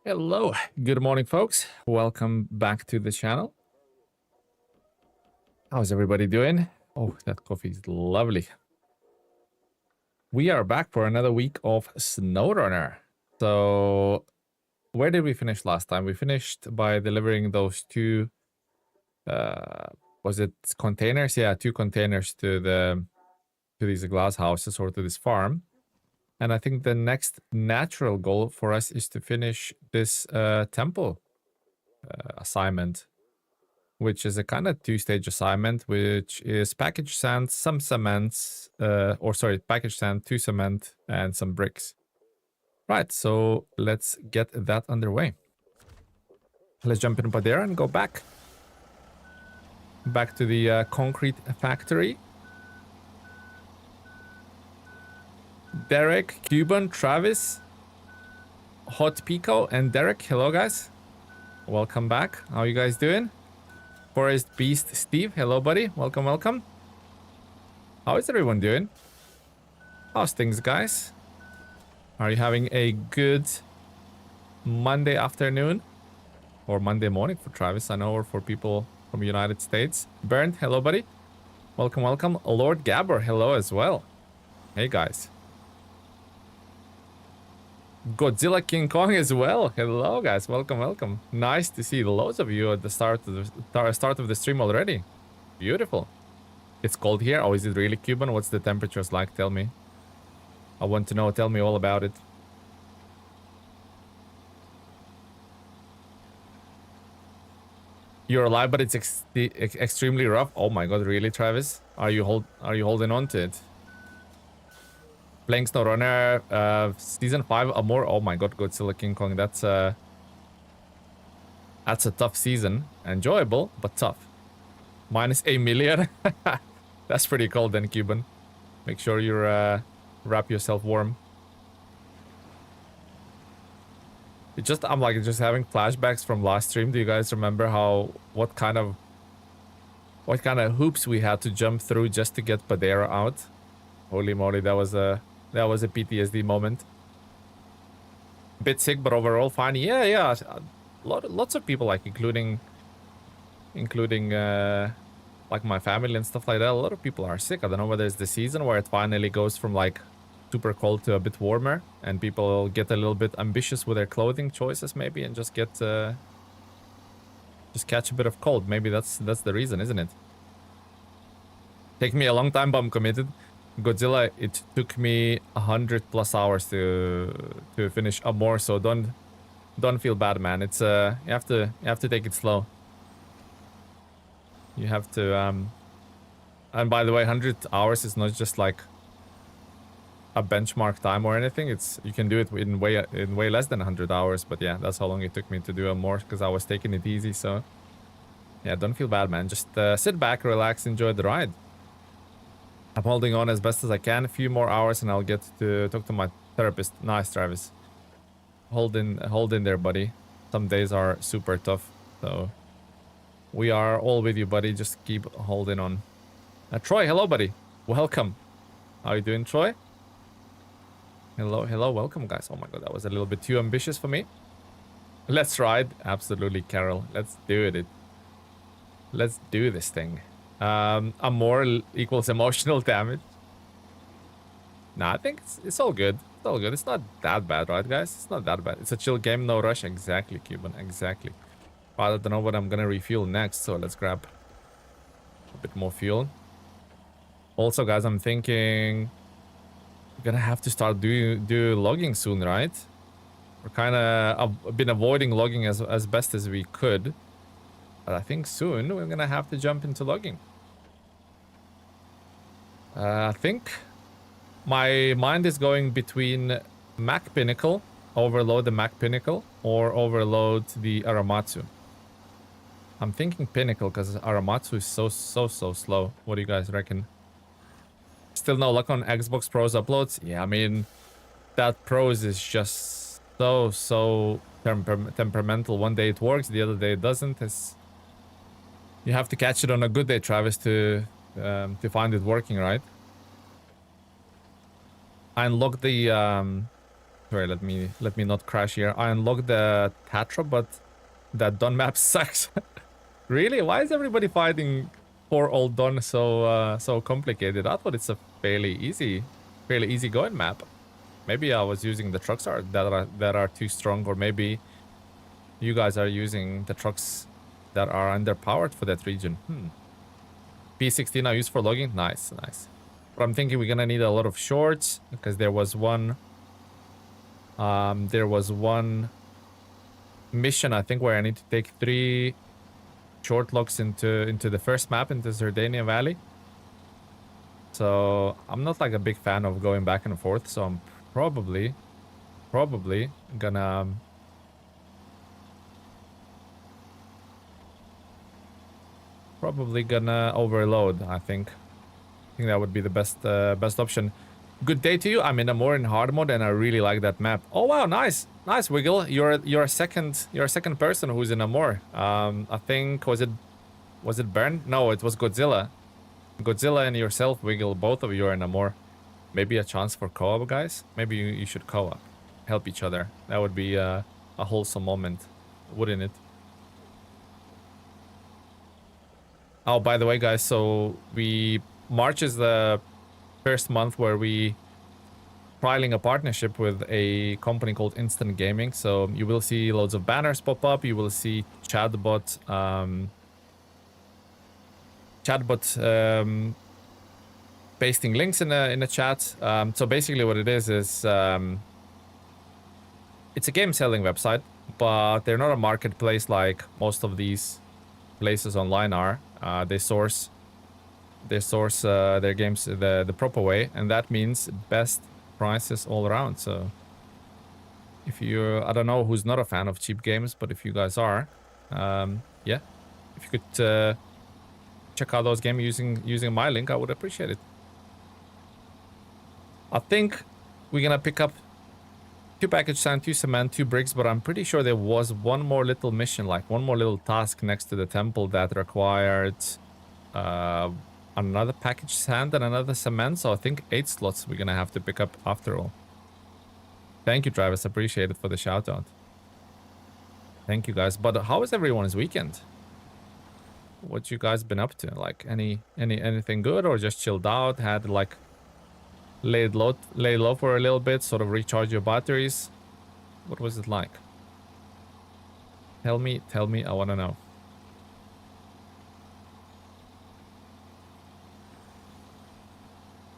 Hello, good morning, folks. Welcome back to the channel. How's everybody doing? Oh, that coffee is lovely. We are back for another week of SnowRunner. So, where did we finish last time? We finished by delivering those two, was it containers? Yeah, two containers to these glass houses or to this farm. And I think the next natural goal for us is to finish this temple assignment, which is a kind of two-stage assignment, which is package sand, some cements, package sand, 2 cement, and some bricks. Right, so let's get that underway. Let's jump in there and go back. Back to the concrete factory. Derek, Cuban, Travis, Hot Pico, and Derek. Hello, guys. Welcome back. How are you guys doing? Forest Beast Steve, hello buddy, welcome, welcome. How is everyone doing? How's things, guys? Are you having a good Monday afternoon? Or Monday morning for Travis, I know, or for people from the United States. Bernd, hello buddy. Welcome, welcome. Lord Gabber, hello as well. Hey guys. Godzilla King Kong as well. Hello guys, welcome, welcome. Nice to see loads of you at the start of the stream already. Beautiful. It's cold here. Oh, is it really, Cuban? What's the temperatures like? Tell me. I want to know. Tell me all about it. You're alive, but it's extremely rough. Oh my god, really, Travis? Are you holding on to it? Playing SnowRunner season 5 or more. Oh my god, Godzilla King Kong. That's a tough season. Enjoyable, but tough. Minus a million. That's pretty cold then, Cuban. Make sure you wrap yourself warm. I'm like just having flashbacks from last stream. Do you guys remember what kind of hoops we had to jump through just to get Padera out? Holy moly, that was a PTSD moment. Bit sick, but overall fine. Yeah. Lots of people, like including like my family and stuff like that. A lot of people are sick. I don't know whether it's the season where it finally goes from like super cold to a bit warmer, and people get a little bit ambitious with their clothing choices, maybe, and just catch a bit of cold. Maybe that's the reason, isn't it? Take me a long time, but I'm committed. Godzilla, it took me 100+ hours to finish up more, so don't feel bad, man. It's you have to take it slow. You have to and by the way, 100 hours is not just like a benchmark time or anything. You can do it in way less than 100 hours, but yeah, that's how long it took me to do more, because I was taking it easy. So yeah, don't feel bad, man. Just sit back, relax, enjoy the ride. I'm holding on as best as I can. A few more hours and I'll get to talk to my therapist. Nice, Travis. Hold in there, buddy. Some days are super tough, so we are all with you, buddy. Just keep holding on. Troy, hello, buddy. Welcome. How are you doing, Troy? Hello, welcome, guys. Oh my god, that was a little bit too ambitious for me. Let's ride. Absolutely, Carol. Let's do it. Let's do this thing. A more equals emotional damage. Nah, I think it's all good. It's all good. It's not that bad, right, guys? It's not that bad. It's a chill game, no rush. Exactly, Cuban. Exactly. But I don't know what I'm gonna refuel next, so let's grab a bit more fuel. Also, guys, I'm thinking we're gonna have to start do logging soon, right? We're kind of I've been avoiding logging as best as we could, but I think soon we're gonna have to jump into logging. I think my mind is going between Mac Pinnacle, overload the Mac Pinnacle, or overload the Aramatsu. I'm thinking Pinnacle because Aramatsu is so slow. What do you guys reckon? Still no luck on Xbox Pro's uploads? Yeah, I mean, that Pros is just so temperamental. One day it works, the other day it doesn't. You have to catch it on a good day, Travis, to find it working, right? I unlocked the Sorry, let me not crash here. I unlocked the Tatra, but that Don map sucks. Really? Why is everybody fighting poor old Don so complicated? I thought it's a fairly easy going map. Maybe I was using the trucks that are too strong, or maybe you guys are using the trucks that are underpowered for that region. P16 I use for logging. Nice. But I'm thinking we're gonna need a lot of shorts because there was one mission I think where I need to take 3 short logs into the first map into Zurdania Valley. So I'm not like a big fan of going back and forth, so I'm probably gonna overload. I think that would be the best option. Good day to you. I'm in a more in hard mode and I really like that map. Oh wow, nice Wiggle. You're a second person who's in a more. I think was it Bern? No, it was Godzilla. Godzilla and yourself, Wiggle, both of you are in a more. Maybe a chance for co-op, guys. Maybe you should co-op, help each other. That would be a wholesome moment, wouldn't it? Oh, by the way, guys, so March is the first month where we trialing a partnership with a company called Instant Gaming. So you will see loads of banners pop up. You will see chatbot pasting links in a chat. So basically what it is it's a game selling website, but they're not a marketplace like most of these places online are. They source their games the proper way, and that means best prices all around. So if you, I don't know who's not a fan of cheap games, but if you guys are, yeah, if you could check out those games using my link, I would appreciate it. I think we're gonna pick up 2 package sand, 2 cement, 2 bricks, but I'm pretty sure there was one more little mission, like one more little task next to the temple that required another package sand and another cement. So I think 8 slots we're gonna have to pick up after all. Thank you, Travis. Appreciate it for the shout out. Thank you, guys. But how is everyone's weekend? What you guys been up to? Like anything good, or just chilled out? Had like lay low for a little bit, sort of recharge your batteries? What was it like? Tell me, I want to know.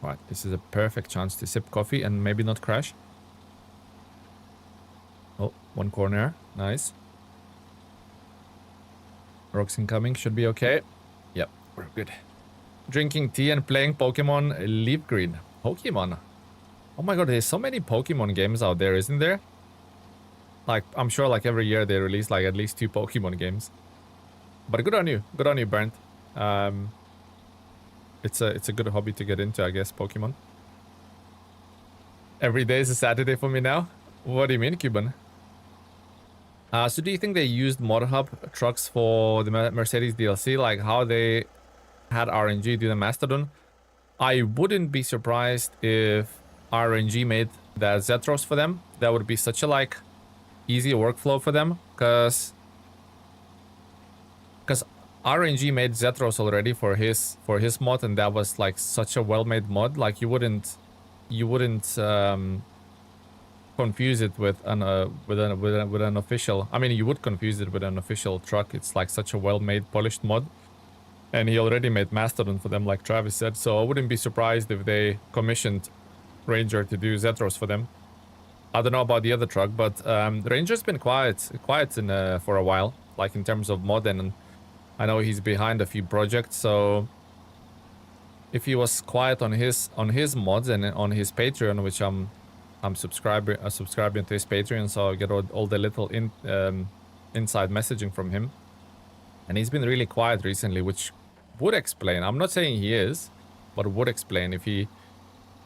Right, this is a perfect chance to sip coffee and maybe not crash. Oh, one corner, nice. Rocks incoming, should be okay. Yep, we're good. Drinking tea and playing Pokemon Leaf Green. Pokemon. Oh my god, there's so many Pokemon games out there, isn't there? Like, I'm sure like every year they release like at least 2 Pokemon games. But good on you, Bernd. It's a good hobby to get into, I guess, Pokemon. Every day is a Saturday for me now. What do you mean, Cuban? So do you think they used ModHub trucks for the Mercedes DLC, like how they had RNG do the Mastodon? I wouldn't be surprised if RNG made the Zetros for them. That would be such a like easy workflow for them, because RNG made Zetros already for his mod, and that was like such a well-made mod. Like you wouldn't confuse it with an official. I mean, you would confuse it with an official truck. It's like such a well-made, polished mod. And he already made Mastodon for them, like Travis said. So I wouldn't be surprised if they commissioned Ranger to do Zetros for them. I don't know about the other truck, but Ranger's been quiet in for a while, like in terms of mod, and I know he's behind a few projects. So if he was quiet on his mods and on his Patreon, which I'm subscribing to his Patreon, so I get all the little inside messaging from him, and he's been really quiet recently, which would explain. I'm not saying he is, but would explain if he,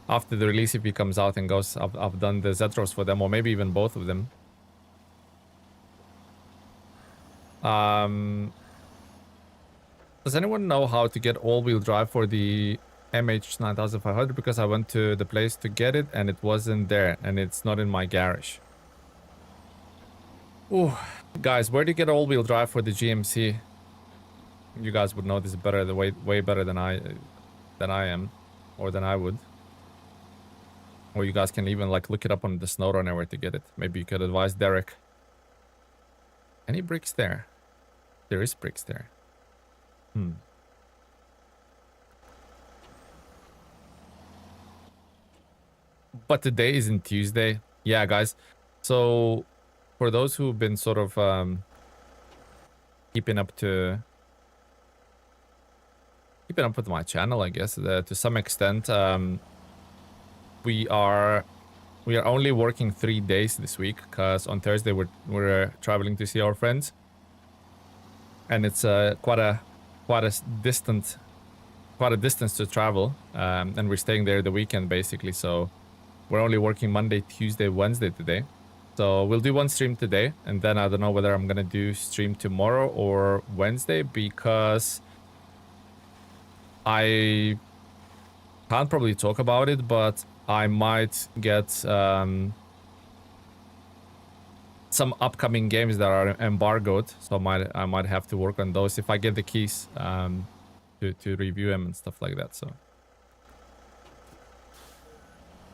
after the release, if he comes out and goes, I've done the Zetros for them, or maybe even both of them. Does anyone know how to get all-wheel drive for the MH9500 because I went to the place to get it and it wasn't there and it's not in my garage. Ooh, guys, where do you get all-wheel drive for the GMC? You guys would know this better, way better than I am, or than I would. Or you guys can even like look it up on the SnowRunner where to get it. Maybe you could advise Derek. Any bricks there? There is bricks there. But today isn't Tuesday. Yeah, guys. So for those who've been sort of keeping up with my channel, I guess, to some extent, we are only working 3 days this week because on Thursday we're traveling to see our friends, and it's quite a distance to travel, and we're staying there the weekend basically. So we're only working Monday, Tuesday, Wednesday today. So we'll do one stream today, and then I don't know whether I'm gonna do stream tomorrow or Wednesday because I can't probably talk about it, but I might get some upcoming games that are embargoed, so I might have to work on those if I get the keys to review them and stuff like that.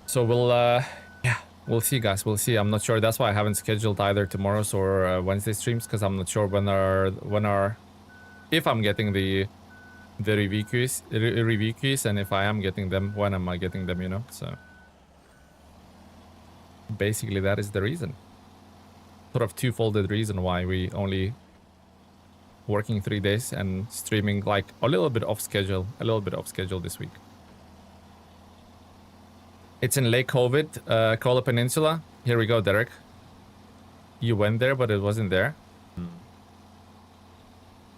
So we'll see, guys. We'll see. I'm not sure. That's why I haven't scheduled either tomorrow's or Wednesday streams, because I'm not sure if I'm getting the review keys, and if I am getting them, when am I getting them, you know? So basically that is the reason. Sort of two-folded reason why we only working 3 days and streaming like a little bit off schedule this week. It's in Lake Covid, Kola Peninsula. Here we go, Derek. You went there, but it wasn't there.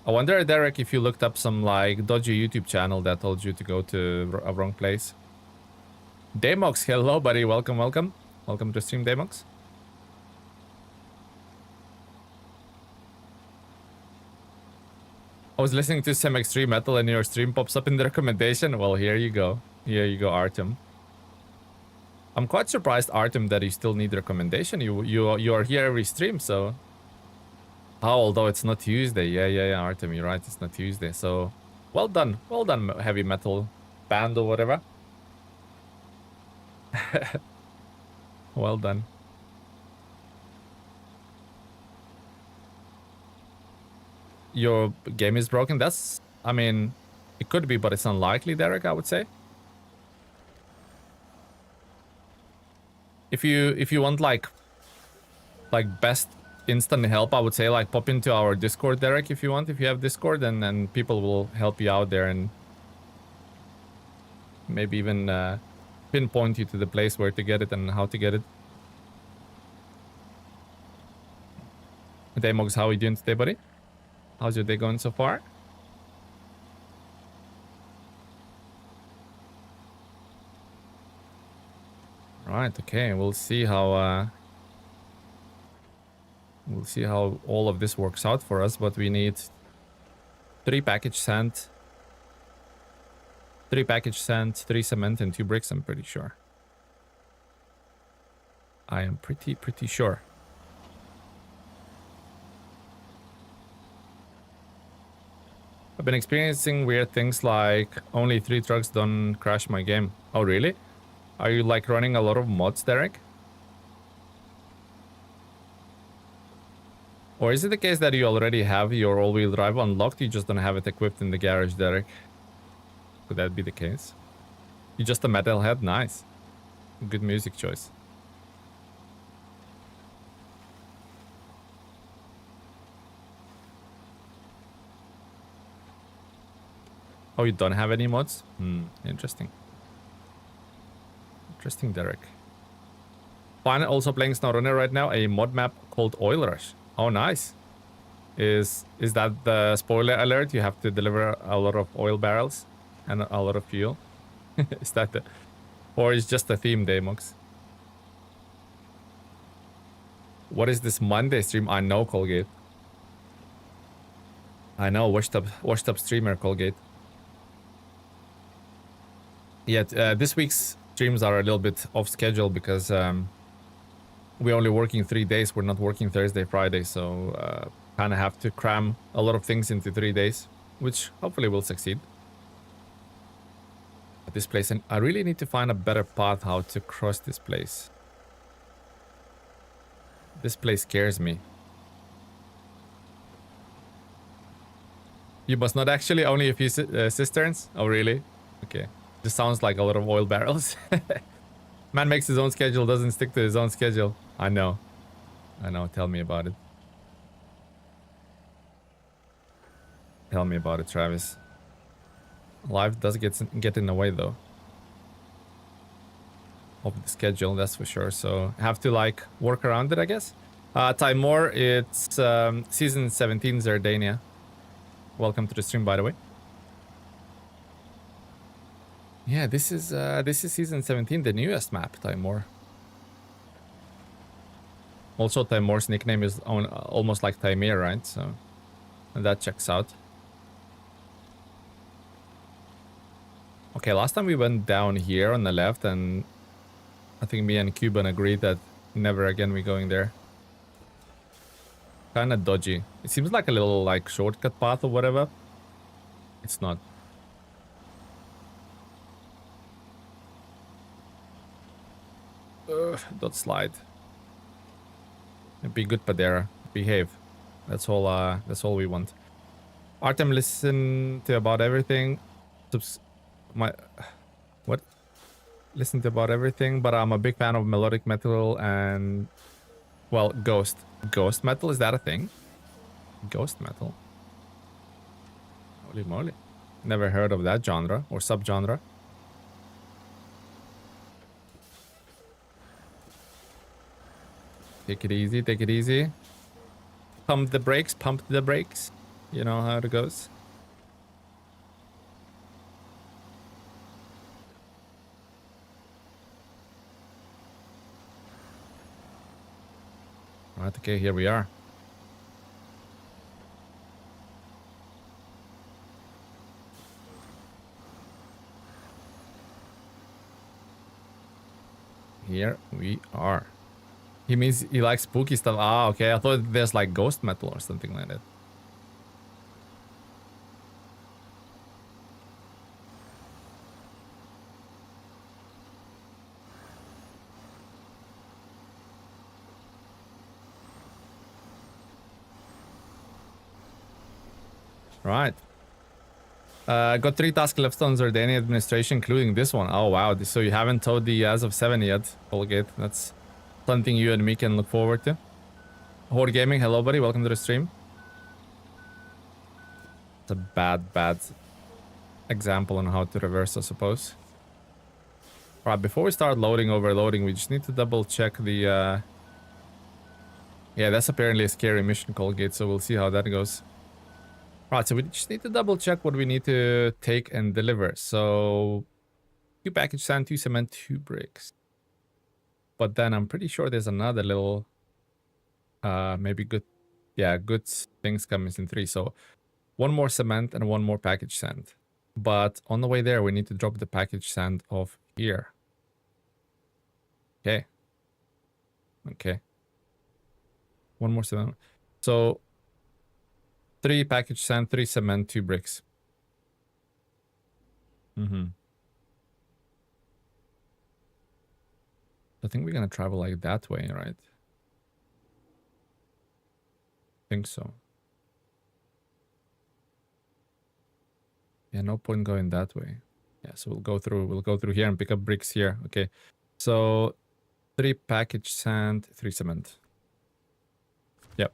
I wonder, Derek, if you looked up some like dodgy YouTube channel that told you to go to a wrong place. Damox, hello, buddy. Welcome, welcome. Welcome to stream, Damox. I was listening to some extreme metal and your stream pops up in the recommendation. Well, here you go. Here you go, Artem. I'm quite surprised, Artem, that you still need recommendation. You are here every stream, so... Oh, although it's not Tuesday. Yeah, Artem, you're right. It's not Tuesday, so... Well done, heavy metal band or whatever. Well done. Your game is broken? That's... I mean, it could be, but it's unlikely, Derek, I would say. If you want like best instant help, I would say like pop into our Discord, Derek, if you want. If you have Discord, and then people will help you out there and maybe even pinpoint you to the place where to get it and how to get it. Damox, how are you doing today, buddy? How's your day going so far? Right, okay, we'll see how all of this works out for us, but we need 3 package sand, 3 cement, and 2 bricks, I'm pretty sure. I am pretty sure. I've been experiencing weird things like only 3 trucks don't crash my game. Oh, really? Are you like running a lot of mods, Derek? Or is it the case that you already have your all-wheel drive unlocked, you just don't have it equipped in the garage, Derek? Could that be the case? You're just a metalhead? Nice. Good music choice. Oh, you don't have any mods? Interesting. Interesting, Derek. Fine, also playing SnowRunner right now, a mod map called Oil Rush. Oh, nice. Is that the spoiler alert? You have to deliver a lot of oil barrels and a lot of fuel? Is that the... Or is just a theme, Damox? What is this Monday stream? I know, Colgate. I know, washed up streamer, Colgate. Yet this week's streams are a little bit off schedule because we're only working 3 days. We're not working Thursday, Friday, so kind of have to cram a lot of things into 3 days, which hopefully will succeed. At this place, and I really need to find a better path how to cross this place. This place scares me. You must not actually, only a few cisterns? Oh, really? Okay. This sounds like a lot of oil barrels. Man makes his own schedule, doesn't stick to his own schedule. I know. I know. Tell me about it. Tell me about it, Travis. Life does get in the way, though. Of the schedule, that's for sure. So have to, like, work around it, I guess. Timor, it's season 17, Zurdania. Welcome to the stream, by the way. Yeah, this is season 17, the newest map, Timor. Also, Timor's nickname is almost like Timir, right? So that checks out. Okay, last time we went down here on the left, and I think me and Cuban agreed that never again we going there. Kind of dodgy. It seems like a little like shortcut path or whatever. It's not. Don't slide. Be good, Padera. Behave. That's all we want. Artem, listen to about everything. What? Listen to about everything, but I'm a big fan of melodic metal and, well, ghost metal. Is that a thing? Ghost metal. Holy moly! Never heard of that genre or subgenre. Take it easy, take it easy. Pump the brakes. You know how it goes. Right, okay, here we are. Here we are. He means he likes spooky stuff. Ah, okay. I thought there's like ghost metal or something like that. Right. Got 3 tasks left on Zurdania administration, including this one. Oh, wow. So you haven't towed the as of 7 yet, Colgate. That's something you and me can look forward to. Horde Gaming, hello, buddy. Welcome to the stream. It's a bad example on how to reverse, I suppose. Alright, before we start overloading, we just need to double check the... Yeah, that's apparently a scary mission, Colgate, so we'll see how that goes. Right, so we just need to double check what we need to take and deliver. So 2 package sand, 2 cement, 2 bricks. But then I'm pretty sure there's another little maybe good things coming in 3. So 1 more cement and 1 more package sand. But on the way there we need to drop the package sand off here. Okay. 1 more cement. So 3 package sand, 3 cement, 2 bricks. I think we're gonna travel like that way, right? Think so. Yeah, no point going that way. Yeah, so we'll go through here and pick up bricks here. Okay. So 3 package sand, 3 cement. Yep.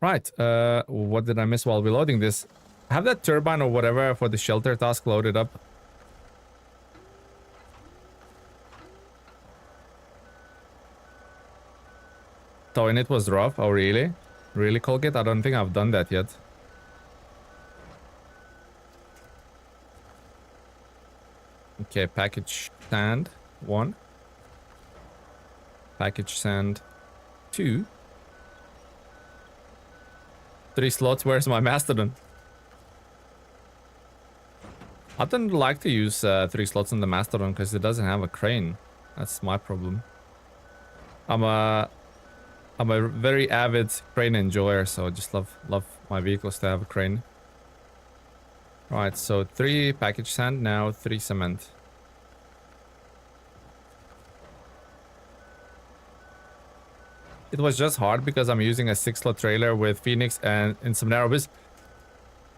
Right. What did I miss while reloading this? Have that turbine or whatever for the shelter task loaded up. Towing it was rough. Oh, really? Really, Colgate? I don't think I've done that yet. Okay, package sand 1. Package sand 2. 3 slots. Where's my mastodon? I don't like to use 3 slots on the Mastodon because it doesn't have a crane. That's my problem. I'm a very avid crane enjoyer, so I just love my vehicles to have a crane. Right, so 3 package sand, now 3 cement. It was just hard because I'm using a 6-slot trailer with Phoenix and in some narrow bits.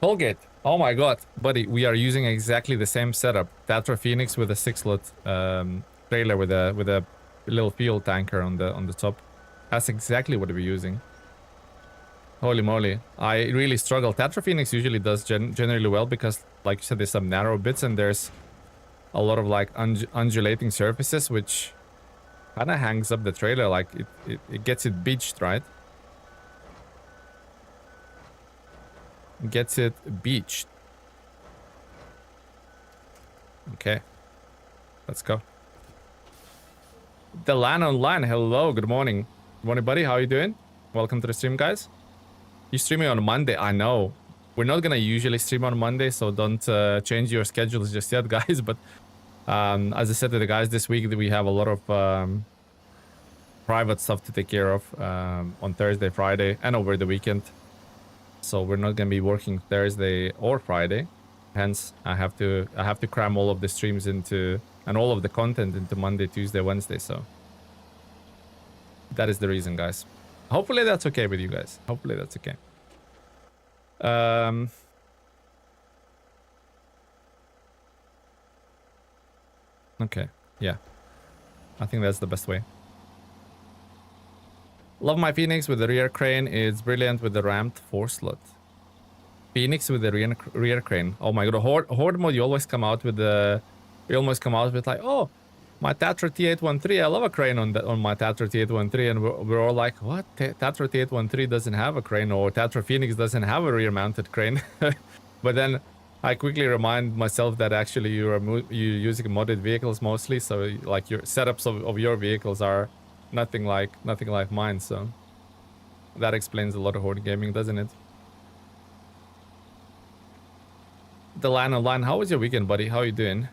Colgate, oh my god, buddy, we are using exactly the same setup. Tatra Phoenix with a 6-slot trailer with a little fuel tanker on the top. That's exactly what we're using. Holy moly, I really struggle. Tatra Phoenix usually does generally well because, like you said, there's some narrow bits and there's a lot of like undulating surfaces, which kind of hangs up the trailer, like it gets it beached, right? Gets it beached. Okay, let's go. The LAN online, hello, good morning. Good morning, buddy, how are you doing? Welcome to the stream, guys. You streaming on Monday, I know. We're not gonna usually stream on Monday, so don't change your schedules just yet, guys, but as I said to the guys this week, we have a lot of private stuff to take care of on Thursday, Friday, and over the weekend. So we're not gonna be working Thursday or Friday. Hence, I have to cram all of the streams into and all of the content into Monday, Tuesday, Wednesday. So that is the reason, guys. Hopefully that's okay with you guys. Hopefully that's okay. Okay, yeah. I think that's the best way. Love my Phoenix with the rear crane. It's brilliant with the ramped 4-slot. Phoenix with the rear crane. Oh my god, horde mode, you always come out with the... We almost come out with like, oh, my Tatra T813, I love a crane on my Tatra T813, and we're all like, what? Tatra T813 doesn't have a crane, or Tatra Phoenix doesn't have a rear-mounted crane. But then I quickly remind myself that actually you're using modded vehicles mostly, so like your setups of your vehicles are nothing like mine, so that explains a lot of horde gaming, doesn't it? The LAN online, how was your weekend, buddy? How are you doing?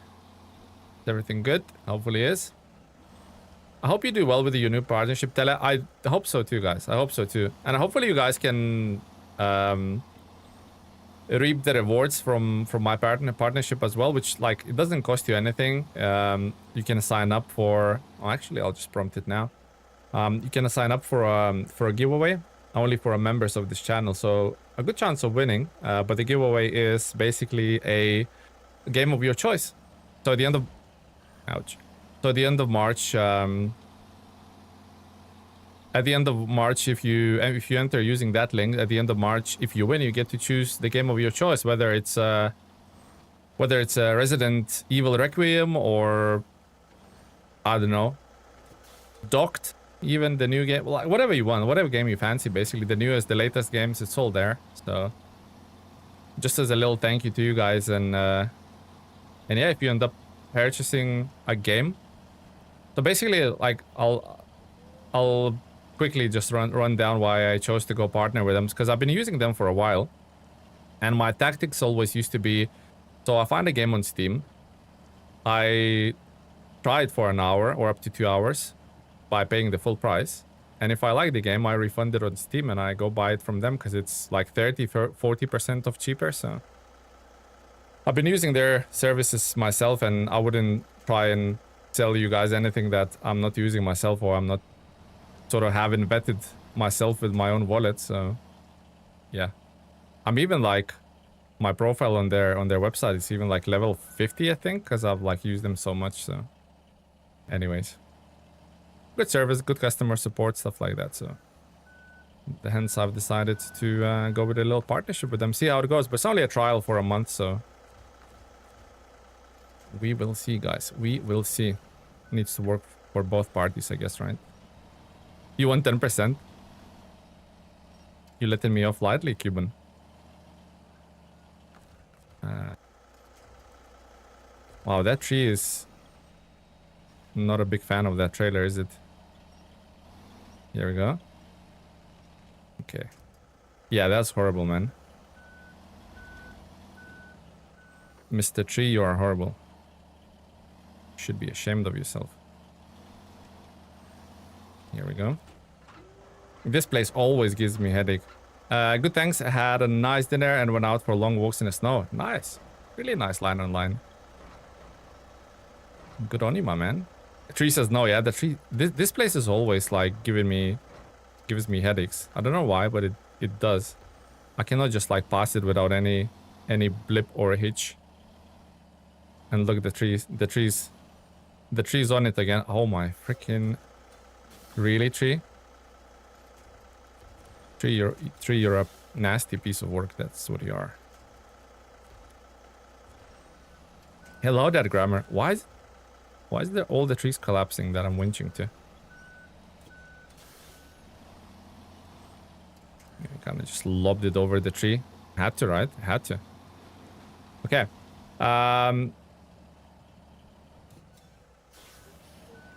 Is everything good? Hopefully is. I hope you do well with your new partnership, Tele. I hope so too, guys. I hope so too. And hopefully you guys can reap the rewards from my partnership as well, which, like, it doesn't cost you anything. You can sign up for... Oh, actually, I'll just prompt it now. You can sign up for a giveaway only for members of this channel, so a good chance of winning. But the giveaway is basically a game of your choice. So at the end of... Ouch. So at the end of March, if you enter using that link, at the end of March, if you win, you get to choose the game of your choice, whether it's Resident Evil Requiem or, I don't know, Docked, even the new game, whatever you want, whatever game you fancy, basically the newest, the latest games, it's all there. So just as a little thank you to you guys, and yeah, if you end up purchasing a game, so basically, like, I'll quickly just run down why I chose to go partner with them, because I've been using them for a while, and my tactics always used to be, so I find a game on Steam, I try it for an hour or up to 2 hours by paying the full price, and if I like the game, I refund it on Steam and I go buy it from them because it's like 30-40% off cheaper. So I've been using their services myself, and I wouldn't try and tell you guys anything that I'm not using myself, or I'm not sort of haven't vetted myself with my own wallet. So yeah, I'm even like, my profile on their website is even like level 50, I think, because I've like used them so much. So anyways, good service, good customer support, stuff like that. So hence I've decided to go with a little partnership with them, see how it goes. But it's only a trial for a month, so we will see, guys. We will see. Needs to work for both parties, I guess, right? You want 10%? You letting me off lightly, Cuban? Wow, that tree is... Not a big fan of that trailer, is it? Here we go. Okay. Yeah, that's horrible, man. Mr. Tree, you are horrible. You should be ashamed of yourself. Here we go. This place always gives me headache. Good, thanks. I had a nice dinner and went out for long walks in the snow. Nice. Really nice line on line. Good on you, my man. The tree says no, yeah. The tree... This place is always, like, gives me headaches. I don't know why, but it does. I cannot just, like, pass it without any blip or a hitch. And look at the trees. The tree's on it again. Oh my freaking... Really, tree? Tree, you're a nasty piece of work. That's what you are. Hello, that grammar. Why is there all the trees collapsing that I'm winching to? I kind of just lobbed it over the tree. Had to, right? Had to. Okay.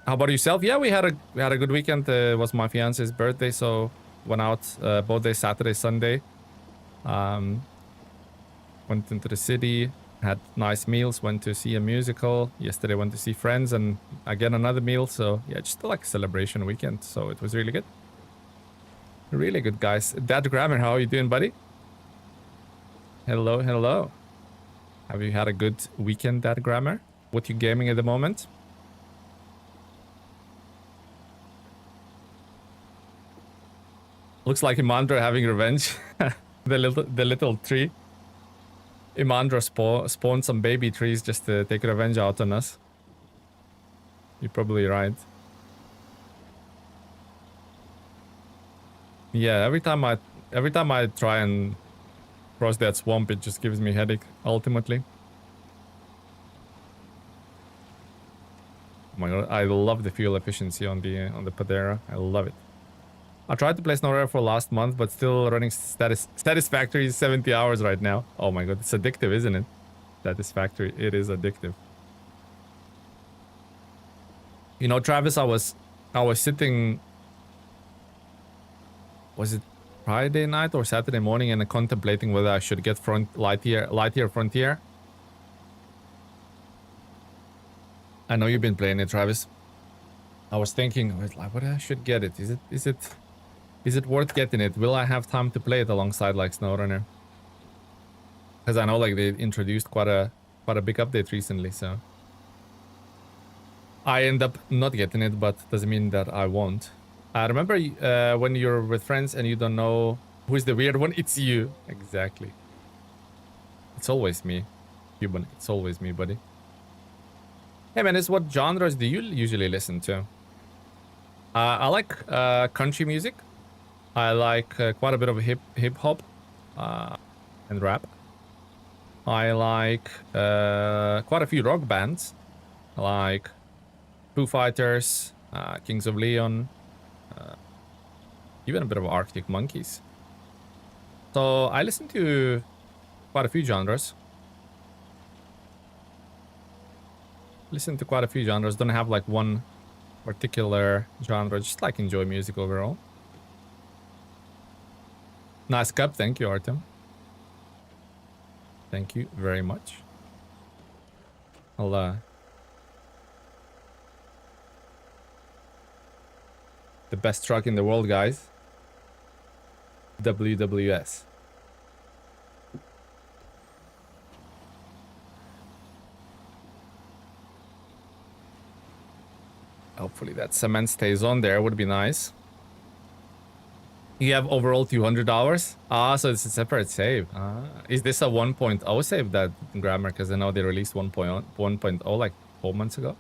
How about yourself? Yeah, we had a good weekend. It was my fiance's birthday, so went out both days, Saturday, Sunday. Went into the city, had nice meals, went to see a musical. Yesterday went to see friends and again another meal. So yeah, just like a celebration weekend. So it was really good. Really good, guys. Dad Grammar, how are you doing, buddy? Hello, hello. Have you had a good weekend, Dad Grammar? What you gaming at the moment? Looks like Imandra having revenge. the little tree. Imandra spawned some baby trees just to take revenge out on us. You're probably right. Yeah, every time I try and cross that swamp, it just gives me headache ultimately. Oh my god, I love the fuel efficiency on the Padera. I love it. I tried to play SnowRunner for last month, but still running satisfactory 70 hours right now. Oh my god, it's addictive, isn't it? Satisfactory, it is addictive. You know, Travis, I was sitting... Was it Friday night or Saturday morning and contemplating whether I should get Lightyear Frontier? I know you've been playing it, Travis. I was thinking, like, what I should get it? Is it worth getting it? Will I have time to play it alongside like SnowRunner? Because I know like they introduced quite a big update recently, so I end up not getting it, but doesn't mean that I won't. I remember when you're with friends and you don't know who's the weird one, it's you. Exactly. It's always me, Cuban. It's always me, buddy. Hey man, what genres do you usually listen to? I like country music. I like quite a bit of hip hop and rap. I like quite a few rock bands. I like Foo Fighters, Kings of Leon, even a bit of Arctic Monkeys. So I listen to quite a few genres. Don't have like one particular genre, just like enjoy music overall. Nice cup, thank you, Artem. Thank you very much. I'll the best truck in the world, guys. WWS. Hopefully that cement stays on there, would be nice. You have overall 200 hours? Ah, so it's a separate save. Is this a 1.0 save, that grammar? Because I know they released 1.0 like 4 months ago.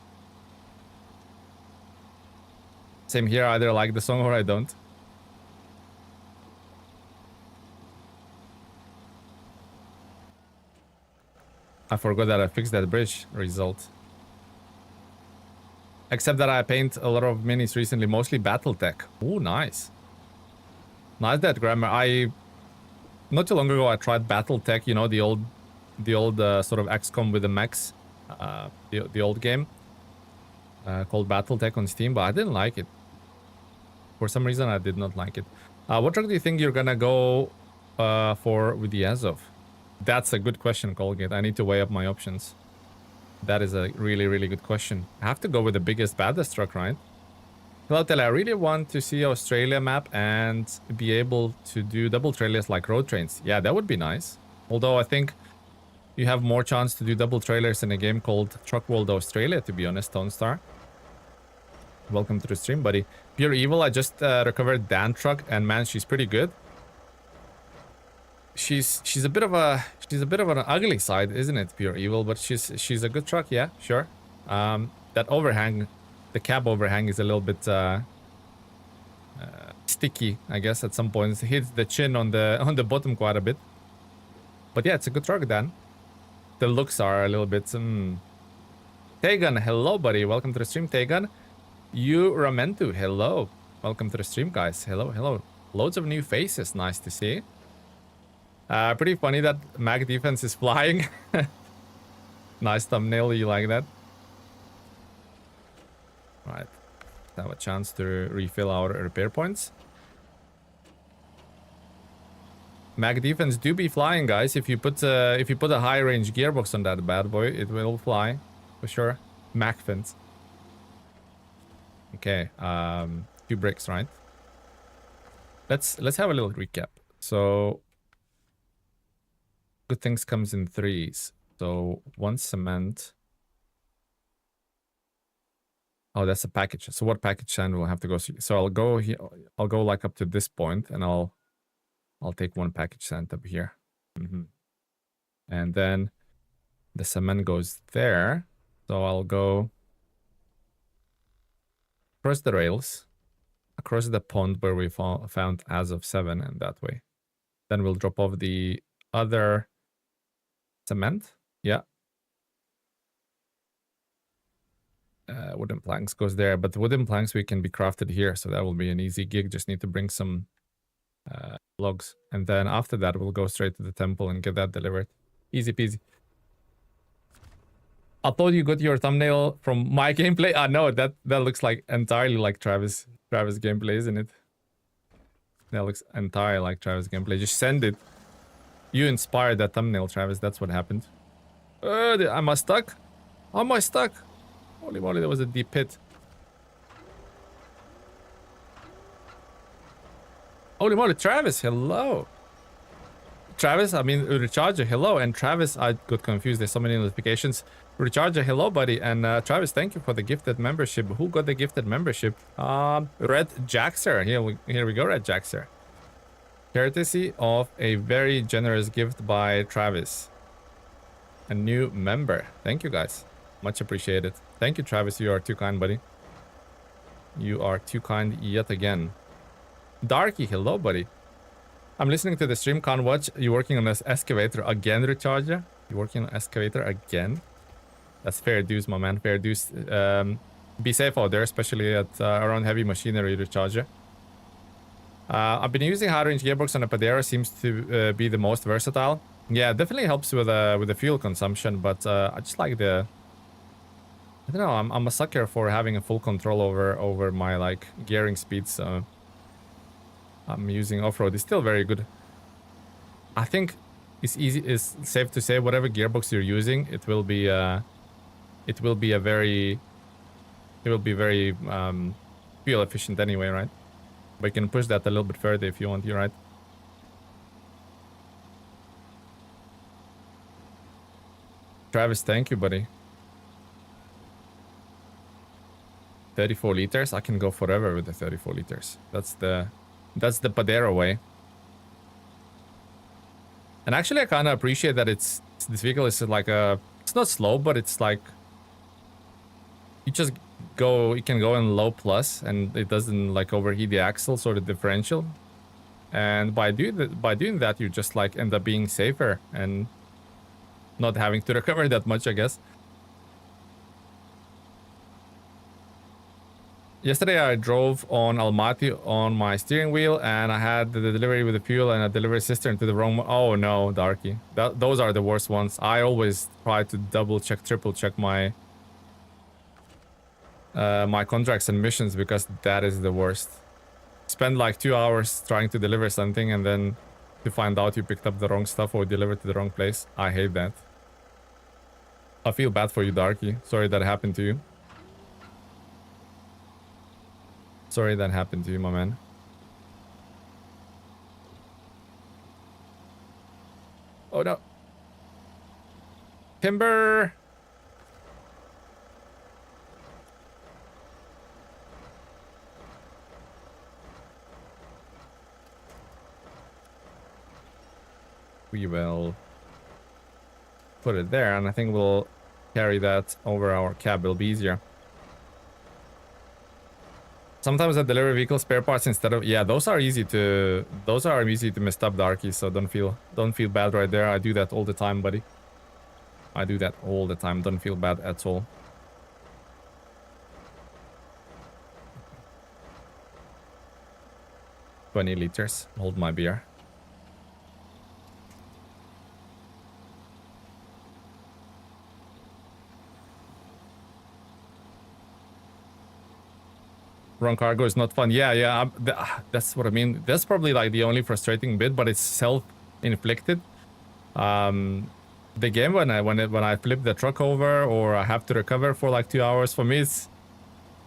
Same here, I either like the song or I don't. I forgot that I fixed that bridge result. Except that I paint a lot of minis recently, mostly Battletech. Ooh, nice. Nice, that grammar. Not too long ago I tried Battletech, you know, the old sort of XCOM with the mechs, the old game called Battletech on Steam, but I didn't like it. For some reason I did not like it. What truck do you think you're gonna go for with the Azov? That's a good question, Colgate. I need to weigh up my options. That is a really, really good question. I have to go with the biggest, baddest truck, right? Hello, Tele. I really want to see Australia map and be able to do double trailers like road trains. Yeah, that would be nice. Although I think you have more chance to do double trailers in a game called Truck World Australia, to be honest, Tone Star. Welcome to the stream, buddy. Pure Evil, I just recovered Dan truck, and man, she's pretty good. She's a bit of an ugly side, isn't it, Pure Evil? But she's a good truck, yeah, sure. That overhang, the cab overhang is a little bit sticky, I guess. At some points, it hits the chin on the bottom quite a bit. But yeah, it's a good truck, Dan. The looks are a little bit. Tegan, hello, buddy. Welcome to the stream, Tegan. You Ramentu, hello. Welcome to the stream, guys. Hello, hello. Loads of new faces. Nice to see. Pretty funny that Mag defense is flying. Nice thumbnail. You like that? Right. Have a chance to refill our repair points. Mag defense do be flying, guys. If you put a high range gearbox on that bad boy, it will fly for sure. Mag fins. Okay. 2 bricks, right? Let's have a little recap. So good things comes in 3s. So 1 cement. Oh, that's a package. So what package sand will have to go? So I'll go here. I'll go like up to this point, and I'll take 1 package sand up here. And then the cement goes there. So I'll go across the rails, across the pond where we found as of 7, and that way. Then we'll drop off the other cement. Yeah. Wooden planks goes there, but the wooden planks we can be crafted here, so that will be an easy gig. Just need to bring some logs, and then after that we'll go straight to the temple and get that delivered. Easy peasy. I thought you got your thumbnail from my gameplay. No, that looks like entirely like Travis gameplay, isn't it? That looks entirely like Travis gameplay. Just send it. You inspired that thumbnail, Travis. That's what happened. Am I stuck? Am I stuck? Holy moly, that was a deep pit. Holy moly, Travis, hello. Travis, I mean, Recharger, hello. And Travis, I got confused. There's so many notifications. Recharger, hello, buddy. And Travis, thank you for the gifted membership. Who got the gifted membership? Red Jaxer. Here we go, Red Jaxer. Courtesy of a very generous gift by Travis. A new member. Thank you, guys. Much appreciated. Thank you, Travis. You are too kind, buddy. You are too kind yet again. Darky, hello, buddy. I'm listening to the stream, can't watch. You working on this excavator again, Recharger? You working on excavator again? That's fair dues, my man. Fair dues. Be safe out there, especially at around heavy machinery, Recharger. I've been using high range gearbox on a Padera. Seems to be the most versatile. Yeah, it definitely helps with the fuel consumption, but I just like the. I don't know. I'm a sucker for having a full control over my like gearing speed. So I'm using off-road. It's still very good. I think it's safe to say whatever gearbox you're using, it will be very fuel efficient anyway, right? But you can push that a little bit further if you want. You're right. Travis, thank you, buddy. 34 liters. I can go forever with the 34 liters. That's the Padera way. And actually, I kind of appreciate that this vehicle is like it's not slow, but it's like you can go in low plus, and it doesn't like overheat the axles or the differential. And by doing that, you just like end up being safer and not having to recover that much, I guess. Yesterday I drove on Almaty on my steering wheel, and I had the delivery with the fuel and a delivery cistern to the wrong. Oh no, Darky, those are the worst ones. I always try to double check, triple check my my contracts and missions, because that is the worst. Spend like 2 hours trying to deliver something, and then to find out you picked up the wrong stuff or delivered to the wrong place. I hate that. I feel bad for you, Darky. Sorry that happened to you. Sorry that happened to you, my man. Oh no. Timber! We will put it there, and I think we'll carry that over our cab. It'll be easier. Sometimes I deliver vehicle spare parts instead of... Yeah, those are easy to mess up, Darky, so don't feel bad right there. I do that all the time, buddy. I do that all the time. Don't feel bad at all. $20 liters. Hold my beer. Wrong cargo is not fun. Yeah, that's what I mean. That's probably like the only frustrating bit, but it's self-inflicted. The game when I flip the truck over or I have to recover for like 2 hours, for me it's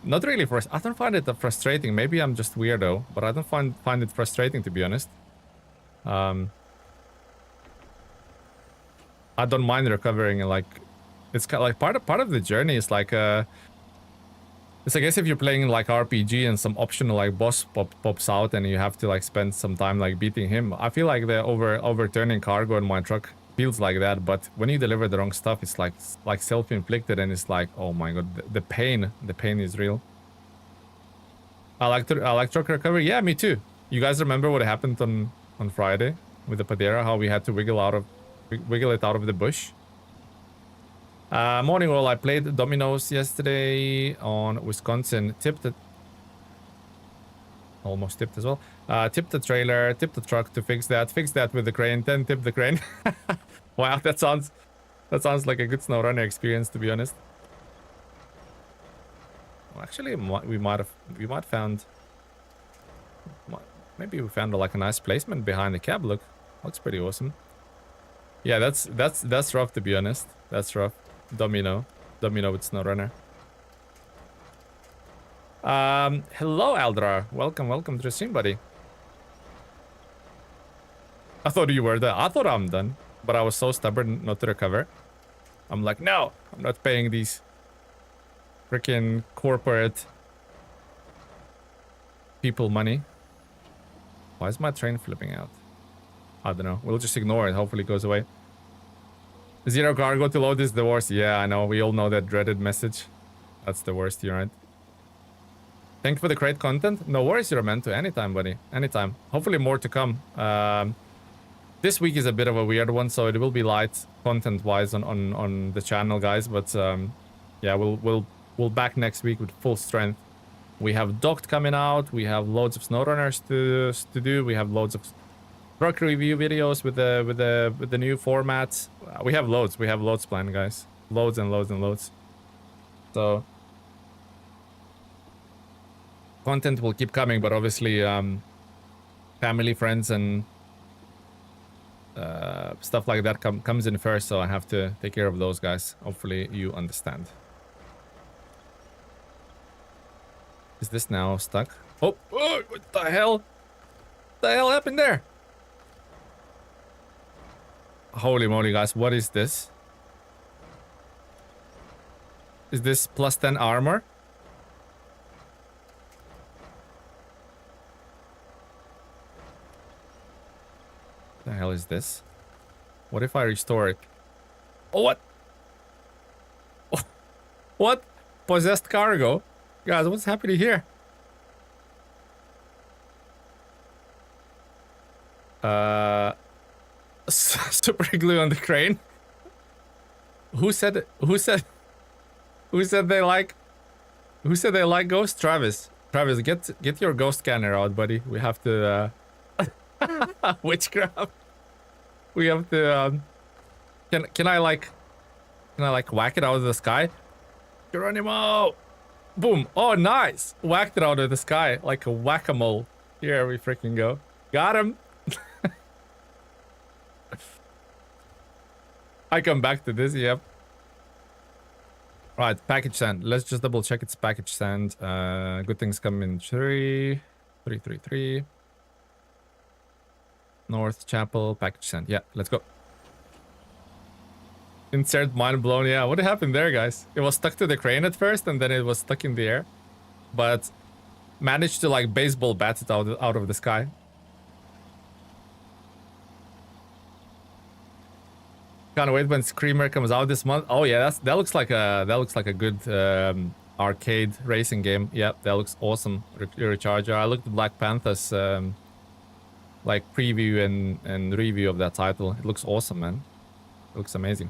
not really I don't find it frustrating. Maybe I'm just weirdo, but I don't find it frustrating, to be honest. I don't mind recovering, and like it's kind of like part of the journey is like it's, I guess, if you're playing like RPG and some optional like boss pops out and you have to like spend some time like beating him. I feel like the overturning cargo in my truck feels like that, but when you deliver the wrong stuff, it's like self-inflicted, and it's like, oh my god, the pain is real. I like truck recovery. Yeah, me too. You guys remember what happened on Friday with the Padera? How we had to wiggle it out of the bush. Morning all. I played dominoes yesterday on Wisconsin. Almost tipped as well. Tipped the trailer, tipped the truck to fix that with the crane, then tip the crane. Wow, that sounds like a good SnowRunner experience, to be honest. Well, actually, we might found, maybe we found like a nice placement behind the cab. Look, looks pretty awesome. Yeah, that's rough, to be honest. That's rough. Domino with SnowRunner. Hello, Aldra. Welcome to the stream, buddy. I thought you were done. I thought I'm done, but I was so stubborn not to recover. I'm like, no, I'm not paying these freaking corporate people money. Why is my train flipping out? I don't know. We'll just ignore it. Hopefully it goes away. Zero cargo to load is the worst. Yeah, I know. We all know that dreaded message. That's the worst, you're right. Thank you for the great content. No worries, you're meant to. Anytime, buddy. Anytime. Hopefully more to come. This week is a bit of a weird one, so it will be light content-wise on the channel, guys. But yeah, we'll back next week with full strength. We have Docked coming out. We have loads of SnowRunners to do. We have loads of truck review videos with the new formats. We have loads. We have loads planned, guys. Loads and loads and loads. So content will keep coming, but obviously family, friends, and stuff like that comes in first. So I have to take care of those guys. Hopefully you understand. Is this now stuck? Oh, what the hell? What the hell happened there? Holy moly, guys, what is this? Is this plus 10 armor? What the hell is this? What if I restore it? Oh, what? Oh, what? Possessed cargo? Guys, what's happening here? Super glue on the crane. Who said they like ghosts? Travis, get your ghost scanner out, buddy. We have to witchcraft. We have to can I like whack it out of the sky? Geronimo! Boom! Oh, nice! Whacked it out of the sky like a whack-a-mole. Here we freaking go. Got him. I come back to this, yep. Right, package send. Let's just double check its package send. Good things come in 3. 333. North Chapel, package send. Yeah, let's go. Insert mind blown. Yeah, what happened there, guys? It was stuck to the crane at first, and then it was stuck in the air. But managed to, like, baseball bat it out of the sky. Can't wait when Screamer comes out this month. Oh yeah, that looks like a good arcade racing game. Yep, that looks awesome. Recharger. I looked at Black Panther's like preview and review of that title. It looks awesome, man. It looks amazing.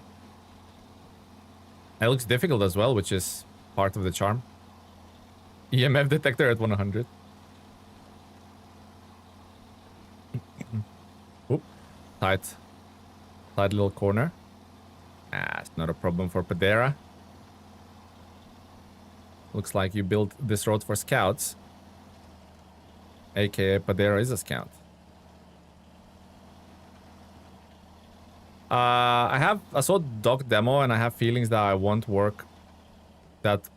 It looks difficult as well, which is part of the charm. EMF detector at 100. Oop, tight little corner. It's not a problem for Padera. Looks like you built this road for scouts. AKA Padera is a scout. I saw doc demo and I have feelings that I won't work. That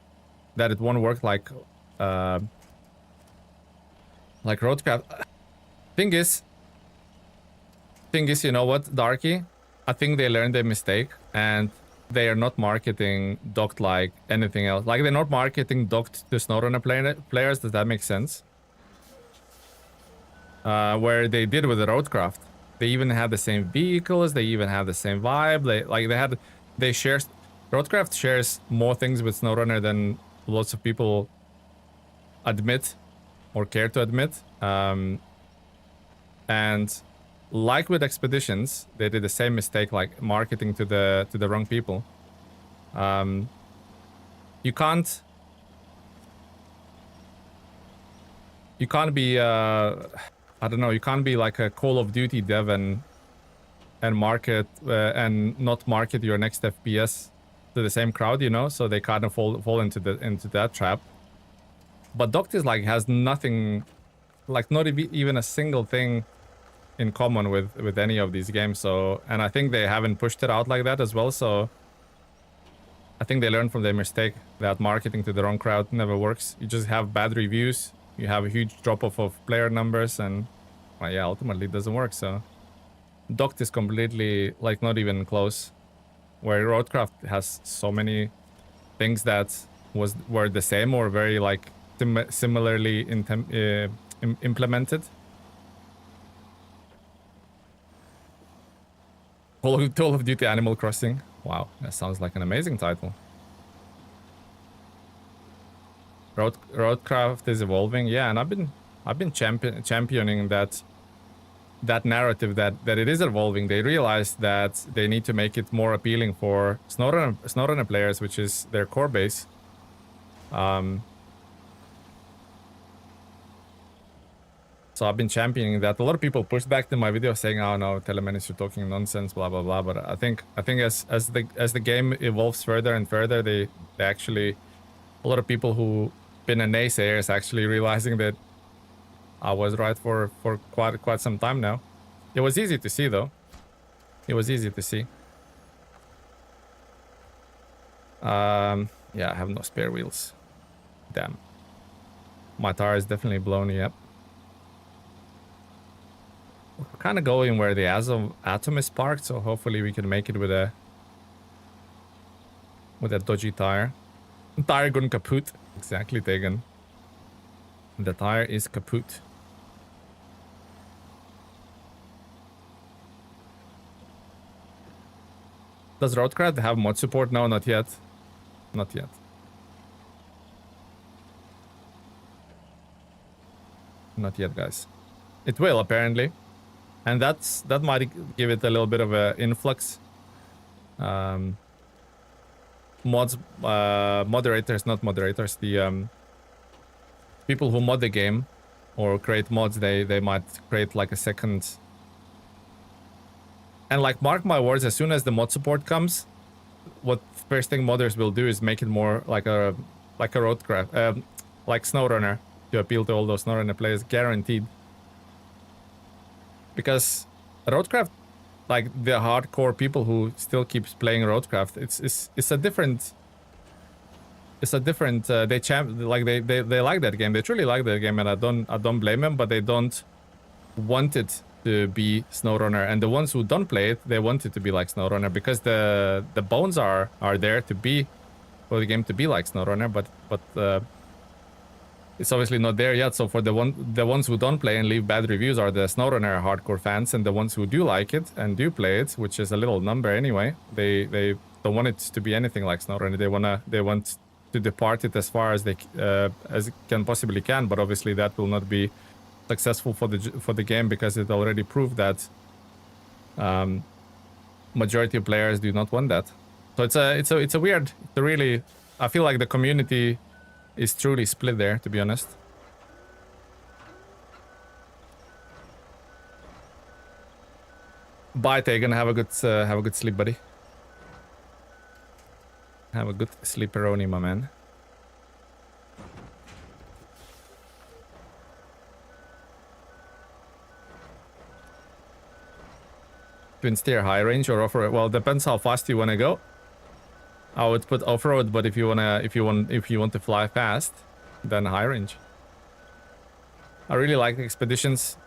it won't work like roadcraft. Thing is, you know what, Darky? I think they learned their mistake and they are not marketing docked like anything else. Like, they're not marketing docked to SnowRunner players. Does that make sense? Where they did with the roadcraft. They even had the same vehicles. They even have the same vibe. Roadcraft shares more things with SnowRunner than lots of people admit or care to admit. And like with Expeditions, they did the same mistake, like marketing to the wrong people. You can't be I don't know, you can't be like a Call of Duty dev and market and not market your next FPS to the same crowd, you know? So they kind of fall into that trap. But Doctis like has nothing, like not even a single thing in common with any of these games. So, and I think they haven't pushed it out like that as well. So I think they learned from their mistake that marketing to the wrong crowd never works. You just have bad reviews. You have a huge drop-off of player numbers, and well, yeah, ultimately it doesn't work. So Docked is completely, like, not even close. Where Roadcraft has so many things that were the same or very, like, similarly implemented. Call of Duty Animal Crossing. Wow, that sounds like an amazing title. Roadcraft is evolving, yeah, and I've been championing that narrative that it is evolving. They realized that they need to make it more appealing for SnowRunner players, which is their core base. So I've been championing that. A lot of people pushed back to my video saying, "Oh no, Telemenis, you're talking nonsense, blah blah blah." But I think as the game evolves further and further, they actually, a lot of people who been a naysayers actually realizing that I was right for quite some time now. It was easy to see though. It was easy to see. Yeah, I have no spare wheels. Damn. My tire is definitely blown, yep. We're kind of going where the Atom is parked, so hopefully we can make it with a dodgy tire. Tire gone kaput. Exactly, Tegan. The tire is kaput. Does Roadcraft have mod support? No, not yet. Not yet. Not yet, guys. It will, apparently. And that might give it a little bit of an influx. Moderators, not moderators, the people who mod the game or create mods, they might create like a second. And like, mark my words, as soon as the mod support comes, what first thing modders will do is make it more like a Roadcraft, like SnowRunner, to appeal to all those SnowRunner players, guaranteed. Because Roadcraft like the hardcore people who still keeps playing Roadcraft. It's a different. It's a different. They like that game. They truly like that game, and I don't blame them. But they don't want it to be SnowRunner, and the ones who don't play it, they want it to be like SnowRunner because the bones are there to be for the game to be like SnowRunner, but it's obviously not there yet. So for the ones who don't play and leave bad reviews are the SnowRunner hardcore fans, and the ones who do like it and do play it, which is a little number anyway, they don't want it to be anything like SnowRunner. They want to depart it as far as they as it can possibly can, but obviously that will not be successful for the game because it already proved that majority of players do not want that. So it's a weird, really, I feel like the community is truly split there, to be honest. Bye, Tegan. Have a good sleep, buddy. Have a good sleeperoni, my man. Twin steer, high range or off-road? Well, depends how fast you want to go. I would put off-road, but if you want to fly fast, then high range. I really like expeditions.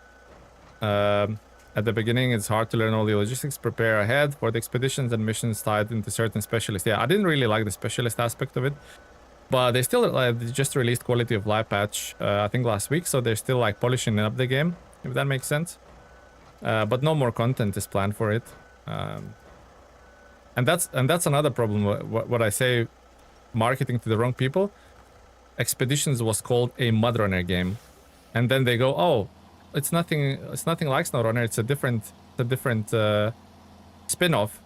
At the beginning, it's hard to learn all the logistics, prepare ahead for the expeditions and missions tied into certain specialists. Yeah, I didn't really like the specialist aspect of it, but they still they just released quality of life patch, I think last week, so they're still like polishing up the game, if that makes sense. But no more content is planned for it. And that's another problem. What I say, marketing to the wrong people. Expeditions was called a MudRunner game, and then they go, oh, it's nothing like SnowRunner. It's a different spin-off.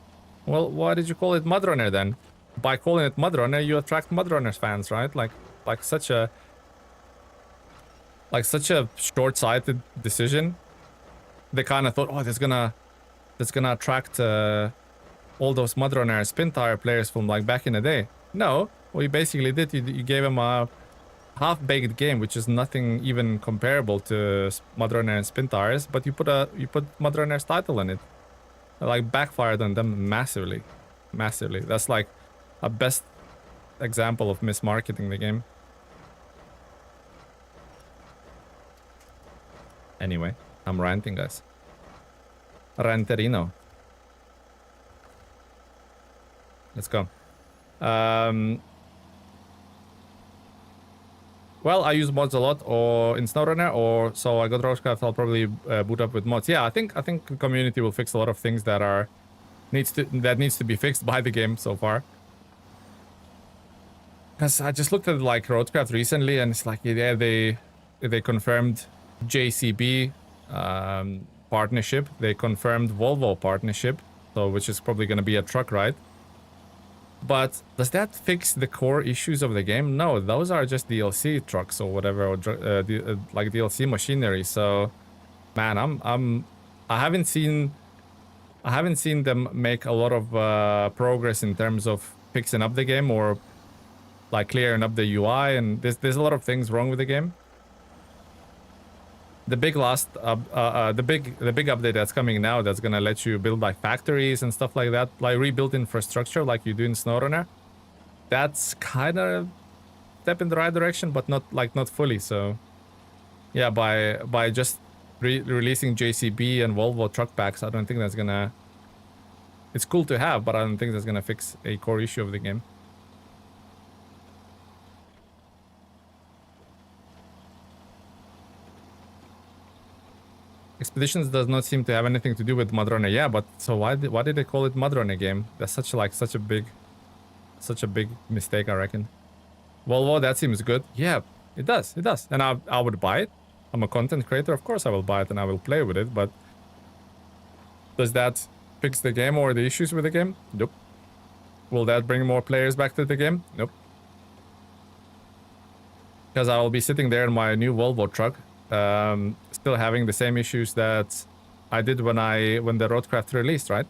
Well, why did you call it MudRunner then? By calling it MudRunner, you attract MudRunner fans, right? Like such a short-sighted decision. They kind of thought, oh, that's gonna attract all those MudRunner spin tire players from like back in the day. No, what you basically did, you gave them a half-baked game, which is nothing even comparable to MudRunner and spin tires, but you put MudRunner's title in it. It like backfired on them massively. That's like a best example of mismarketing the game. Anyway, I'm ranting, guys. Ranterino. Let's go. Well, I use mods a lot, or in SnowRunner, or so I got Roadcraft. I'll probably boot up with mods. Yeah, I think the community will fix a lot of things that needs to be fixed by the game so far. Because I just looked at like Roadcraft recently, and it's like, yeah, they confirmed JCB partnership. They confirmed Volvo partnership, so which is probably going to be a truck ride. But does that fix the core issues of the game? No, those are just DLC trucks or whatever, or like DLC machinery. So, man, I haven't seen them make a lot of progress in terms of fixing up the game or like clearing up the UI, and there's a lot of things wrong with the game. The big the big update that's coming now, that's gonna let you build like factories and stuff like that, like rebuild infrastructure like you do in SnowRunner. That's kind of step in the right direction, but not fully. So yeah, by just releasing JCB and Volvo truck packs, I don't think that's gonna. It's cool to have, but I don't think that's gonna fix a core issue of the game. Expeditions does not seem to have anything to do with MudRunner. Yeah, but so why did they call it MudRunner game? That's such a big mistake, I reckon. Volvo, that seems good. Yeah, it does. And I would buy it. I'm a content creator, of course I will buy it and I will play with it, but does that fix the game or the issues with the game? Nope. Will that bring more players back to the game? Nope. Because I will be sitting there in my new Volvo truck, still having the same issues that I did when the Roadcraft released, right?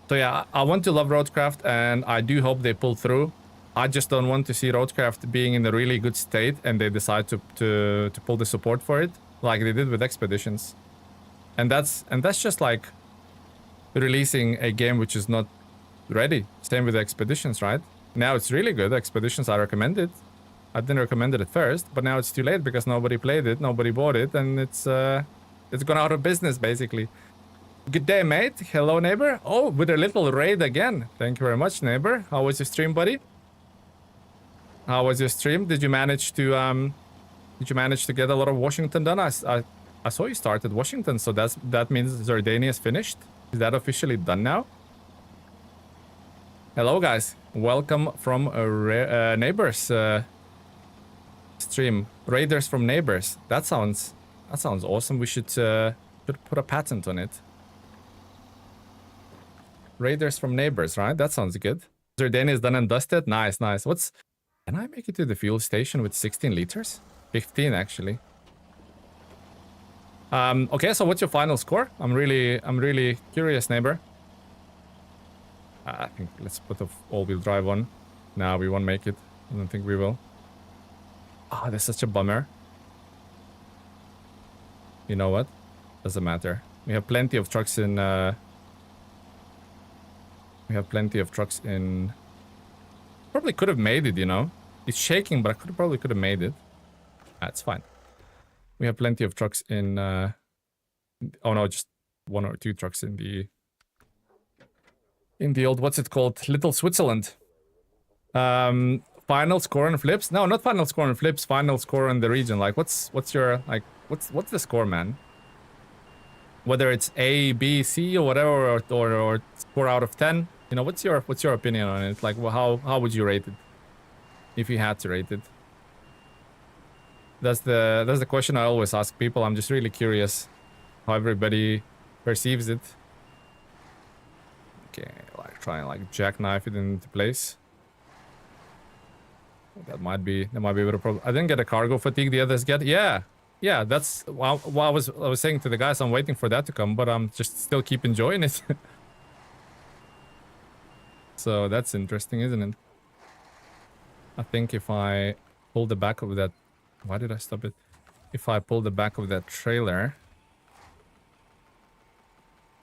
So yeah, I want to love Roadcraft, and I do hope they pull through. I just don't want to see Roadcraft being in a really good state and they decide to pull the support for it, like they did with Expeditions. And that's just like releasing a game which is not ready. Same with Expeditions, right? Now it's really good. Expeditions I recommended. I didn't recommend it at first, but now it's too late because nobody played it, nobody bought it, and it's gone out of business basically. Good day, mate. Hello, neighbor. Oh, with a little raid again. Thank you very much, neighbor. How was your stream, buddy? How was your stream? Did you manage to get a lot of Washington done? I saw you started Washington, so that means Zurdania is finished. Is that officially done now? Hello, guys. Welcome from neighbors stream. Raiders from neighbors. That sounds awesome. We should put a patent on it. Raiders from neighbors, right? That sounds good. Zurdania is done and dusted. Nice. Can I make it to the fuel station with 16 liters? 15 actually. Okay, so what's your final score? I'm really curious, neighbor. I think let's put the all-wheel drive on. Nah, we won't make it. I don't think we will. Ah, that's such a bummer. You know what? Doesn't matter. We have plenty of trucks in probably could have made it, you know. It's shaking, but I probably could have made it. That's fine. We have plenty of trucks in oh no, just 1 or 2 trucks in the old, what's it called? Little Switzerland. Final score on flips? No, not final score on flips, final score on the region. Like what's your like what's the score, man? Whether it's A, B, C or whatever, or score out of 10. You know, what's your opinion on it? Like, well, how would you rate it if you had to rate it? That's the question I always ask people. I'm just really curious how everybody perceives it. Okay, like try and like jackknife it into place. That might be a bit of problem. I didn't get a cargo fatigue the others get. Yeah, that's what I was saying to the guys. I'm waiting for that to come, but I'm just still keep enjoying it. So that's interesting, isn't it? I think if I pull the back of that... Why did I stop it? If I pull the back of that trailer...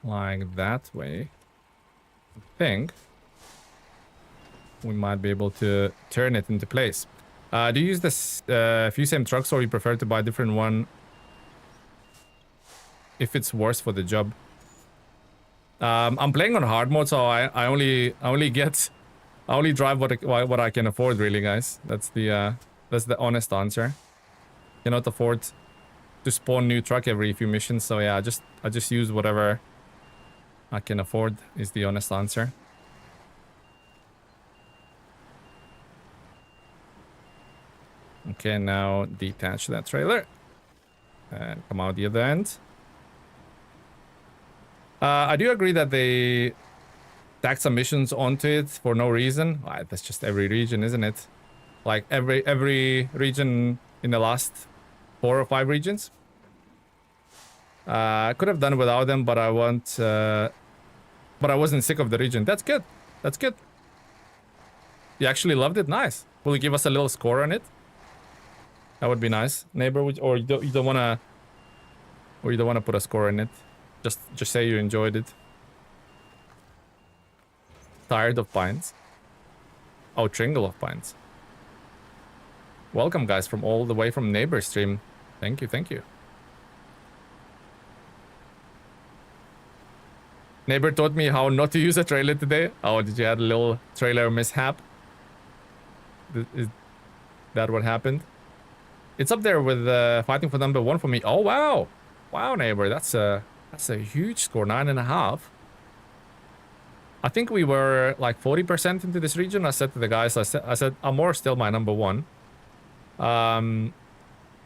like that way... I think... we might be able to turn it into place. Do you use this few same trucks or you prefer to buy a different one if it's worse for the job? I'm playing on hard mode, so I only drive what I can afford, really, guys. That's the honest answer. Cannot afford to spawn new truck every few missions, so yeah, I just use whatever I can afford is the honest answer. Okay, now detach that trailer and come out the other end. I do agree that they tacked some missions onto it for no reason. That's just every region, isn't it? Like every region in the last 4 or 5 regions. I could have done without them, but I wasn't sick of the region. That's good. That's good. You actually loved it. Nice. Will you give us a little score on it? That would be nice, neighbor. Or you don't wanna put a score in it. Just say you enjoyed it. Tired of pines. Oh, Tringle of Pines. Welcome, guys, from all the way from neighbor stream. Thank you. Neighbor taught me how not to use a trailer today. Oh, did you have a little trailer mishap? Is that what happened? It's up there with fighting for number 1 for me. Oh, wow. Wow, neighbor. That's a huge score. 9.5. I think we were like 40% into this region. I said to the guys, I said, Amor still my number 1.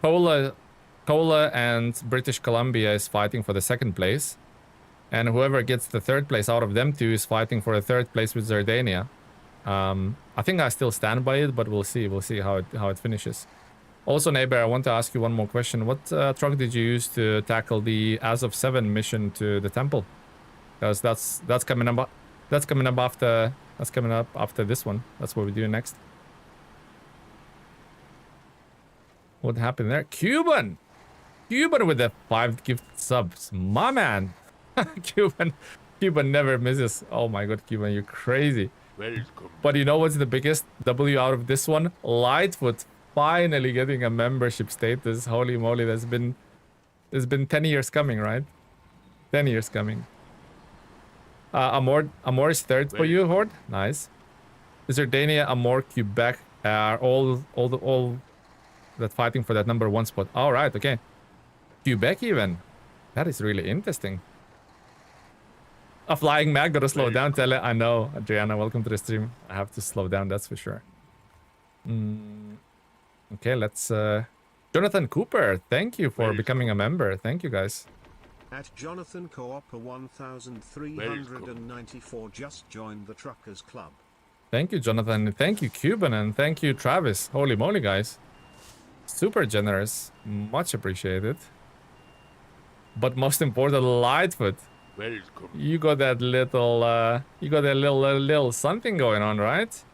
Cola and British Columbia is fighting for the 2nd place. And whoever gets the 3rd place out of them 2 is fighting for a 3rd place with Zurdania. I think I still stand by it, but we'll see. We'll see how it finishes. Also, neighbor, I want to ask you one more question. What truck did you use to tackle the As of 7 mission to the temple? Because that's coming up. That's coming up after this one. That's what we're doing next. What happened there? Cuban with the 5 gift subs. My man. Cuban Cuban never misses. Oh my god, Cuban, you're crazy. Welcome. But you know what's the biggest W out of this one? Lightfoot finally getting a membership status. Holy moly, there's been 10 years coming, right? 10 years coming. Amor is third for you, Horde. Nice. Zurdania, Amor, Quebec are all that fighting for that number 1 spot. All right, okay. Quebec even. That is really interesting. A flying mag, gotta slow down, Tele. I know, Adriana, welcome to the stream. I have to slow down, that's for sure. Okay, let's... Jonathan Cooper, thank you for becoming a member. Thank you, guys. At Jonathan Co-op 1394 just joined the Truckers Club. Thank you, Jonathan. Thank you, Cuban, and thank you, Travis. Holy moly, guys. Super generous. Much appreciated. But most important, Lightfoot. Welcome. You got that little, little something going on, right?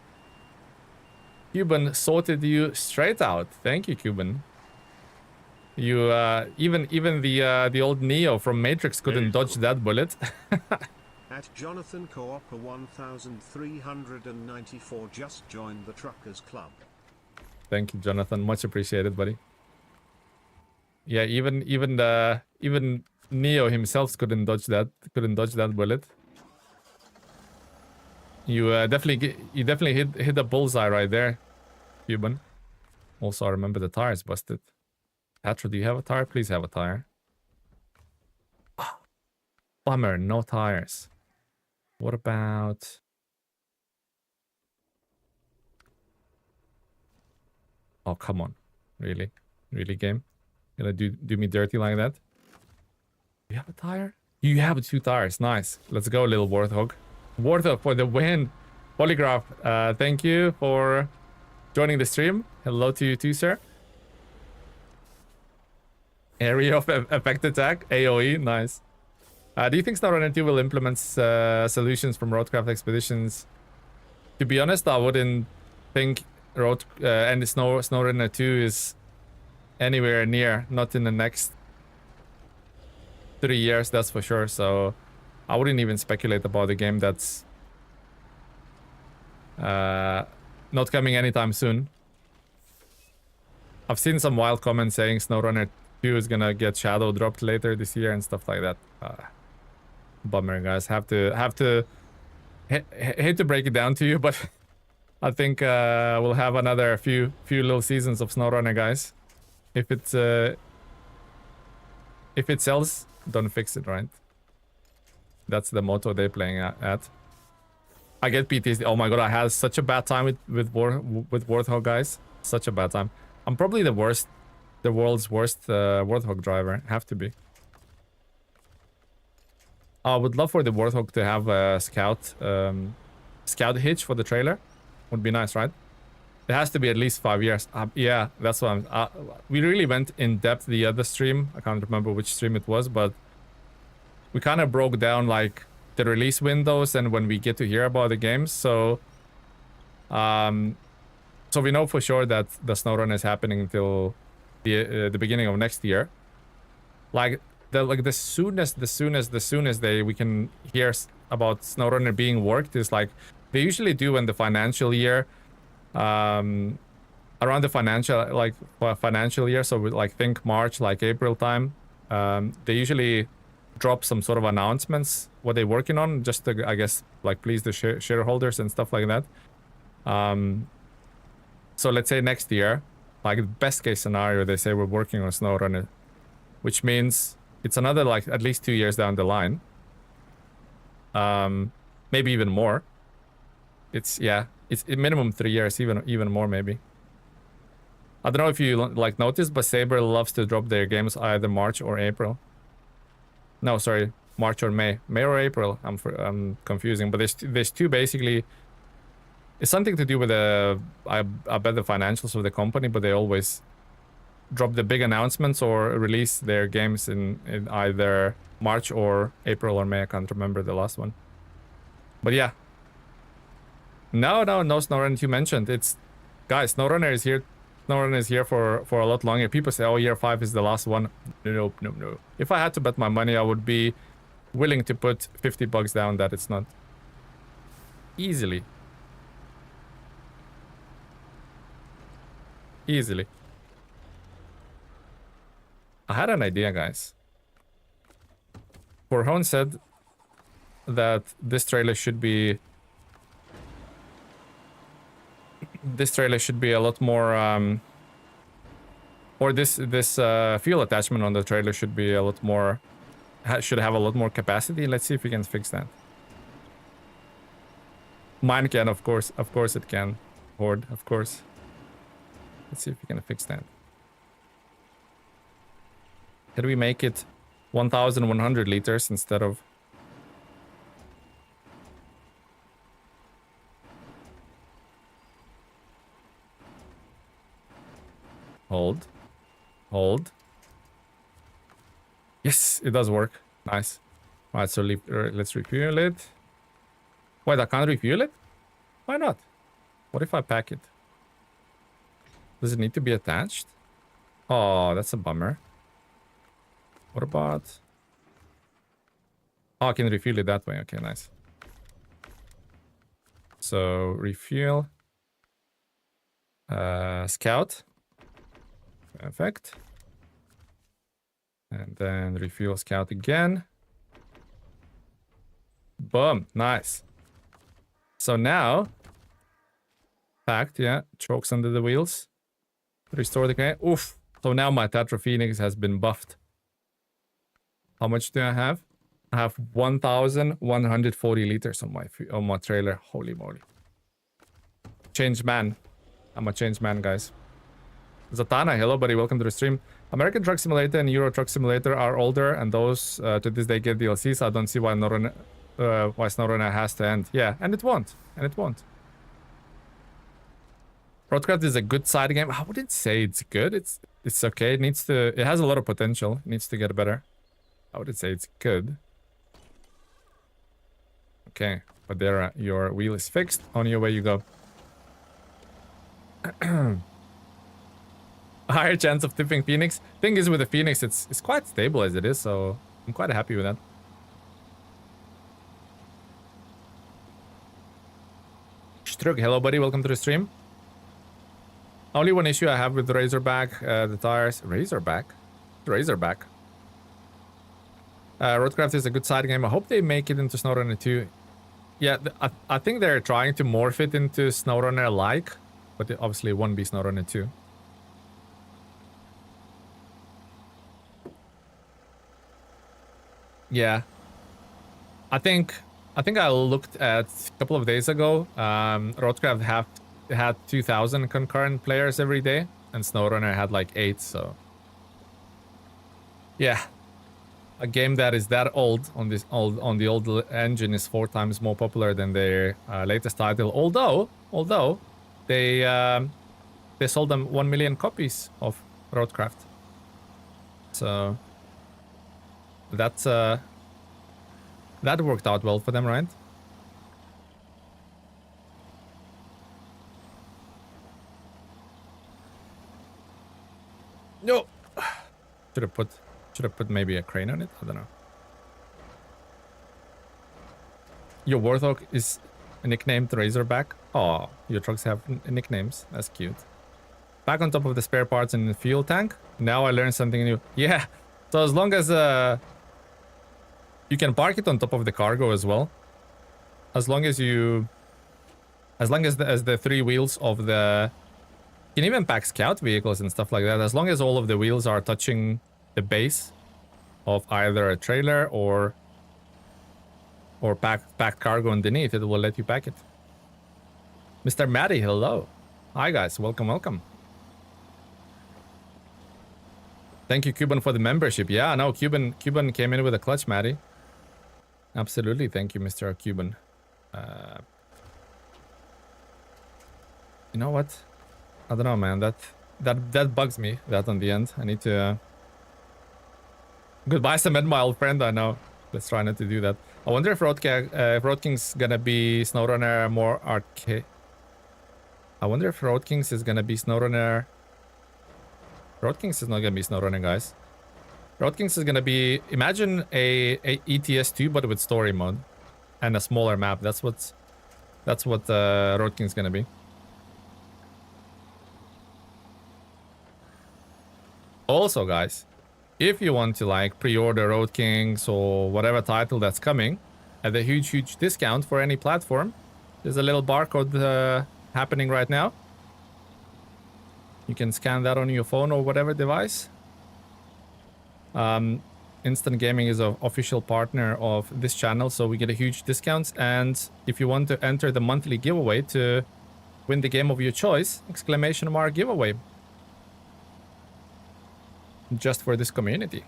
Cuban sorted you straight out. Thank you, Cuban. You, even the old Neo from Matrix couldn't dodge that bullet. At Jonathan Co-op 1394 just joined the Truckers Club. Thank you, Jonathan. Much appreciated, buddy. Yeah, even Neo himself couldn't dodge that bullet. You definitely hit the bullseye right there, Cuban. Also, I remember the tires busted. Patra, do you have a tire? Please have a tire. Bummer, no tires. What about... Oh, come on. Really? Really, game? Gonna do me dirty like that? Do you have a tire? You have 2 tires. Nice. Let's go, little Warthog. Warthog for the win. Polygraph, thank you for joining the stream. Hello to you too, sir. Area of effect attack. AoE. Nice. Do you think SnowRunner 2 will implement solutions from Roadcraft Expeditions? To be honest, I wouldn't think and SnowRunner 2 is anywhere near, not in the next 3 years, that's for sure. So I wouldn't even speculate about a game that's not coming anytime soon. I've seen some wild comments saying SnowRunner 2 is gonna get shadow dropped later this year and stuff like that. Bummer, guys. Hate to break it down to you, but I think we'll have another few little seasons of SnowRunner, guys. If it sells, don't fix it, right? That's the motto they're playing at. I get PTSD. Oh my god, I had such a bad time with Warthog, guys. Such a bad time. I'm probably the world's worst Warthog driver. Have to be. I would love for the Warthog to have a scout hitch for the trailer. Would be nice, right? It has to be at least 5 years. Yeah, that's what we really went in depth the other stream. I can't remember which stream it was, but we kind of broke down like the release windows and when we get to hear about the games. So we know for sure that the SnowRunner is happening until the beginning of next year. Like the soonest we can hear about SnowRunner being worked is like they usually do when the financial year, around the financial year. So we like think March, like April time. They usually drop some sort of announcements what they're working on, just to, I guess, like please the shareholders and stuff like that. So let's say next year, like best case scenario, they say we're working on SnowRunner, which means it's another like at least 2 years down the line. Maybe even more. It's minimum 3 years, even more maybe. I don't know if you like noticed, but Saber loves to drop their games either March or April. No, sorry, March or May. May or April. I'm confusing, but there's two basically. It's something to do with I bet the financials of the company, but they always drop the big announcements or release their games in either March or April or May. I can't remember the last one. But yeah. No SnowRunner 2 mentioned. It's guys, SnowRunner is here. SnowRunner is here for a lot longer. People say, oh, year 5 is the last one. No. If I had to bet my money, I would be willing to put 50 bucks down that it's not. Easily. Easily. I had an idea, guys. Forhone said that this trailer should be a lot more or this fuel attachment on the trailer should be a lot more should have a lot more capacity. Let's see if we can fix that. Mine can, of course it can. Horde, of course. Let's see if we can fix that. Can we make it 1,100 liters instead of... Hold. Hold. Yes, it does work. Nice. Alright, so let's refuel it. Wait, I can't refuel it? Why not? What if I pack it? Does it need to be attached? Oh, that's a bummer. What about... Oh, I can refuel it that way. Okay, nice. So, refuel. Scout. Perfect. And then refuel scout again. Boom. Nice. So now... Packed, yeah. Chokes under the wheels. Restore the crane. Oof. So now my Tetra Phoenix has been buffed. How much do I have? I have 1,140 liters on my trailer. Holy moly. Changed man. I'm a changed man, guys. Zatanna, hello buddy, welcome to the stream. American Truck Simulator and Euro Truck Simulator are older, and those to this day get DLCs. I don't see why SnowRunner has to end. Yeah, and it won't. And it won't. Roadcraft is a good side game. I wouldn't say it's good. It's okay. It has a lot of potential. It needs to get better. I wouldn't say it's good. Okay, but there, your wheel is fixed. On your way you go. Higher chance of tipping Phoenix. Thing is, with the Phoenix, it's quite stable as it is, so I'm quite happy with that. Strug, hello buddy, welcome to the stream. Only one issue I have with the Razorback, the tires. Razorback? Razorback. Roadcraft is a good side game. I hope they make it into SnowRunner 2. Yeah, I think they're trying to morph it into SnowRunner-like, but it obviously won't be SnowRunner 2. Yeah. I think I looked at a couple of days ago. Roadcraft had 2,000 concurrent players every day, and SnowRunner had like 8, so... Yeah. A game that is that old on the old engine is 4 times more popular than their latest title. Although they sold them 1 million copies of Roadcraft. So that's that worked out well for them, right? No. Should have put maybe a crane on it. I don't know. Your Warthog is nicknamed Razorback. Oh, your trucks have nicknames. That's cute. Back on top of the spare parts in the fuel tank. Now I learned something new. Yeah. So as long as you can park it on top of the cargo as well. As long as the 3 wheels of the... You can even pack scout vehicles and stuff like that. As long as all of the wheels are touching the base of either a trailer or packed cargo underneath, it will let you pack it. Mr. Matty, hello. Hi guys, welcome. Thank you, Cuban, for the membership. Yeah, no, Cuban came in with a clutch, Matty. Absolutely, thank you, Mr. Cuban. You know what? I don't know, man. That bugs me. That on the end, I need to. Goodbye, Cement, my old friend. I know. Let's try not to do that. I wonder if Road King's gonna be SnowRunner more arcade. I wonder if Road Kings is gonna be SnowRunner. Road Kings is not gonna be SnowRunner, guys. Road Kings is gonna be, imagine a ETS2 but with story mode and a smaller map. That's what Road King's gonna be. Also, guys, if you want to like pre-order Road Kings or whatever title that's coming at a huge discount for any platform, there's a little barcode happening right now. You can scan that on your phone or whatever device. Instant Gaming is an official partner of this channel, so we get a huge discounts. And if you want to enter the monthly giveaway to win the game of your choice, !! giveaway. Just for this community.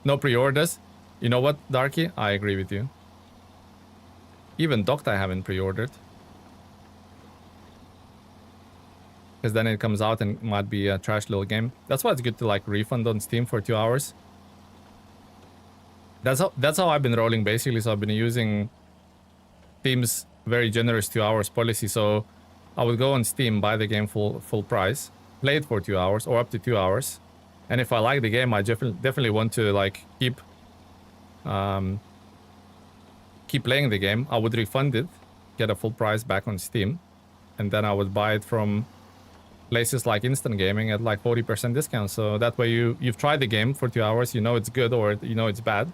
No pre-orders. You know what, Darky? I agree with you. Even Doct I haven't pre-ordered. Because then it comes out and it might be a trash little game. That's why it's good to like refund on Steam for 2 hours. That's how I've been rolling basically. So I've been using Steam's very generous 2 hours policy. So I would go on Steam, buy the game full price, play it for 2 hours or up to 2 hours. And if I like the game, I definitely want to like keep playing the game. I would refund it, get a full price back on Steam, and then I would buy it from places like Instant Gaming at like 40% discount. So that way you've tried the game for 2 hours, you know it's good or you know it's bad,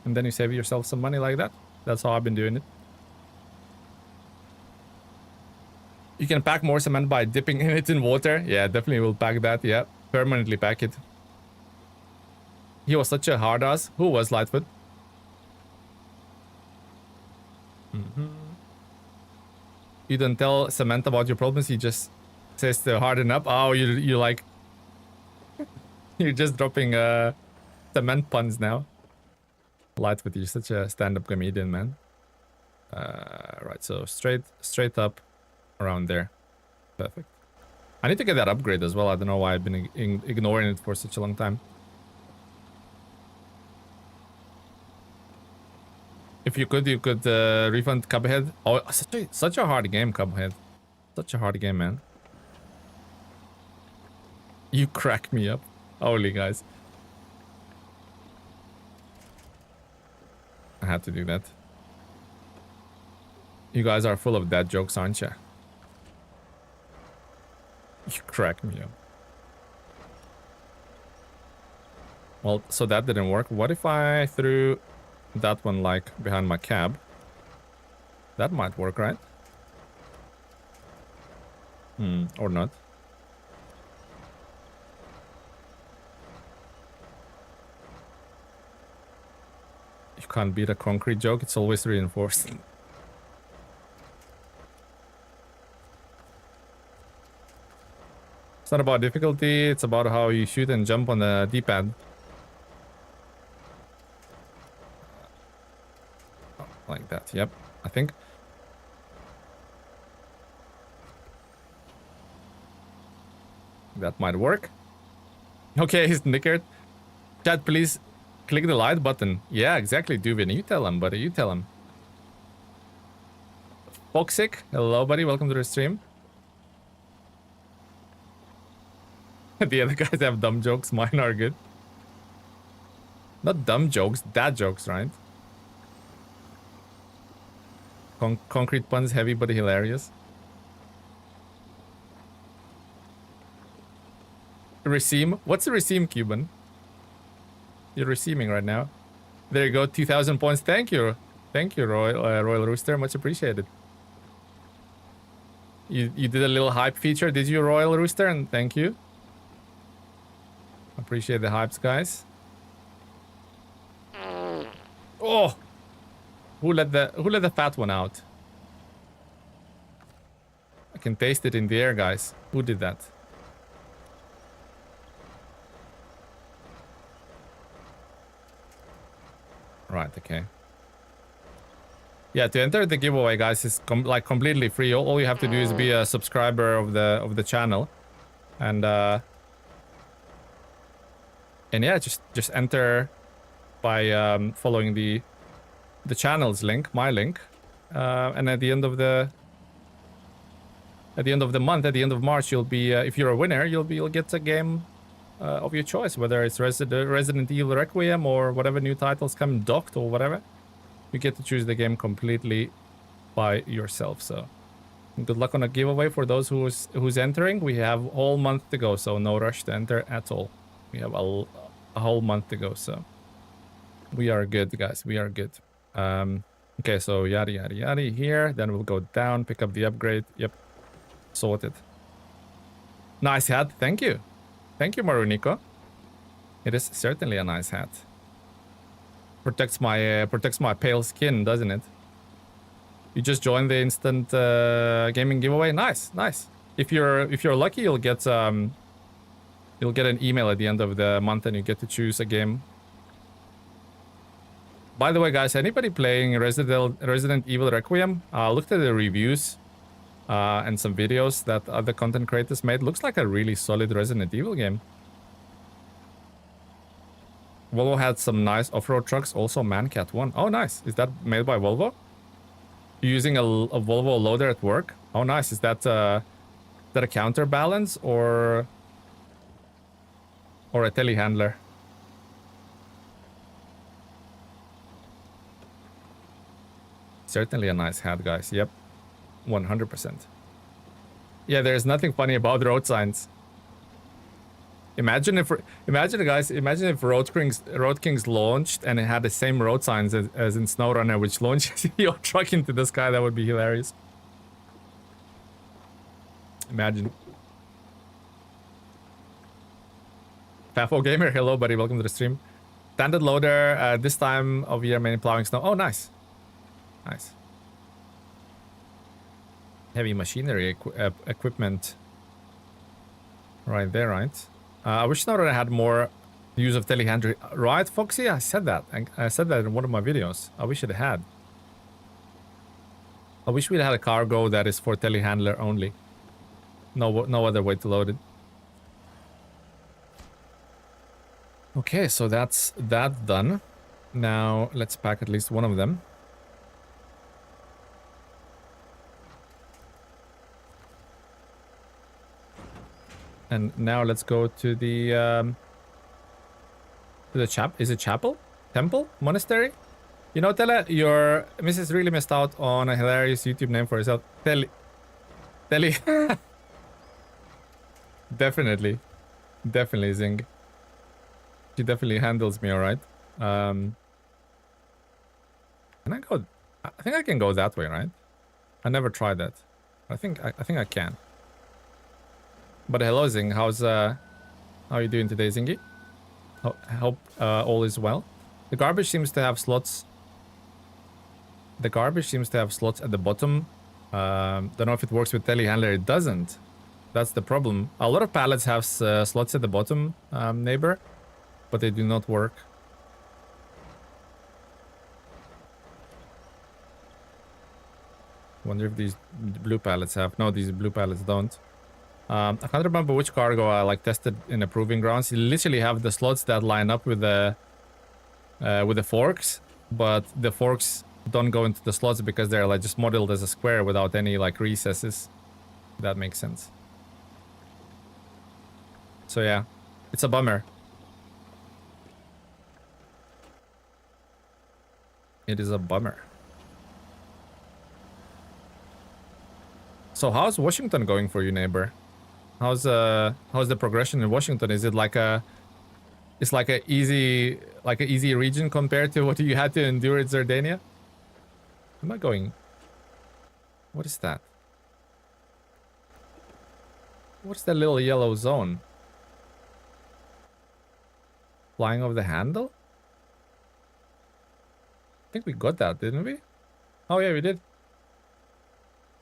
and then you save yourself some money like that. That's how I've been doing it. You can pack more cement by dipping it in water. Yeah, definitely will pack that. Yeah, permanently pack it. He was such a hard ass. Who was Lightfoot? You don't tell Cement about your problems. He just says to harden up. Oh, you like you're just dropping cement puns now. Lightfoot, you're such a stand-up comedian, man. Right, so straight up around there. Perfect. I need to get that upgrade as well. I don't know why I've been ignoring it for such a long time. If you could refund Cuphead. Oh, such a hard game, Cuphead. Such a hard game, man. You crack me up. Holy guys. I had to do that. You guys are full of dad jokes, aren't you? You crack me up. Well, so that didn't work. What if I threw that one like behind my cab? That might work, right? Or not. You can't beat a concrete joke, it's always reinforced. It's not about difficulty, it's about how you shoot and jump on the D-pad. Like that, yep, I think. That might work. Okay, he's nickered. Chat, please click the like button. Yeah, exactly, Duvin. You tell him, buddy, you tell him. Foxic, hello, buddy, welcome to the stream. The other guys have dumb jokes, mine are good. Not dumb jokes, dad jokes, right? Concrete puns, heavy but hilarious. Receive? What's a receive, Cuban? You're receiving right now. There you go, 2,000 points. Thank you. Thank you, Royal Rooster. Much appreciated. You did a little hype feature, did you, Royal Rooster? And thank you. Appreciate the hypes, guys. Oh! Who let the fat one out? I can taste it in the air, guys. Who did that? Right, okay. Yeah, to enter the giveaway, guys, is completely free. All you have to do is be a subscriber of the channel, and yeah, just enter by following the channel's link, my link, and at the end of the at the end of the month, at the end of March, you'll be if you're a winner, you'll get a game of your choice, whether it's Resident Evil Requiem or whatever new titles come docked or whatever. You get to choose the game completely by yourself. So good luck on a giveaway for those who's entering. We have a whole month to go, so no rush to enter at all. We have a whole month to go, so we are good, guys. We are good. Okay, so yada yada yada here. Then we'll go down, pick up the upgrade. Yep, sorted. Nice hat. Thank you. Thank you, Marunico. It is certainly a nice hat. Protects my pale skin, doesn't it? You just joined the instant gaming giveaway. Nice, nice. If you're lucky, you'll get an email at the end of the month, and you get to choose a game. By the way, guys, anybody playing Resident Evil Requiem? Looked at the reviews and some videos that other content creators made. Looks like a really solid Resident Evil game. Volvo had some nice off-road trucks. Also, Mancat 1. Oh, nice. Is that made by Volvo? You're using a Volvo loader at work? Oh, nice. Is that a counterbalance or a telehandler? Certainly a nice hat, guys. Yep. 100%. Yeah, there's nothing funny about road signs. Imagine if Road Kings launched and it had the same road signs as in SnowRunner, which launches your truck into the sky. That would be hilarious. Imagine. Fafo Gamer, hello buddy, welcome to the stream. Standard loader, this time of year mainly plowing snow. Oh, nice. Nice. Heavy machinery equipment. Right there, right? I wish SnowRunner had more use of telehandler. Right, Foxy? I said that. I said that in one of my videos. I wish it had. I wish we'd had a cargo that is for telehandler only. No other way to load it. Okay, so that's that done. Now let's pack at least one of them. And now let's go to the is it chapel? Temple? Monastery? You know, Tele, your Mrs. really missed out on a hilarious YouTube name for herself. Tele. Definitely. Definitely, Zing. She definitely handles me alright. Can I go? I think I can go that way, right? I never tried that. I think I can. But hello, Zing. How are you doing today, Zingy? Hope all is well. The garbage seems to have slots. The garbage seems to have slots at the bottom. Don't know if it works with telehandler. It doesn't. That's the problem. A lot of pallets have slots at the bottom, neighbor, but they do not work. Wonder if these blue pallets have. No, these blue pallets don't. I can't remember which cargo I tested in the proving grounds. You literally have the slots that line up with the forks, but the forks don't go into the slots because they're just modeled as a square without any recesses. That makes sense. So yeah, it's a bummer. It is a bummer. So how's Washington going for you, neighbor? How's the progression in Washington? Is it it's like a easy region compared to what you had to endure at Zurdania? Am I going? What is that? What's that little yellow zone? Flying over the handle? I think we got that, didn't we? Oh yeah, we did.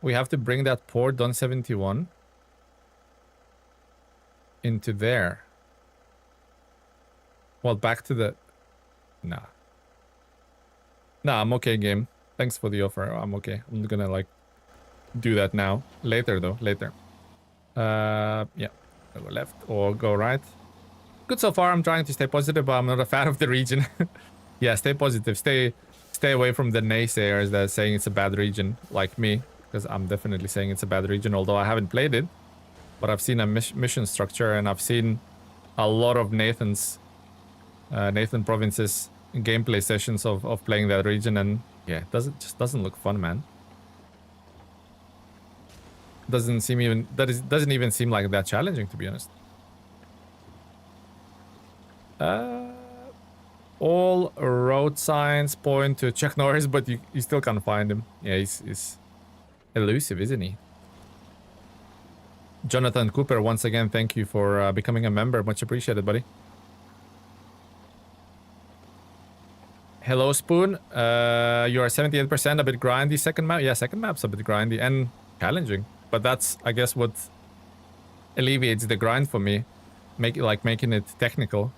We have to bring that port Don 71 into there. Well, back to the... Nah, I'm okay, game. Thanks for the offer. I'm okay. I'm gonna do that now. Later though, later. Yeah. I'll go left or go right. Good so far. I'm trying to stay positive, but I'm not a fan of the region. Yeah, stay positive. Stay away from the naysayers that are saying it's a bad region, like me. because I'm definitely saying it's a bad region, although I haven't played it. But I've seen a mission structure, and I've seen a lot of Nathan Province's gameplay sessions of playing that region, and yeah, just doesn't look fun, man. Doesn't even seem like that challenging, to be honest. All road signs point to Chuck Norris, but you still can't find him. Yeah, he's elusive, isn't he? Jonathan Cooper, once again, thank you for becoming a member. Much appreciated, buddy. Hello, Spoon. You are 78%, a bit grindy. Second map? Yeah, second map's a bit grindy and challenging. But that's, I guess, what alleviates the grind for me. Making it technical.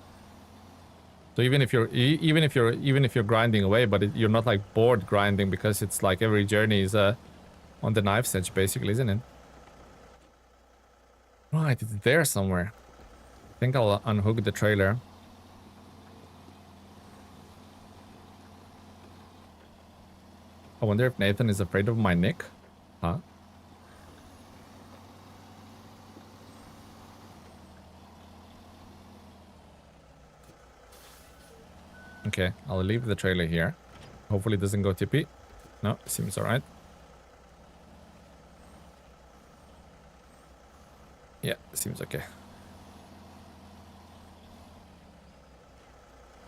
So even if you're grinding away, but you're not like bored grinding, because it's like every journey is on the knife's edge, basically, isn't it? Right, it's there somewhere. I think I'll unhook the trailer. I wonder if Nathan is afraid of my nick. Huh? Okay, I'll leave the trailer here. Hopefully it doesn't go tippy. No, seems alright. Yeah, seems okay.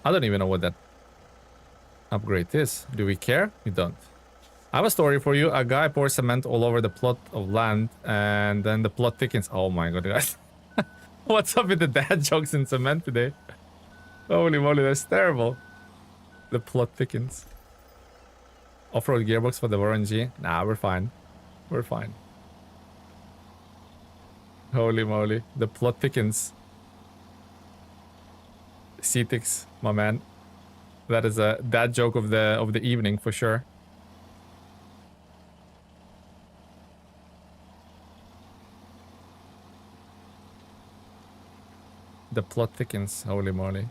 I don't even know what that upgrade is. Do we care? We don't. I have a story for you. A guy pours cement all over the plot of land, and then the plot thickens. Oh my god, guys. What's up with the dad jokes in cement today? Holy moly, that's terrible. The plot thickens. Off-road gearbox for the RNG? Nah, we're fine. We're fine. Holy moly, the plot thickens. Cetix, my man. That is a dad joke of the evening for sure. The plot thickens, holy moly.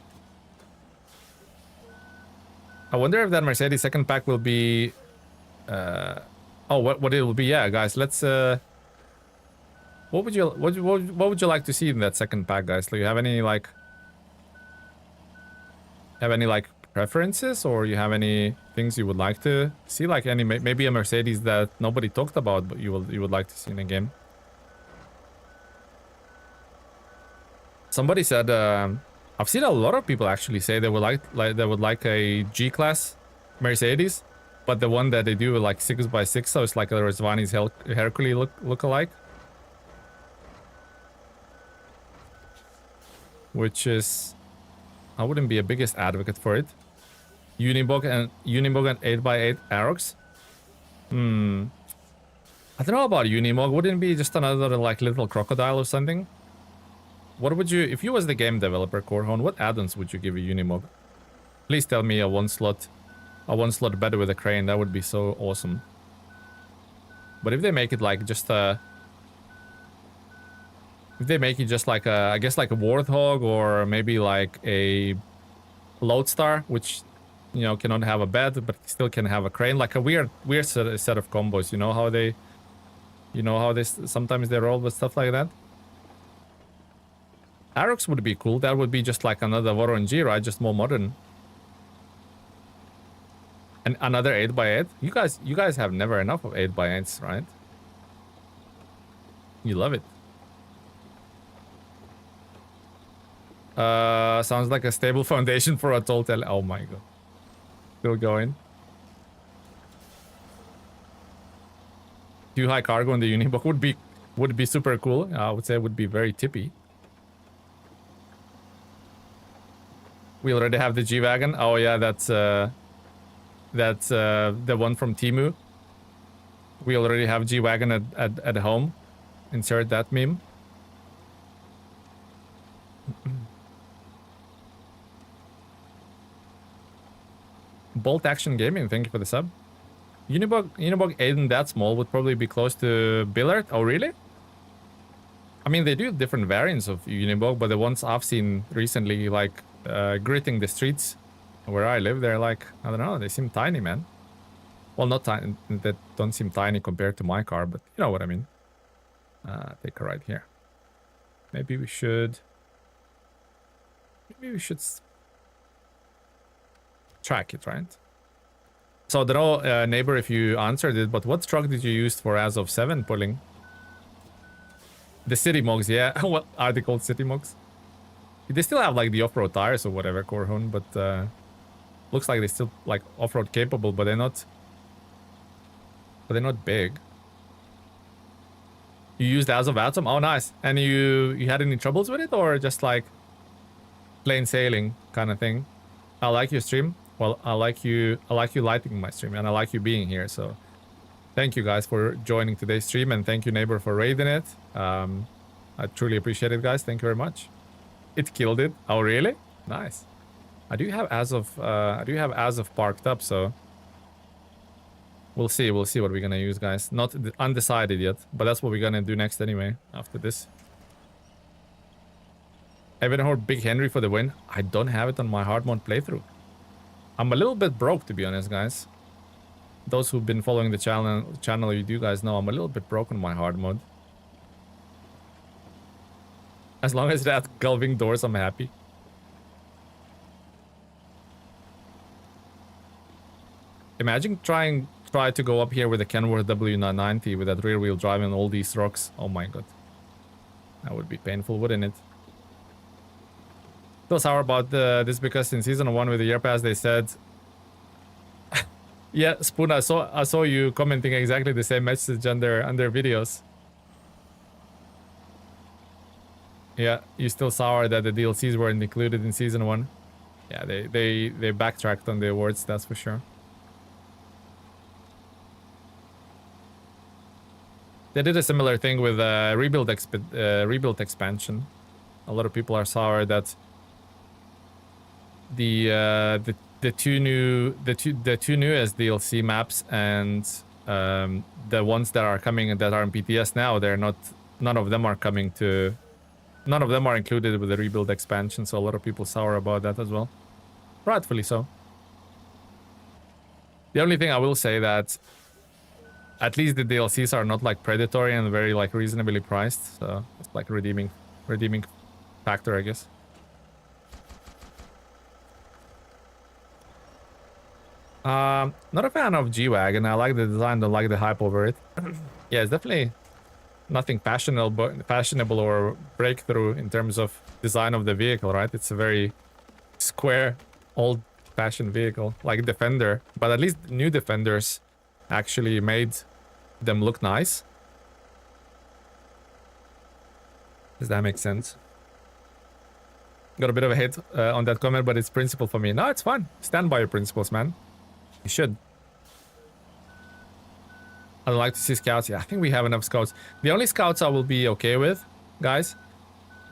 I wonder if that Mercedes second pack will be oh, what it will be. Yeah, guys, let's what would you like to see in that second pack, guys? Do you have any like preferences, or you have any things you would like to see, like any maybe a Mercedes that nobody talked about but you would like to see in a game? Somebody said I've seen a lot of people actually say they would like a G-Class Mercedes, but the one that they do like 6x6, so it's like a Rizvani's Hercules look-alike. Which is, I wouldn't be a biggest advocate for it. Unibog and 8x8 Aerox. I don't know about Unimog. Wouldn't it be just another like little crocodile or something? What would you, if you was the game developer, Corhon, what add-ons would you give a Unimog? Please tell me a one slot better with a crane. That would be so awesome. But if they make it like just a, if they make it just like a, I guess like a Warthog, or maybe like a Lodestar, which, you know, cannot have a bed but still can have a crane, like a weird set of combos. You know how they sometimes they roll with stuff like that. Aerox would be cool. That would be just like another Voronezh, right? Just more modern. And another 8x8. You guys have never enough of 8x8s, right? You love it. Sounds like a stable foundation for a tall tale. Oh my god. Still going. Too high cargo in the Unibok would be super cool. I would say it would be very tippy. We already have the G-Wagon. Oh yeah, that's the one from Temu. We already have G-Wagon at home. Insert that meme. Bolt Action Gaming, thank you for the sub. Unibog Aiden that small would probably be close to Billard. Oh really? I mean, they do different variants of Unibog, but the ones I've seen recently, like gritting the streets where I live, they're like, I don't know, they seem tiny, man. Well, not tiny. That don't seem tiny compared to my car, but you know what I mean. Take a ride here. Maybe we should. Maybe we should track it, right? So I don't know, neighbor, if you answered it, but what truck did you use for as of 7 pulling? The city mugs, yeah. What are they called, city mugs? They still have like the off-road tires or whatever, Corhun, but looks like they're still like off-road capable, but they're not. But they're not big. You used as of Atom? Oh, nice. And you had any troubles with it, or just like plain sailing kind of thing? I like your stream. Well, I like you lighting my stream, and I like you being here. So, thank you guys for joining today's stream, and thank you, neighbor, for raiding it. I truly appreciate it, guys. Thank you very much. It killed it. Oh, really? Nice. I do have as of parked up, so we'll see. We'll see what we're gonna use, guys. Not undecided yet, but that's what we're gonna do next anyway. After this. Evanhor Big Henry for the win. I don't have it on my hard mode playthrough. I'm a little bit broke, to be honest, guys. Those who've been following the channel, you do guys know I'm a little bit broke on my hard mode. As long as that gulving doors, I'm happy. Imagine try to go up here with a Kenworth W990 with that rear wheel drive and all these rocks. Oh my god. That would be painful, wouldn't it? So sour about this because in season 1 with the year pass they said yeah, Spoon, I saw you commenting exactly the same message under videos. Yeah, you still sour that the DLCs weren't included in season 1. Yeah, they backtracked on the awards, that's for sure. They did a similar thing with rebuild expansion. A lot of people are sour that the two newest DLC maps and the ones that are coming and that are in PTS now, none of them are included with the rebuild expansion, so a lot of people sour about that as well. Rightfully so. The only thing I will say that at least the DLCs are not like predatory and very like reasonably priced, so it's like redeeming factor, I guess. Not a fan of G-Wagon. I like the design, don't like the hype over it. Yeah, it's definitely nothing fashionable or breakthrough in terms of design of the vehicle, right? It's a very square, old-fashioned vehicle, like Defender. But at least new Defenders actually made them look nice. Does that make sense? Got a bit of a hit on that comment, but it's principle for me. No, it's fine. Stand by your principles, man. You should. I'd like to see scouts. Yeah, I think we have enough scouts. The only scouts I will be okay with, guys,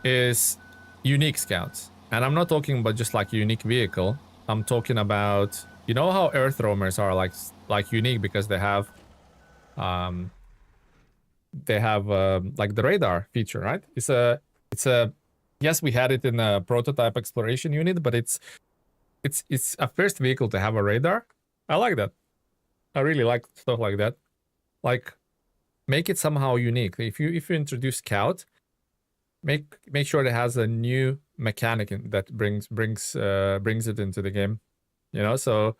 is unique scouts. And I'm not talking about just like a unique vehicle. I'm talking about, you know how Earth Roamers are like unique because they have like the radar feature, right? It's a yes, we had it in a prototype exploration unit, but it's a first vehicle to have a radar. I like that. I really like stuff like that. Like, make it somehow unique. If you introduce Scout, make sure it has a new mechanic that brings it into the game. You know, so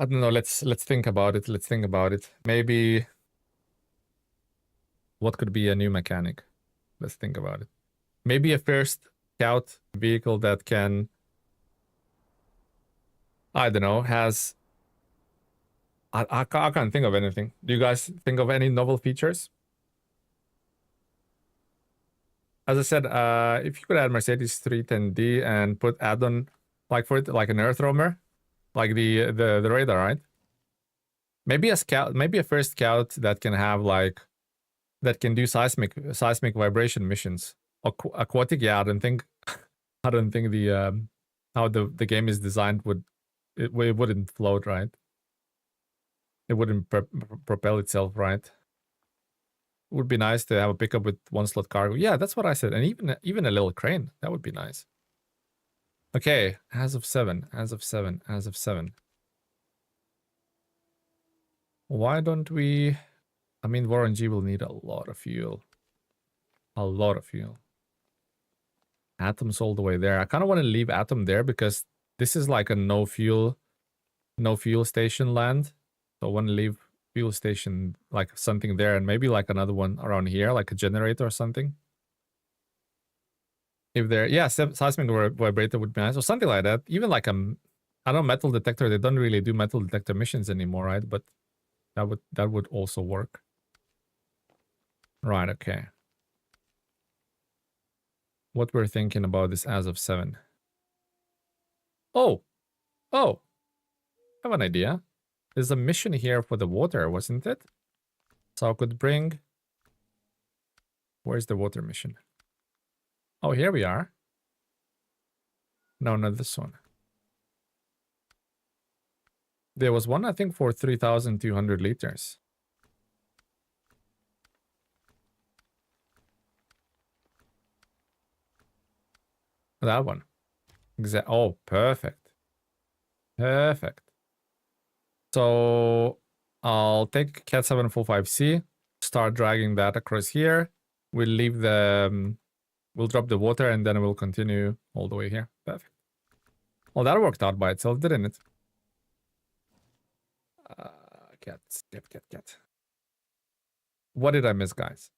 I don't know. Let's think about it. Let's think about it. Maybe what could be a new mechanic? Let's think about it. Maybe a first Scout vehicle that can, I don't know, has... I can't think of anything. Do you guys think of any novel features? As I said, if you could add Mercedes 310D and put add-on like for it, like an Earth Roamer, like the radar, right? Maybe a scout, maybe a first scout that can have like that can do seismic vibration missions. Aquatic, yeah, I don't think the how the game is designed it wouldn't float, right? It wouldn't propel itself, right? It would be nice to have a pickup with one slot cargo. Yeah, that's what I said. And even a little crane, that would be nice. Okay, as of 7. Why don't we... I mean, Warren G will need a lot of fuel. A lot of fuel. Atom's all the way there. I kind of want to leave Atom there because this is like a no fuel station land. So I want to leave fuel station, like something there, and maybe like another one around here, like a generator or something. If there, yeah, seismic vibrator would be nice, or something like that. Even like I don't know, metal detector. They don't really do metal detector missions anymore, right? But that would also work. Right. Okay. What we're thinking about is as of 7. Oh, I have an idea. There's a mission here for the water, wasn't it? So I could bring... Where's the water mission? Oh, here we are. No, not this one. There was one, I think, for 3,200 liters. That one. Oh, perfect. Perfect. So I'll take Cat 745C, start dragging that across here. We'll leave the... we'll drop the water and then we'll continue all the way here. Perfect. Well, that worked out by itself, didn't it? Cat. What did I miss, guys?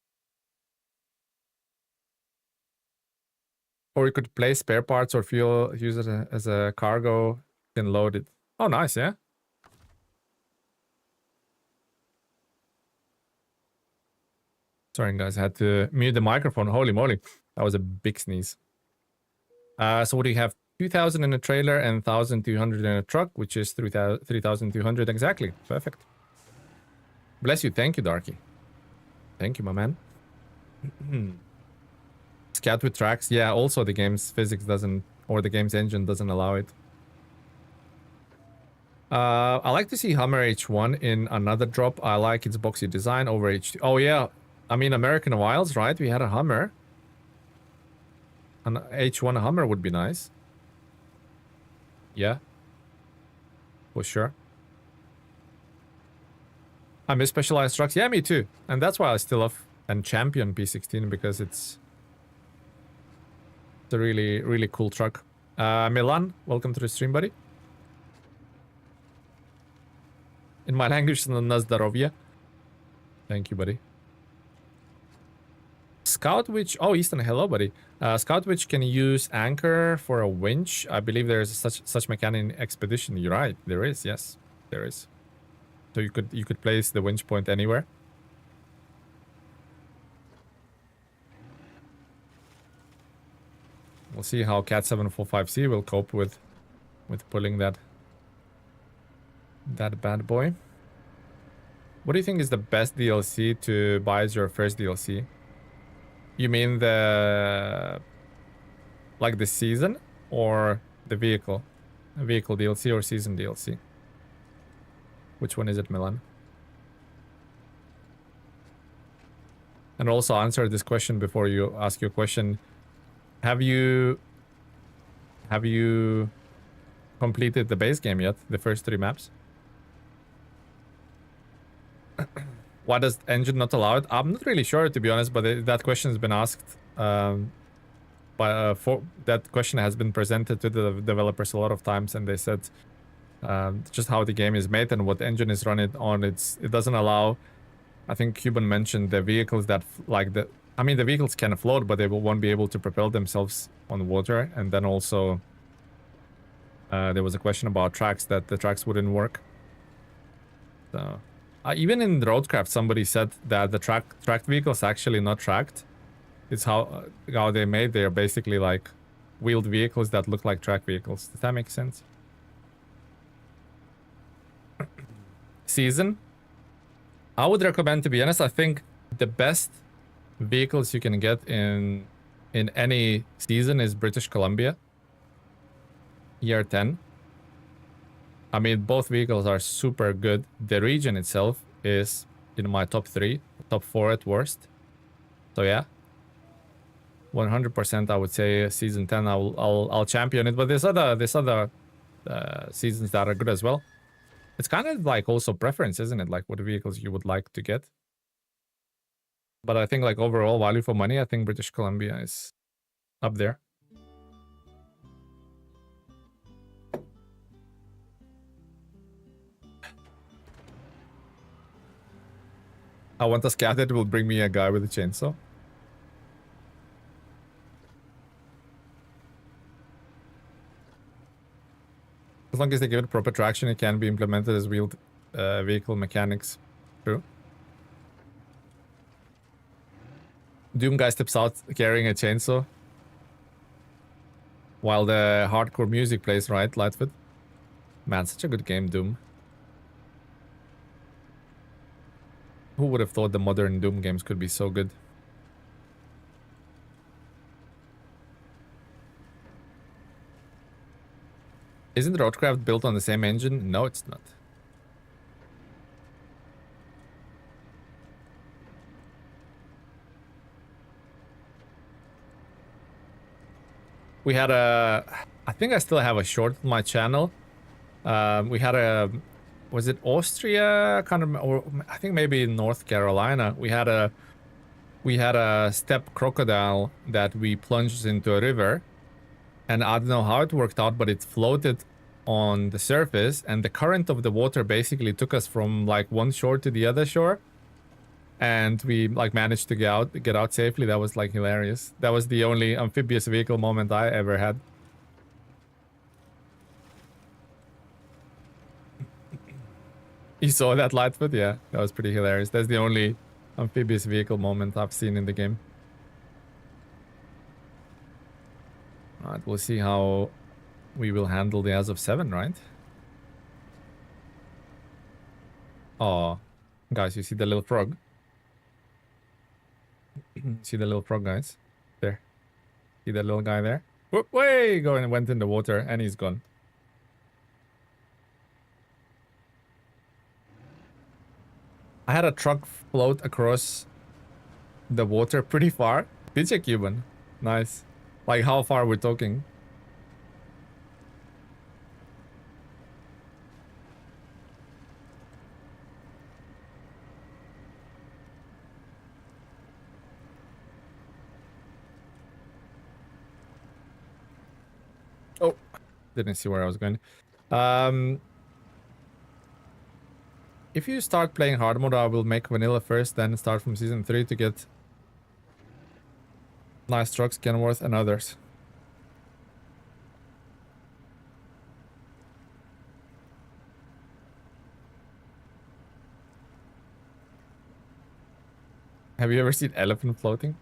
Or you could place spare parts or fuel, use it as a cargo, and load it. Oh, nice, yeah? Sorry, guys, I had to mute the microphone. Holy moly, that was a big sneeze. So what do you have? 2,000 in a trailer and 1,200 in a truck, which is 3,200 exactly. Perfect. Bless you. Thank you, Darky. Thank you, my man. Scout with tracks. Yeah, also the game's physics doesn't, or the game's engine doesn't allow it. I like to see Hummer H1 in another drop. I like its boxy design over H2. Oh, yeah. I mean, American Wilds, right? We had a Hummer. An H1 Hummer would be nice. Yeah. For sure. I miss specialized trucks. Yeah, me too. And that's why I still love and champion P16 because it's a really, really cool truck. Milan, welcome to the stream, buddy. In my language, Nazdarovia. Thank you, buddy. Scout Witch. Oh, Easton, hello, buddy. Scout Witch can use anchor for a winch. I believe there is such mechanic in Expedition. You're right. There is. Yes, there is. So you could place the winch point anywhere. We'll see how Cat 745C will cope with pulling that bad boy. What do you think is the best DLC to buy as your first DLC? You mean the season or the vehicle? A vehicle DLC or season DLC? Which one is it, Milan? And also answer this question before you ask your question. Have you completed the base game yet? The first 3 maps? Why does engine not allow it? I'm not really sure, to be honest, but that question has been asked. That question has been presented to the developers a lot of times, and they said just how the game is made and what engine is run it on. It doesn't allow. I think Cuban mentioned the vehicles that the vehicles can float, but they won't be able to propel themselves on water. And then also there was a question about tracks, that the tracks wouldn't work. So even in Roadcraft, somebody said that the tracked vehicles actually not tracked. It's how they made. They're basically like wheeled vehicles that look like track vehicles. Does that make sense? Season. I would recommend, to be honest, I think the best vehicles you can get in any season is British Columbia. Year 10. I mean, both vehicles are super good. The region itself is in my top 3, top 4 at worst. So yeah, 100% I would say season 10 I'll champion it. But there's other seasons that are good as well. It's kind of like also preference, isn't it? Like what vehicles you would like to get. But I think like overall value for money, I think British Columbia is up there. I want a scout that will bring me a guy with a chainsaw. As long as they give it proper traction, it can be implemented as wheeled vehicle mechanics. True. Doom guy steps out carrying a chainsaw while the hardcore music plays, right, Lightfoot? Man, such a good game, Doom. Who would have thought the modern Doom games could be so good? Isn't Roadcraft built on the same engine? No, it's not. We had a... I think I still have a short on my channel. We had a... Was it Austria? I can't remember. Or I think maybe in North Carolina. We had a steppe crocodile that we plunged into a river. And I don't know how it worked out, but it floated on the surface. And the current of the water basically took us from like one shore to the other shore. And we like managed to get out safely. That was like hilarious. That was the only amphibious vehicle moment I ever had. You saw that, Lightfoot? Yeah, that was pretty hilarious. That's the only amphibious vehicle moment I've seen in the game. Alright, we'll see how we will handle the Azov 7, right? Oh, guys, you see the little frog? See the little frog, guys? There. See that little guy there? Whoop, way! Going and went in the water, and he's gone. I had a truck float across the water pretty far. Did you, Cuban? Nice. Like, how far we're talking? Oh, didn't see where I was going. If you start playing hard mode, I will make vanilla first, then start from season 3 to get nice trucks, Kenworth, and others. Have you ever seen elephant floating?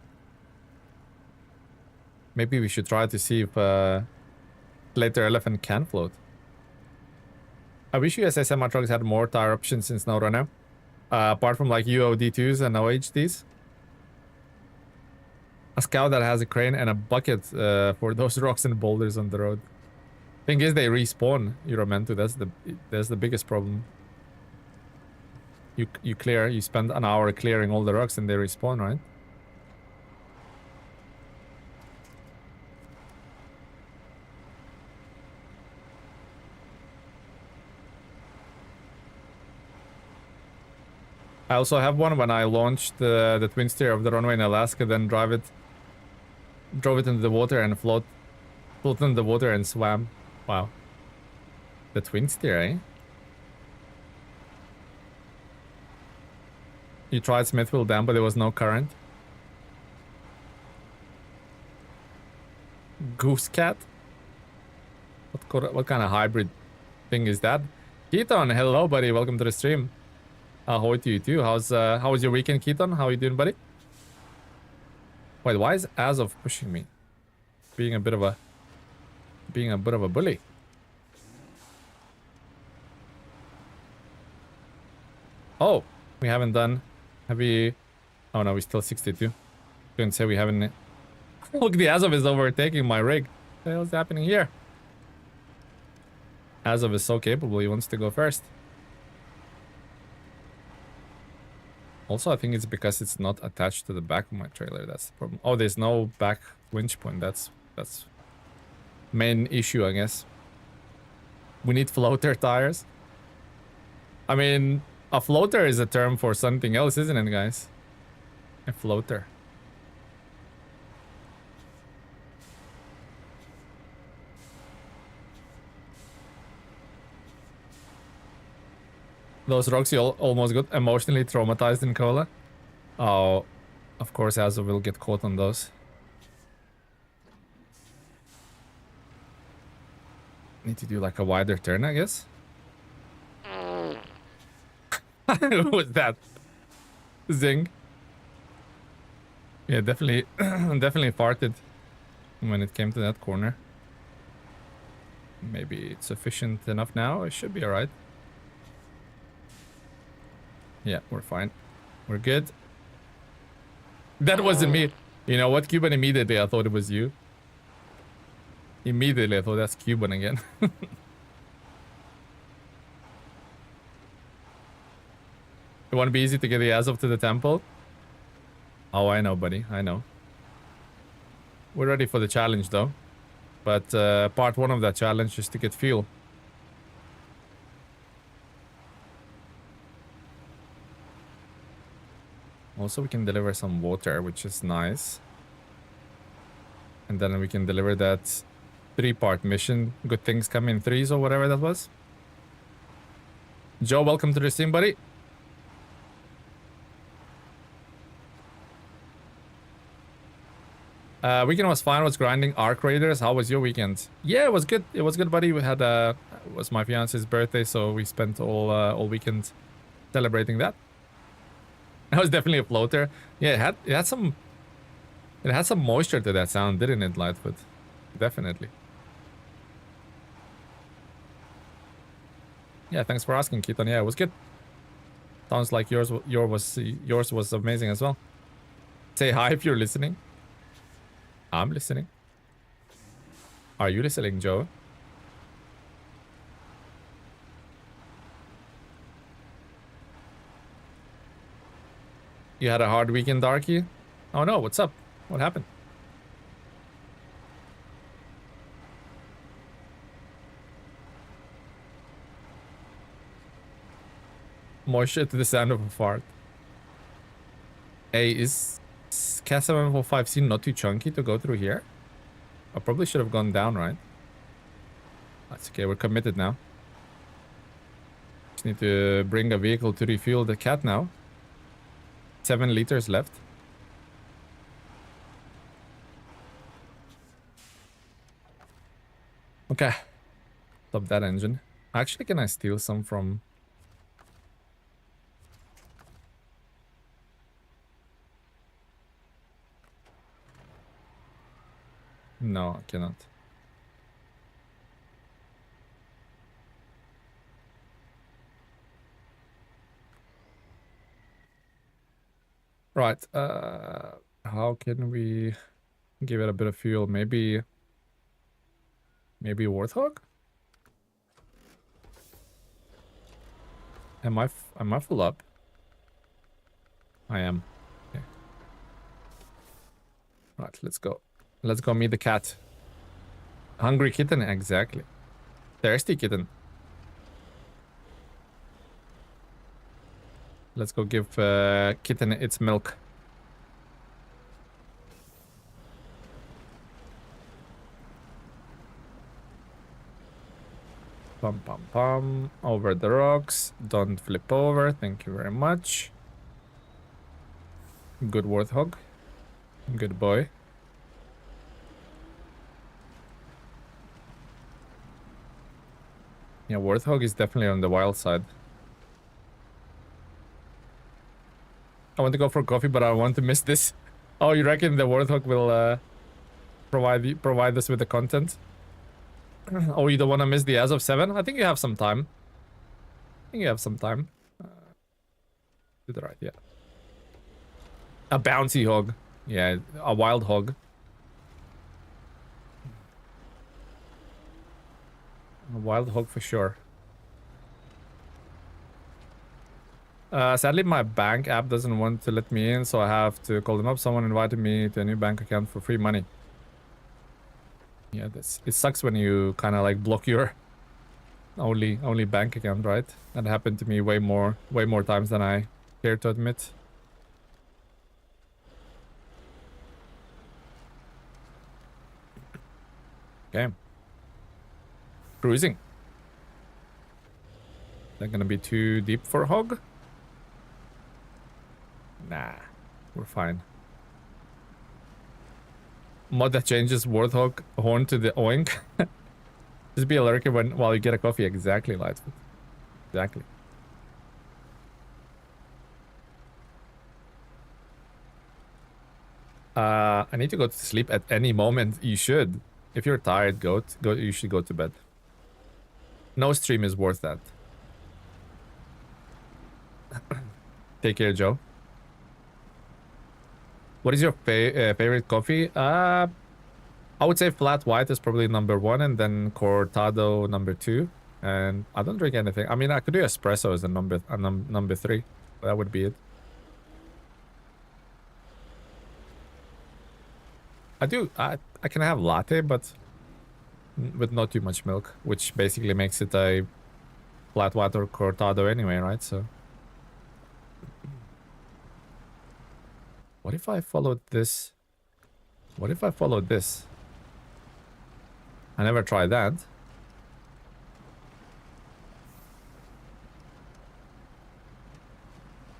Maybe we should try to see if later elephant can float. I wish USA semi-trucks had more tire options in SnowRunner. Apart from like UOD2s and OHDs. A scout that has a crane and a bucket for those rocks and boulders on the road. Thing is, they respawn, Euromentu. That's the biggest problem. You spend an hour clearing all the rocks and they respawn, right? I also have one when I launched the twin steer of the runway in Alaska, then drove it into the water and floated in the water and swam. Wow. The twin steer, eh? You tried Smithville Dam, but there was no current. Goose cat? What kind of hybrid thing is that? Keaton, hello buddy, welcome to the stream. Ahoy to you too. How was your weekend, Keaton? How are you doing, buddy? Wait, why is Azov pushing me? Being a bit of a bully. Oh, we haven't done. Have we? Oh no, we're still 62. Couldn't say we haven't. Look, the Azov is overtaking my rig. What the hell's happening here? Azov is so capable. He wants to go first. Also, I think it's because it's not attached to the back of my trailer. That's the problem. Oh, there's no back winch point. That's main issue, I guess. We need floater tires. I mean, a floater is a term for something else, isn't it, guys? A floater. Those rocks you almost got emotionally traumatized in Cola. Oh, of course, Azov will get caught on those. Need to do like a wider turn, I guess. What was that? Zing. Yeah, definitely, definitely farted when it came to that corner. Maybe it's sufficient enough now. It should be alright. Yeah, we're fine. We're good. That wasn't me. You know what, Cuban? Immediately I thought it was you. Immediately I thought that's Cuban again. It won't be easy to get the ass up to the temple. Oh, I know, buddy. I know. We're ready for the challenge, though. But part one of that challenge is to get fuel. Also, we can deliver some water, which is nice. And then we can deliver that 3-part mission. Good things come in threes or whatever that was. Joe, welcome to the stream, buddy. Weekend was fine. Was grinding Arc Raiders. How was your weekend? Yeah, it was good. It was good, buddy. We had it was my fiance's birthday, so we spent all weekend celebrating that. That was definitely a floater. Yeah, it had some moisture to that sound, didn't it, Lightfoot? Definitely. Yeah, thanks for asking, Keaton. Yeah, it was good. Sounds like yours was amazing as well. Say hi if you're listening. I'm listening. Are you listening, Joe? You had a hard weekend, Darky? Oh no, what's up? What happened? Moisture to the sound of a fart. Hey, is Cat 745C not too chunky to go through here? I probably should have gone down, right? That's okay, we're committed now. Just need to bring a vehicle to refuel the cat now. 7 liters left. Okay. Stop that engine. Actually, can I steal some from... No, I cannot. Right, how can we give it a bit of fuel? Maybe Warthog? Am I full up? I am. Okay. Right, let's go. Let's go meet the cat. Hungry kitten, exactly. Thirsty kitten. Let's go give kitten its milk. Pum pum pum. Over the rocks. Don't flip over. Thank you very much. Good Warthog. Good boy. Yeah, Warthog is definitely on the wild side. I want to go for coffee, but I want to miss this. Oh, you reckon the Warthog will provide us with the content? Oh, you don't want to miss the As of 7? I think you have some time. I think you have some time. Do the right, yeah. A bouncy hog. Yeah, a wild hog. A wild hog for sure. Sadly, my bank app doesn't want to let me in, so I have to call them up. Someone invited me to a new bank account for free money. Yeah, it sucks when you kind of like block your only bank account, right? That happened to me way more times than I care to admit. Okay. Cruising. That gonna be too deep for hog? Nah, we're fine. Mod that changes Warthog horn to the oink. Just be alert while you get a coffee. Exactly, Lightfoot. Exactly. I need to go to sleep at any moment. You should. If you're tired, go. You should go to bed. No stream is worth that. Take care, Joe. What is your favorite coffee? I would say flat white is probably #1, and then cortado #2. And I don't drink anything. I mean, I could do espresso as a number 3. That would be it. I can have latte, but with not too much milk, which basically makes it a flat white or cortado anyway, right? So what if I followed this? What if I followed this? I never tried that.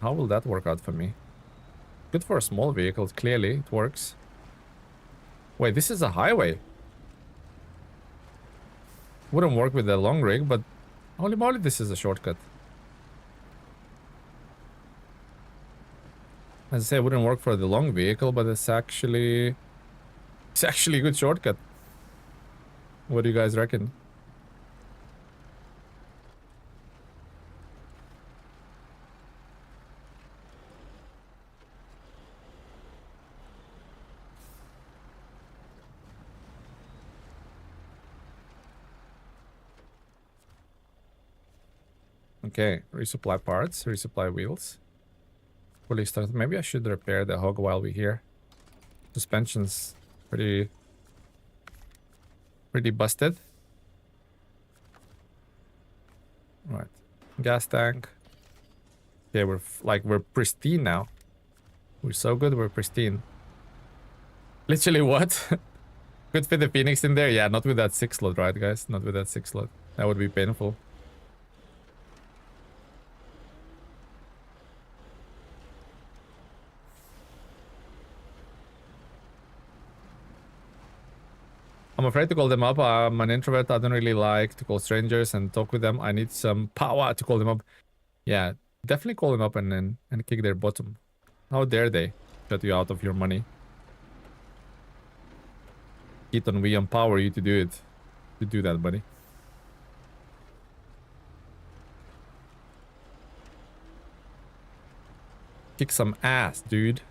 How will that work out for me? Good for a small vehicle, clearly it works. Wait, this is a highway. Wouldn't work with the long rig, but holy moly, this is a shortcut. As I say, it wouldn't work for the long vehicle, but it's actually a good shortcut. What do you guys reckon? Okay, resupply parts, resupply wheels. Fully started. Maybe I should repair the hog while we're here. Suspension's pretty busted. Right. Gas tank. Okay, we're pristine now. We're so good, we're pristine. Literally what? Could fit the Phoenix in there? Yeah, not with that 6 slot, right, guys? Not with that 6 slot. That would be painful. I'm afraid to call them up. I'm an introvert. I don't really like to call strangers and talk with them. I need some power to call them up. Yeah, definitely call them up and kick their bottom. How dare they shut you out of your money? Keaton, we empower you to do it. To do that, buddy. Kick some ass, dude.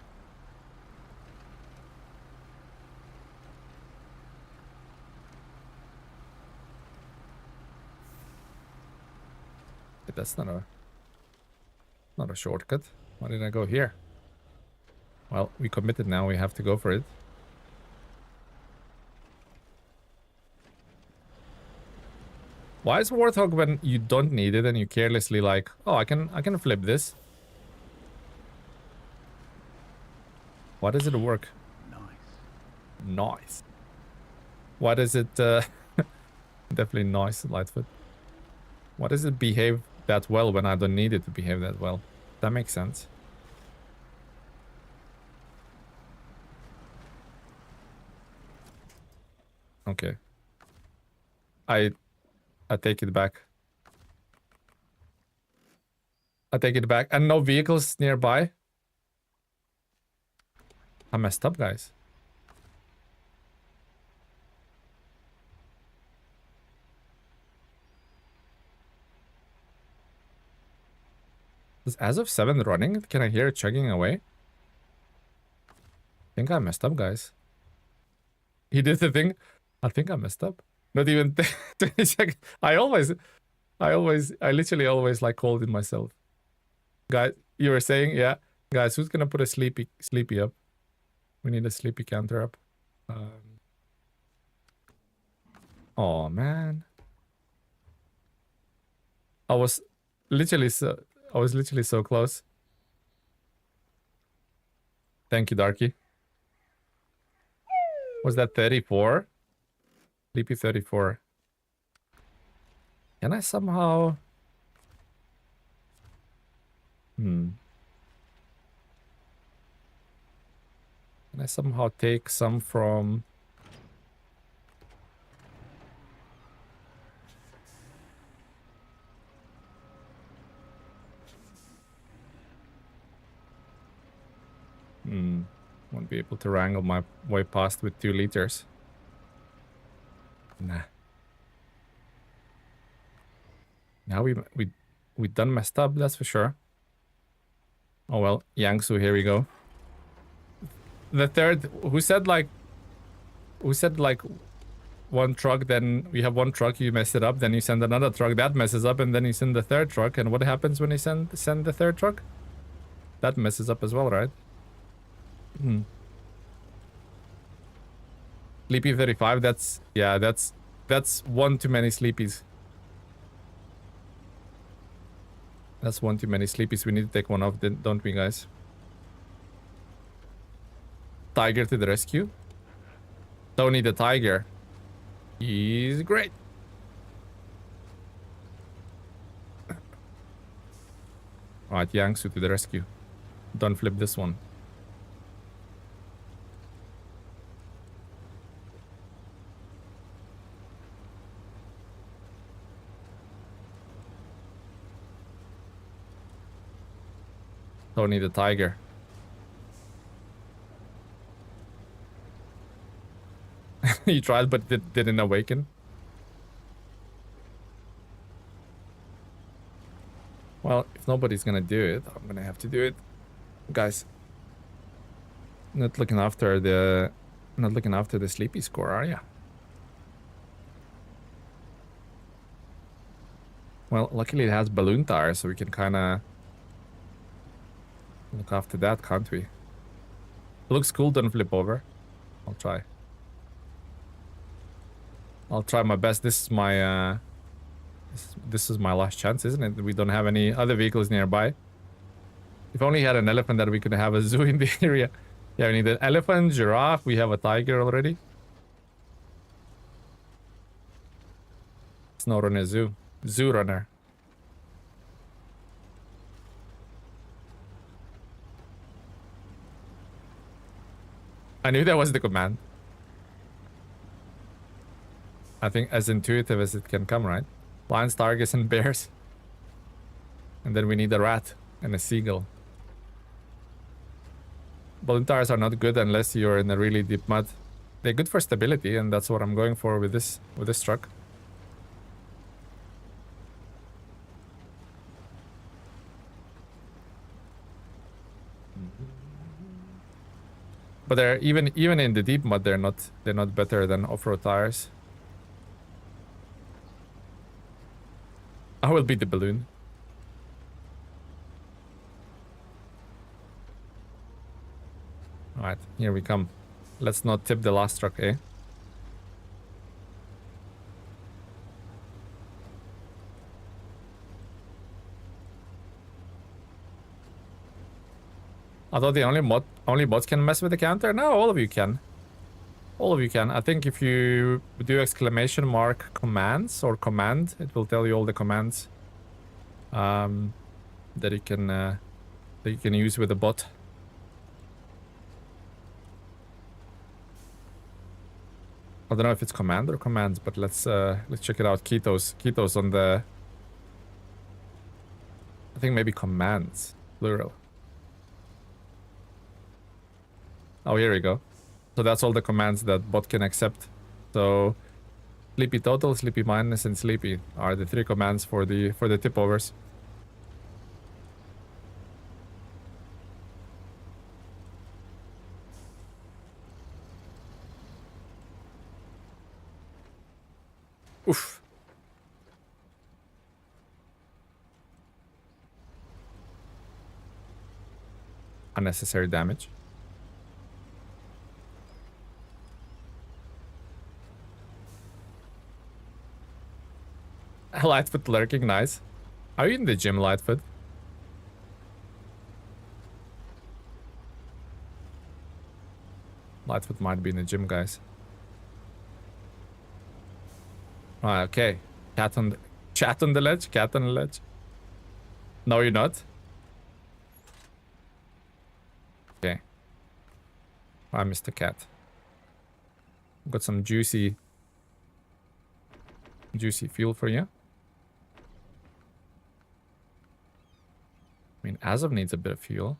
But that's not a shortcut. Why did I go here? Well, we committed now. We have to go for it. Why is Warthog when you don't need it and you carelessly like, oh, I can flip this? Why does it work? Nice. Why does it definitely nice, Lightfoot. Why does it behave that well when I don't need it to behave that well? That makes sense. Okay. I take it back. I take it back. And no vehicles nearby. I messed up, guys. Is as of 7 running? Can I hear it chugging away? I think I messed up, guys. He did the thing. I think I messed up. Not even 20 seconds. I literally always like called it myself. Guys, you were saying, yeah. Guys, who's gonna put a sleepy up? We need a sleepy counter up. Oh man. I was literally so close. Thank you, Darky. Was that 34? Sleepy 34. Can I somehow... Can I somehow take some from... Won't be able to wrangle my way past with 2 liters. Nah. Now we done messed up, that's for sure. Oh well, Yangsu, here we go. The third, who said like one truck, then we have one truck, you mess it up, then you send another truck, that messes up, and then you send the third truck, and what happens when you send the third truck? That messes up as well, right? Sleepy 35, that's one too many sleepies. That's one too many sleepies. We need to take one off, don't we, guys? Tiger to the rescue. Tony the Tiger. He's great. Alright, Yangsu to the rescue. Don't flip this one. Tony the Tiger. He tried but didn't awaken. Well, if nobody's gonna do it, I'm gonna have to do it. Guys, not looking after the sleepy score, are ya? Well, luckily it has balloon tires, so we can kinda look after that, can't we? It looks cool, don't flip over. I'll try. I'll try my best. This is my this is my last chance, isn't it? We don't have any other vehicles nearby. If only had an elephant that we could have a zoo in the area. Yeah, we need an elephant, giraffe. We have a tiger already. SnowRunner zoo. ZooRunner. I knew that was the command. I think as intuitive as it can come, right? Lions, tigers, and bears. And then we need a rat and a seagull. Balloon tires are not good unless you're in a really deep mud. They're good for stability, and that's what I'm going for with this truck. But they're even in the deep mud, they're not better than off-road tires. I will be the balloon. Alright, here we come. Let's not tip the last truck, eh? I thought the only bots can mess with the counter? No, all of you can. All of you can. I think if you do exclamation mark commands or command, it will tell you all the commands that you can use with the bot. I don't know if it's command or commands, but let's check it out. Ketos on the... I think maybe commands, plural. Oh, here we go. So that's all the commands that bot can accept. So sleepy total, sleepy minus, and sleepy are the 3 commands for the tip overs. Oof. Unnecessary damage. Lightfoot lurking, nice. Are you in the gym, Lightfoot? Lightfoot might be in the gym, guys. Alright, okay. Chat on the ledge? Cat on the ledge? No, you're not? Okay. I missed the cat. Got some juicy fuel for you. I mean, Azov needs a bit of fuel.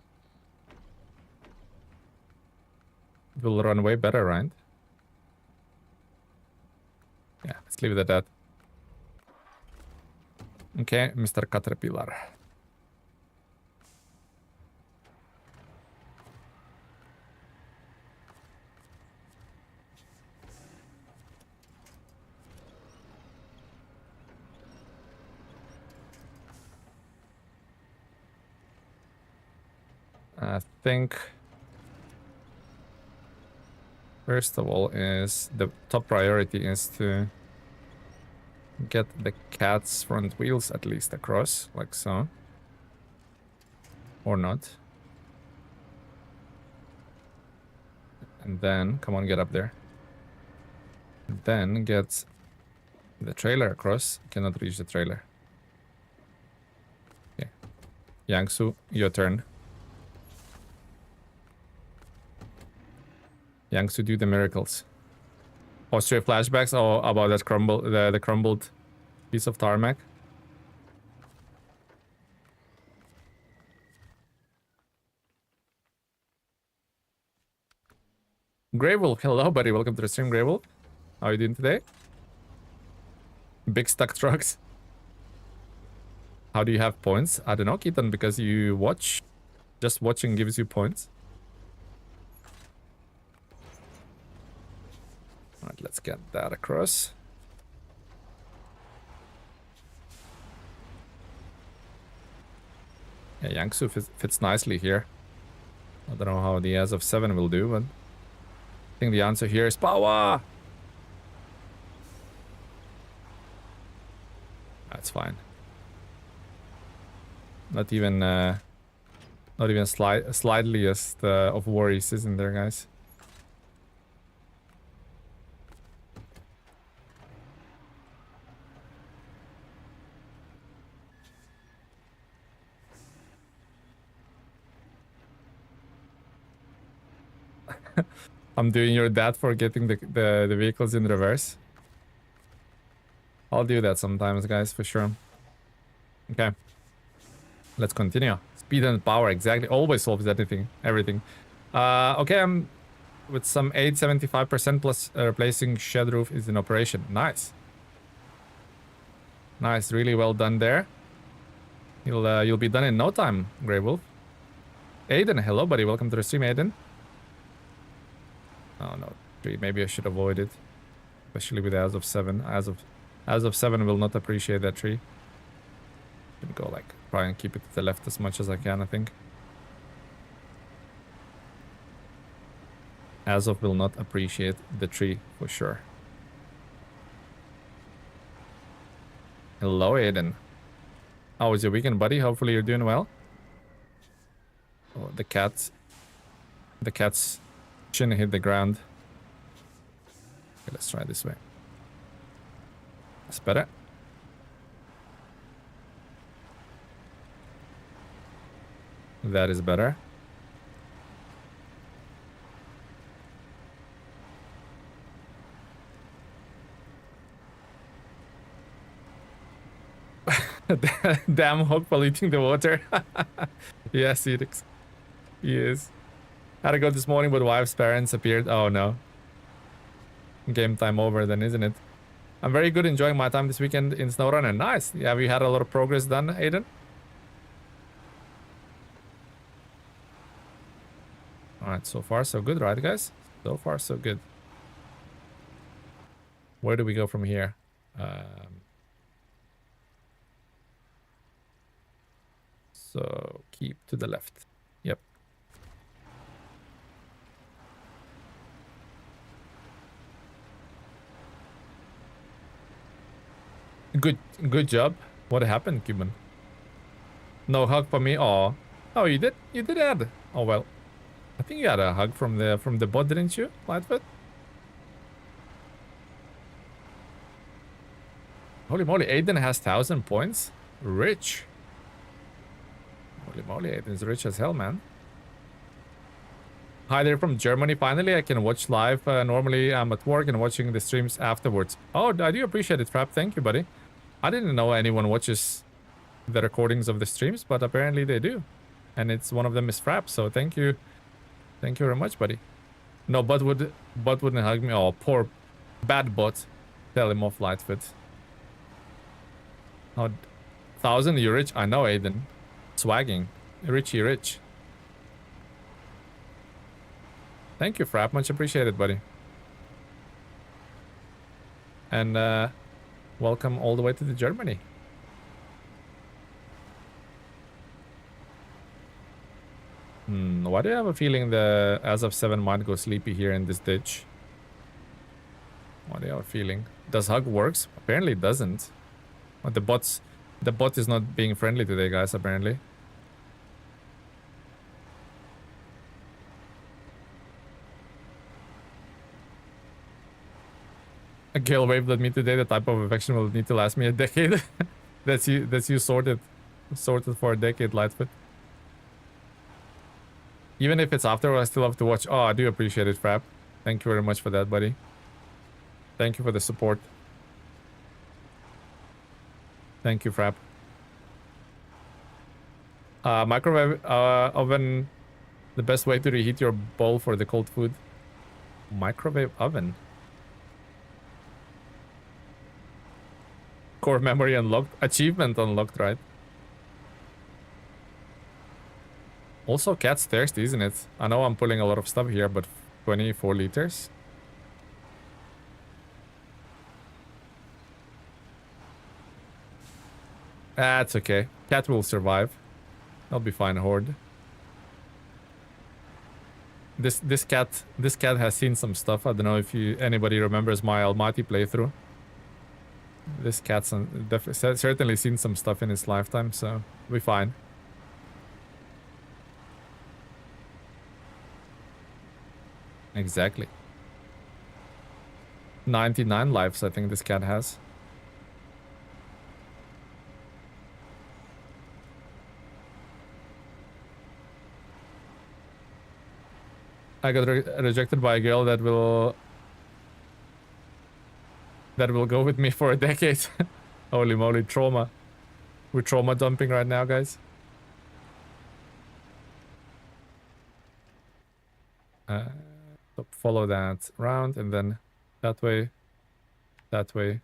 It will run way better, right? Yeah, let's leave it at that. Okay, Mr. Caterpillar. I think first of all is the top priority is to get the cat's front wheels at least across, like so. Or not. And then, come on, get up there. And then get the trailer across. Cannot reach the trailer. Okay. Yangsu, your turn. Yangsu, do the miracles. Austria flashbacks? Oh, about that the crumbled piece of tarmac. Gravel, hello buddy, welcome to the stream, Gravel. How are you doing today? Big stuck trucks. How do you have points? I don't know, Keaton, because you watch. Just watching gives you points. Alright, let's get that across. Yeah, Yangsu fits nicely here. I don't know how the As of 7 will do, but I think the answer here is power! That's fine. Not even slightliest of worries, isn't there, guys? I'm doing your dad for getting the vehicles in reverse. I'll do that sometimes, guys, for sure. Okay. Let's continue. Speed and power, exactly. Always solves everything. Okay, I'm with some 875% plus replacing shed roof is in operation. Nice. Nice, really well done there. You'll be done in no time, Grey Wolf. Aiden, hello buddy, welcome to the stream, Aiden. Oh no, 3. Maybe I should avoid it. Especially with As of 7. As of 7 will not appreciate that tree. Should go like try and keep it to the left as much as I can, I think. As of will not appreciate the tree for sure. Hello, Aiden. How was your weekend, buddy? Hopefully you're doing well. Oh, the cat's chin hit the ground. Okay, let's try this way. That's better. That is better. Damn hog polluting the water. Yes, he is. Had to go this morning, but wife's parents appeared. Oh no. Game time over then, isn't it? I'm very good, enjoying my time this weekend in SnowRunner. Nice. Yeah, have you had a lot of progress done, Aiden? Alright, so far so good, right guys? So far so good. Where do we go from here? So keep to the left. Yep. Good job. What happened, Cuban? No hug for me. Oh, oh, you did. You did add. Oh well. I think you had a hug from the bot, didn't you, Lightfoot? Holy moly, Aiden has 1,000 points. Rich. Holy moly, Aiden's rich as hell, man. Hi there from Germany. Finally, I can watch live. Normally, I'm at work and watching the streams afterwards. Oh, I do appreciate it, Frap. Thank you, buddy. I didn't know anyone watches the recordings of the streams, but apparently they do. And it's one of them is Frap, so thank you. Thank you very much, buddy. No, bot wouldn't hug me. Oh, poor bad bot. Tell him off, Lightfoot. Oh, 1,000, you rich? I know, Aiden. Swagging. Richie rich. Thank you, Frap. Much appreciated, buddy. And welcome all the way to the Germany. Why do I have a feeling the As of 7 might go sleepy here in this ditch? Why do I have a feeling? Does hug works? Apparently it doesn't. But the bot is not being friendly today, guys, apparently. A girl waved at me today. The type of affection will need to last me a decade. That's you sorted for a decade, Lightfoot. Even if it's after, I still have to watch. Oh, I do appreciate it, Frap. Thank you very much for that, buddy. Thank you for the support. Thank you, Frap. Microwave oven, the best way to reheat your bowl for the cold food. Microwave oven. Core memory unlocked. Achievement unlocked, right? Also, cat's thirsty, isn't it? I know I'm pulling a lot of stuff here, but 24 liters. That's okay. Cat will survive. I'll be fine, Horde. This cat has seen some stuff. I don't know if anybody remembers my Almighty playthrough. This cat's certainly seen some stuff in his lifetime, so we'll be fine. Exactly. 99 lives, I think this cat has. I got rejected by a girl that will go with me for a decade. Holy moly, trauma. We're trauma dumping right now, guys. So follow that round and then that way, and that way.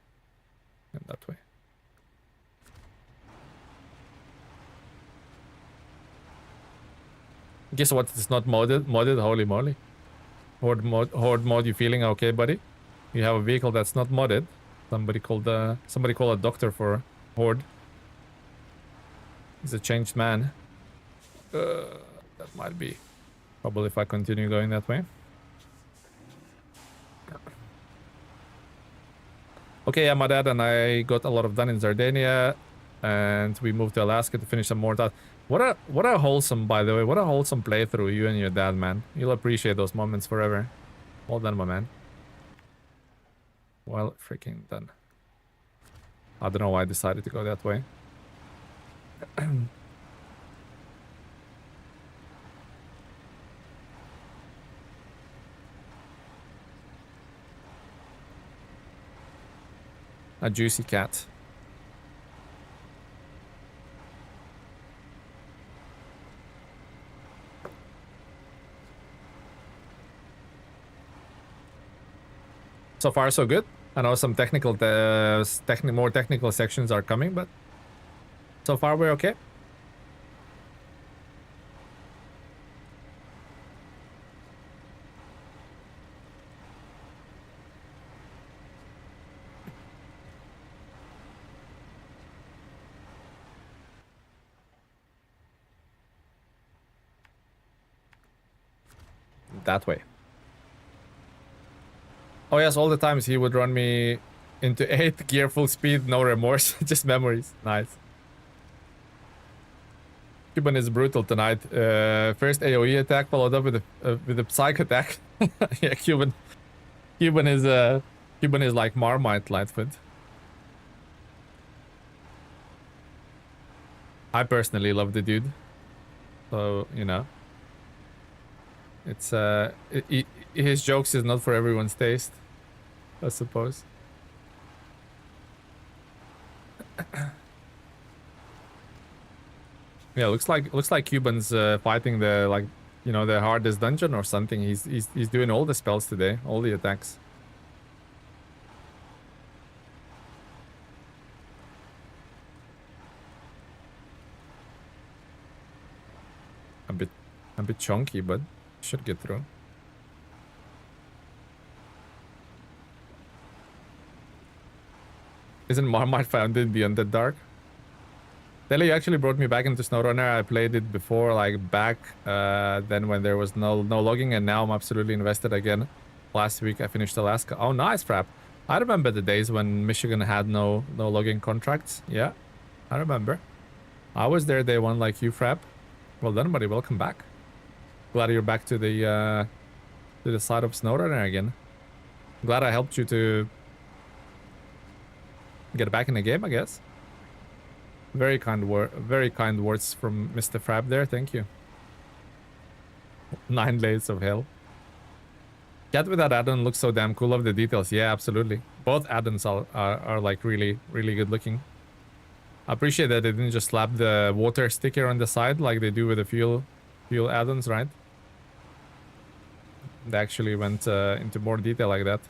Guess what? It's not modded. Holy moly. Horde mod. You feeling okay, buddy? You have a vehicle that's not modded. Somebody called a doctor for Horde. He's a changed man. That might be trouble if I continue going that way. Okay, yeah, my dad and I got a lot of done in Zurdania, and we moved to Alaska to finish some more tasks. What a wholesome, by the way, what a wholesome playthrough, you and your dad, man. You'll appreciate those moments forever. Well done, my man. Well freaking done. I don't know why I decided to go that way. A juicy cat. So far, so good. I know some more technical sections are coming, but so far we're okay. That way. Oh yes, all the times he would run me into 8th gear, full speed, no remorse, just memories. Nice. Cuban is brutal tonight. First AoE attack followed up with a psych attack. Yeah, Cuban is like Marmite Lightfoot. I personally love the dude, so you know, it's his jokes is not for everyone's taste, I suppose. Yeah, looks like Cuban's fighting the like, you know, the hardest dungeon or something. He's doing all the spells today, all the attacks. A bit chunky, but should get through. Isn't Marmite founded beyond the dark? Deli actually brought me back into SnowRunner. I played it before, like back then when there was no logging, and now I'm absolutely invested again. Last week I finished Alaska. Oh, nice, Frap. I remember the days when Michigan had no logging contracts. Yeah, I remember. I was there day one like you, Frap. Well done, buddy. Welcome back. Glad you're back to the side of SnowRunner again. Glad I helped you to get back in the game, I guess. Very kind words from Mr. Frap there. Thank you. 9 layers of hell. Cat with that add-on looks so damn cool. Of the details. Yeah, absolutely. Both add-ons are like really good looking. I appreciate that they didn't just slap the water sticker on the side like they do with the fuel add-ons, right? They actually went into more detail like that.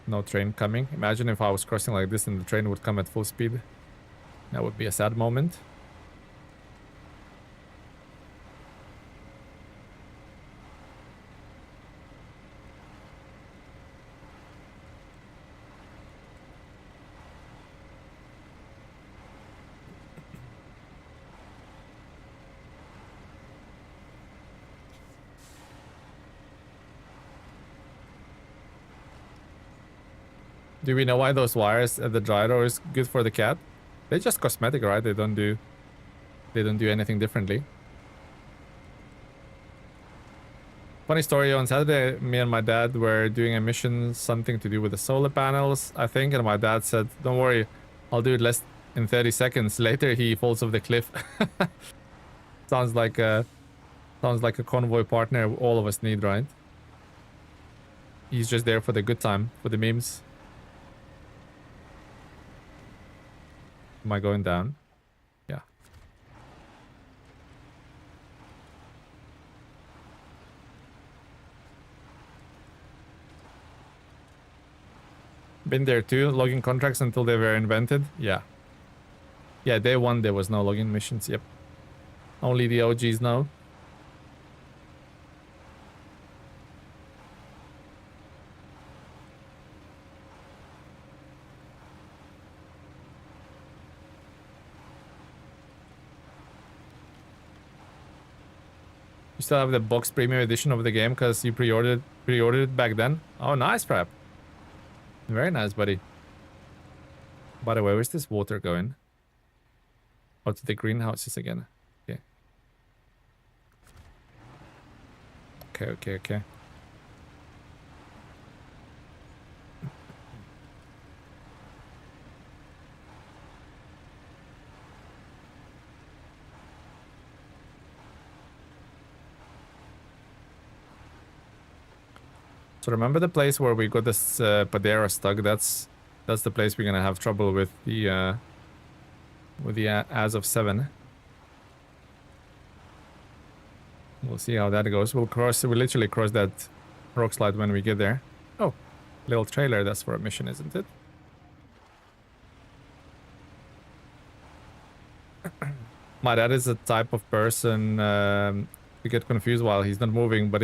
No train coming. Imagine if I was crossing like this and the train would come at full speed. That would be a sad moment. Do we know why those wires at the gyro is good for the cat? They're just cosmetic, right? They don't do anything differently. Funny story, on Saturday, me and my dad were doing a mission, something to do with the solar panels, I think, and my dad said, don't worry, I'll do it less in 30 seconds. Later, he falls off the cliff. Sounds like a convoy partner all of us need, right? He's just there for the good time, for the memes. Am I going down? Yeah. Been there too, logging contracts until they were invented. Yeah. Yeah, day one there was no login missions, yep. Only the OGs know. You still have the box premium edition of the game because you pre-ordered it back then? Oh, nice, Prep. Very nice, buddy. By the way, where's this water going? Oh, to the greenhouses again. Okay. Okay. So remember the place where we got this Padera stuck? That's the place we're gonna have trouble with the as of 7. We'll see how that goes. We'll literally cross that rock slide when we get there. Oh, little trailer. That's for a mission, isn't it? My dad is a type of person to get confused while he's not moving, but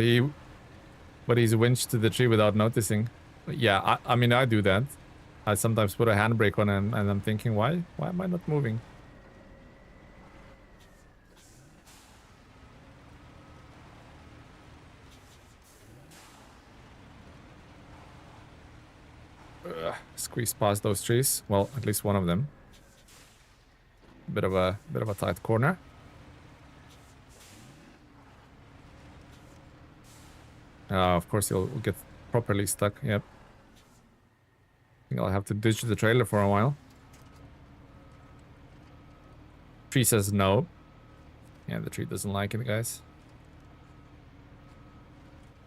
he's winched to the tree without noticing. Yeah, I mean, I do that. I sometimes put a handbrake on and I'm thinking, why am I not moving? Squeeze past those trees. Well, at least one of them. Bit of a tight corner. Of course, he'll get properly stuck. Yep. I think I'll have to ditch the trailer for a while. Tree says no. Yeah, the tree doesn't like it, guys.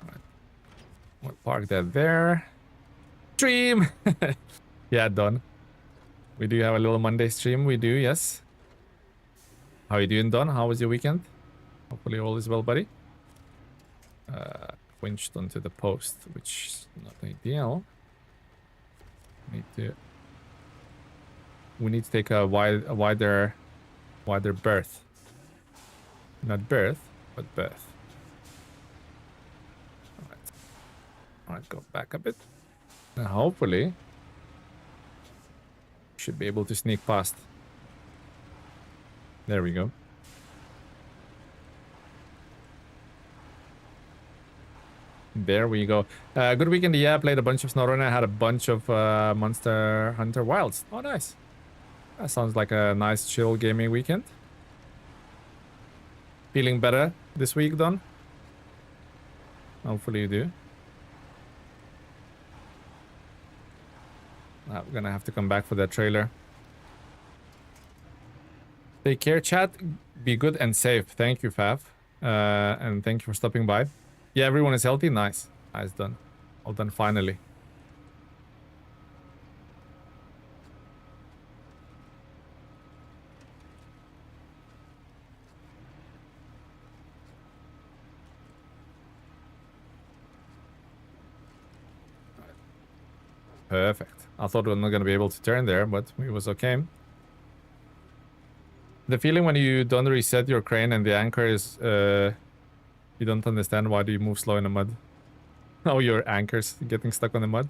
Alright. We'll park that there. Stream! Yeah, done. We do have a little Monday stream. We do, yes. How you doing, Don? How was your weekend? Hopefully all is well, buddy. Winched onto the post, which is not ideal. We need to take a wider berth. Not berth, but berth. Alright, go back a bit. And hopefully should be able to sneak past. There we go. There we go. Good weekend. Yeah, played a bunch of SnowRunner. Had a bunch of Monster Hunter Wilds. Oh, nice. That sounds like a nice, chill gaming weekend. Feeling better this week, Don? Hopefully you do. I'm gonna have to come back for that trailer. Take care, chat. Be good and safe. Thank you, Fav. And thank you for stopping by. Yeah, everyone is healthy. Nice. Nice done. All done finally. Perfect. I thought we were not going to be able to turn there, but it was okay. The feeling when you don't reset your crane and the anchor is... you don't understand why do you move slow in the mud. Oh, your anchor's getting stuck on the mud.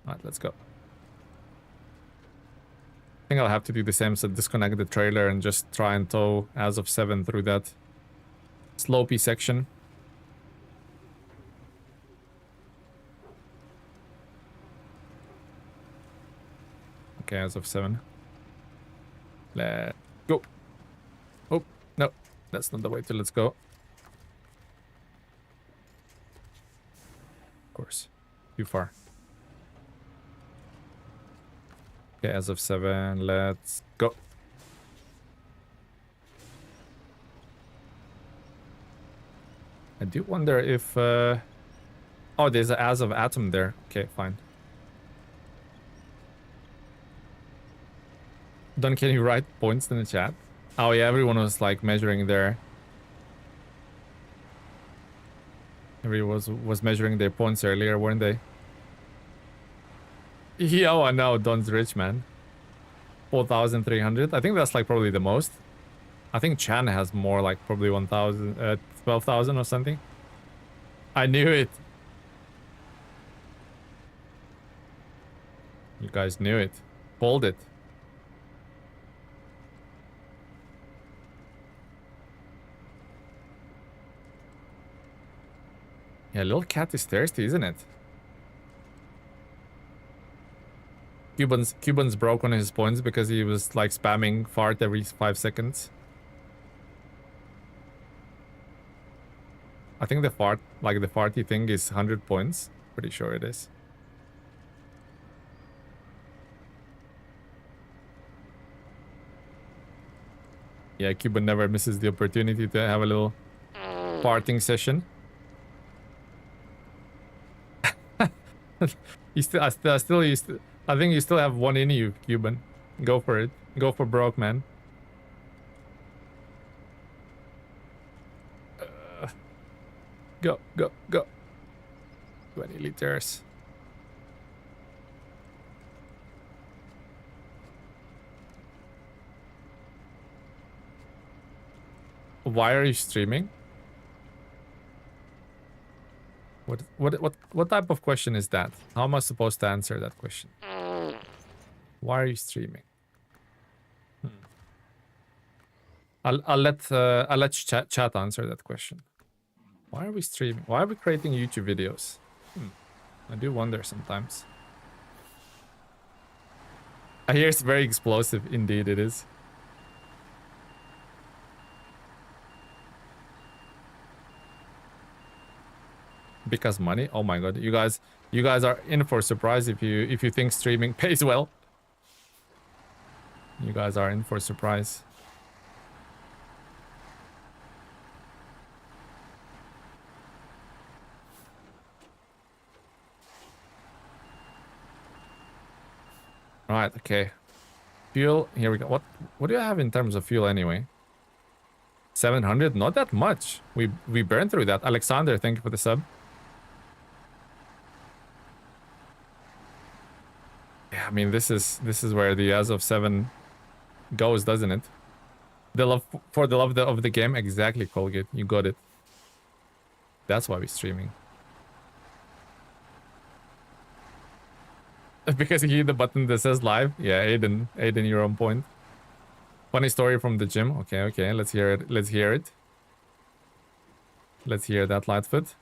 Alright, let's go. I think I'll have to do the same, so disconnect the trailer and just try and tow as of 7 through that slopey section. Okay, as of 7. Let's go. Oh, no. That's not the way to let's go. Of course. Too far. Okay, as of 7, let's go. I do wonder if... oh, there's an as of atom there. Okay, fine. Don, can you write points in the chat? Oh yeah, everyone was like measuring their... Everyone was measuring their points earlier, weren't they? Yeah, oh, I know, Don's rich, man. 4,300. I think that's like probably the most. I think Chan has more, like probably 1,000, 12,000 or something. I knew it. You guys knew it. Called it. Yeah, little cat is thirsty, isn't it? Cuban's broke on his points because he was like spamming fart every 5 seconds. I think the fart, like the farty thing is 100 points. Pretty sure it is. Yeah, Cuban never misses the opportunity to have a little farting session. I think you still have one in you, Cuban. Go for it. Go for broke, man. Go, go, go. 20 liters. Why are you streaming? What type of question is that? How am I supposed to answer that question? Why are you streaming? I'll let chat answer that question. Why are we streaming? Why are we creating YouTube videos? I do wonder sometimes. I hear it's very explosive. Indeed, it is. Because money? Oh my god, you guys are in for a surprise if you think streaming pays well. You guys are in for a surprise. Right, okay. Fuel, here we go. What do I have in terms of fuel anyway? 700, not that much. We burned through that. Alexander, thank you for the sub. Yeah, I mean this is where the as of 7 goes, doesn't it? The love for the love of the game, exactly, Colgate. You got it. That's why we're streaming. Because you hit the button that says live. Yeah, Aiden, you're on point. Funny story from the gym. Okay, let's hear it. Let's hear it. Let's hear that, Lightfoot.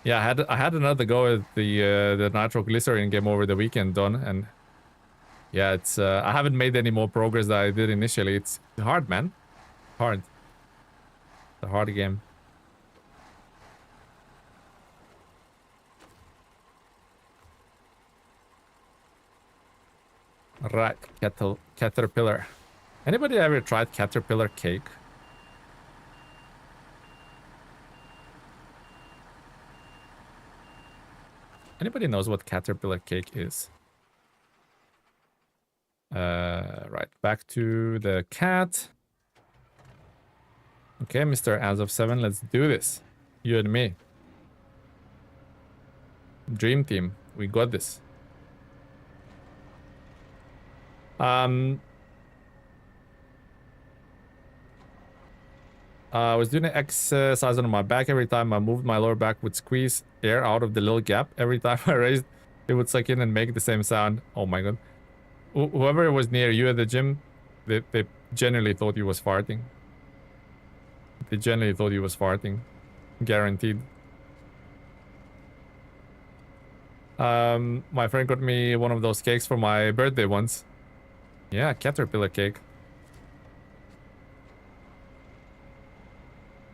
Yeah, I had another go at the nitroglycerin game over the weekend, Don, and yeah, it's I haven't made any more progress than I did initially. It's hard, man. Hard. It's a hard game. Right, caterpillar. Anybody ever tried caterpillar cake? Anybody knows what caterpillar cake is? Right, back to the cat. Okay, Mr. As of 7, let's do this. You and me. Dream team, we got this. I was doing an exercise on my back. Every time I moved, my lower back would squeeze air out of the little gap. Every time I raised, it would suck in and make the same sound. Oh my god. Whoever was near you at the gym, they generally thought you was farting. They generally thought you was farting. Guaranteed. My friend got me one of those cakes for my birthday once. Yeah, caterpillar cake.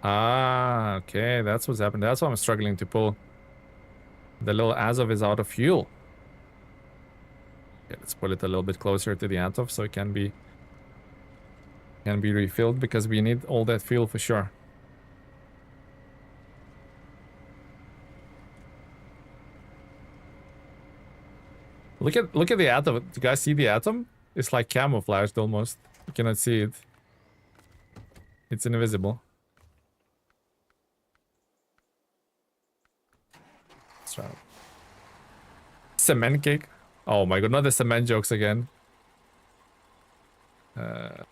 Ah, okay, that's what's happened. That's why I'm struggling to pull. The little Azov is out of fuel. Okay, let's pull it a little bit closer to the Azov so it can be refilled because we need all that fuel for sure. Look at the atom. Do you guys see the atom? It's like camouflaged almost. You cannot see it. It's invisible. Let's try it. Cement cake. Oh my god, not the cement jokes again. That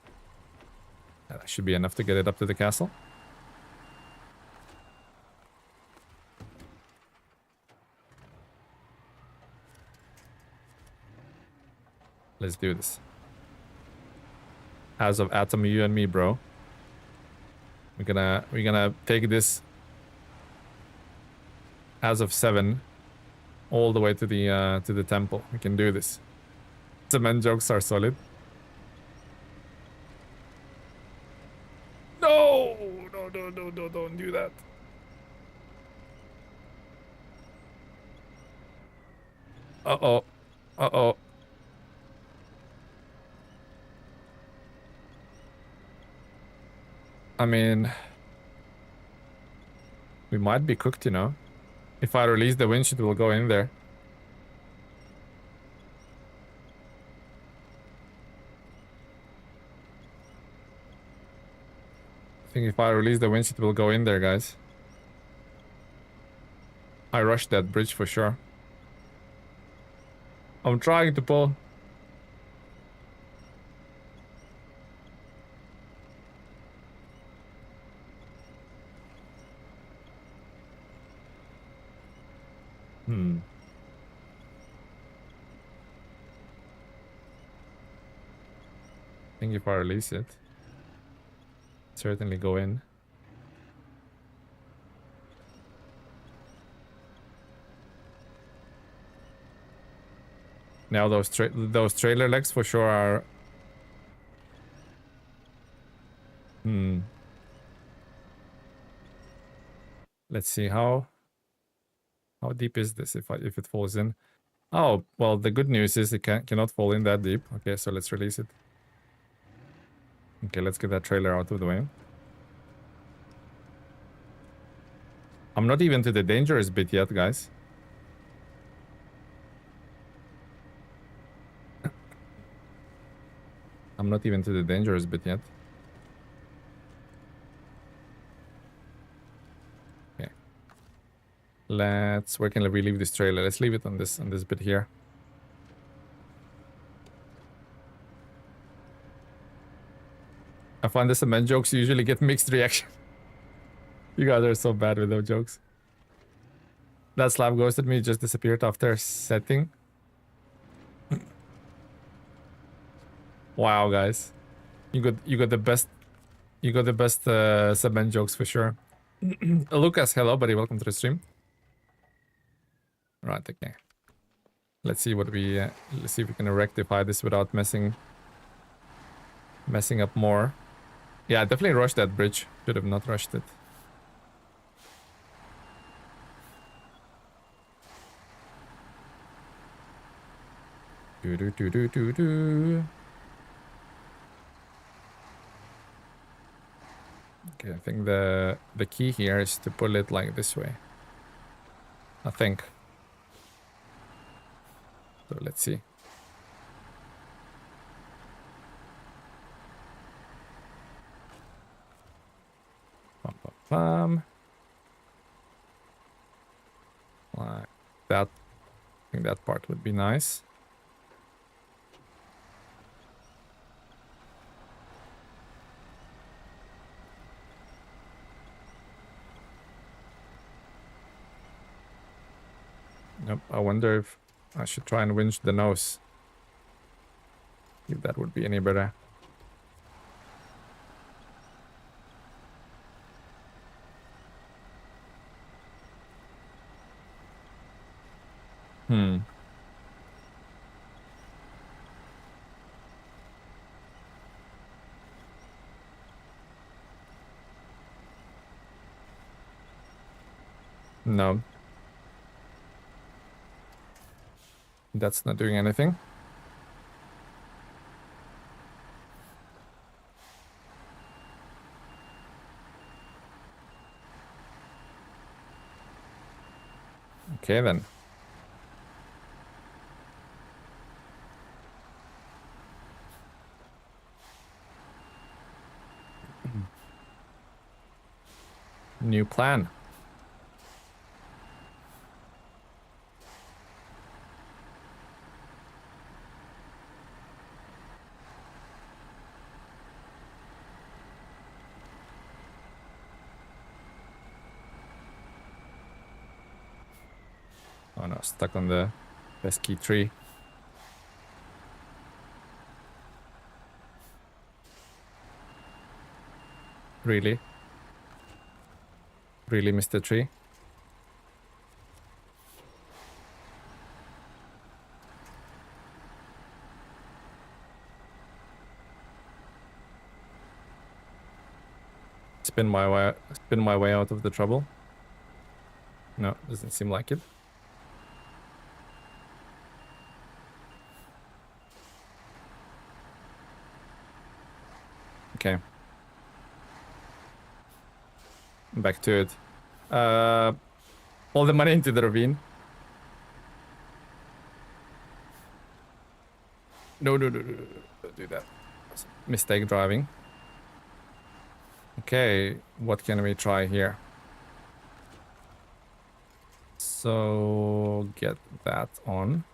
should be enough to get it up to the castle. Let's do this. As of Atom, you and me, bro. We're gonna take this as of 7 all the way to the temple. We can do this. Cement jokes are solid. No, don't do that. Uh-oh. I mean, we might be cooked, you know. If I release the winch, it will go in there. I think if I release the winch, it will go in there, guys. I rushed that bridge for sure. I'm trying to pull. I think if I release it, certainly go in. Now those trailer legs for sure are... Let's see how deep is this if it falls in. Oh, well, the good news is it cannot fall in that deep. Okay, so let's release it. Okay, let's get that trailer out of the way. I'm not even to the dangerous bit yet, guys. I'm not even to the dangerous bit yet. Okay. Where can we leave this trailer? Let's leave it on this bit here. I find the cement jokes usually get mixed reaction. You guys are so bad with those jokes. That slab ghosted me, just disappeared after setting. Wow, guys. You got the best cement jokes for sure. Lucas, hello buddy, welcome to the stream. Right, okay. Let's see what let's see if we can rectify this without messing up more. Yeah, I definitely rushed that bridge. Should have not rushed it. Do. Okay, I think the key here is to pull it like this way. I think. So let's see. Like that. I think that part would be nice. Yep, I wonder if I should try and winch the nose. If that would be any better. No. That's not doing anything. Okay then. New plan. Oh no, stuck on the pesky tree. Really? Really, Mr. Tree? Spin my way out of the trouble? No, doesn't seem like it. Okay. Back to it. All the money into the ravine. No, don't do that. Mistake driving. Okay, what can we try here? So, get that on.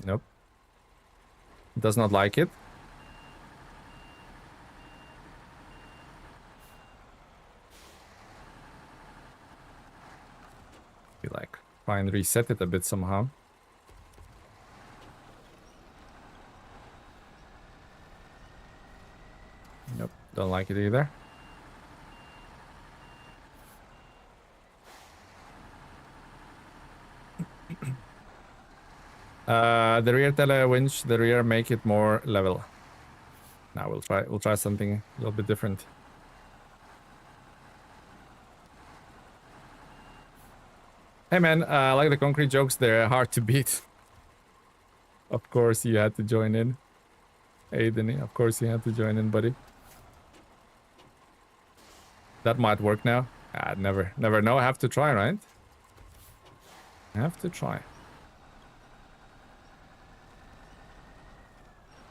Nope. Does not like it. Be like, try and reset it a bit somehow. Don't like it either. The rear tele winch, the rear make it more level. Now we'll try something a little bit different. Hey man, I like the concrete jokes, they're hard to beat. Of course you had to join in. Hey Denny, of course you had to join in, buddy. That might work now. Never know. I have to try, right? I have to try.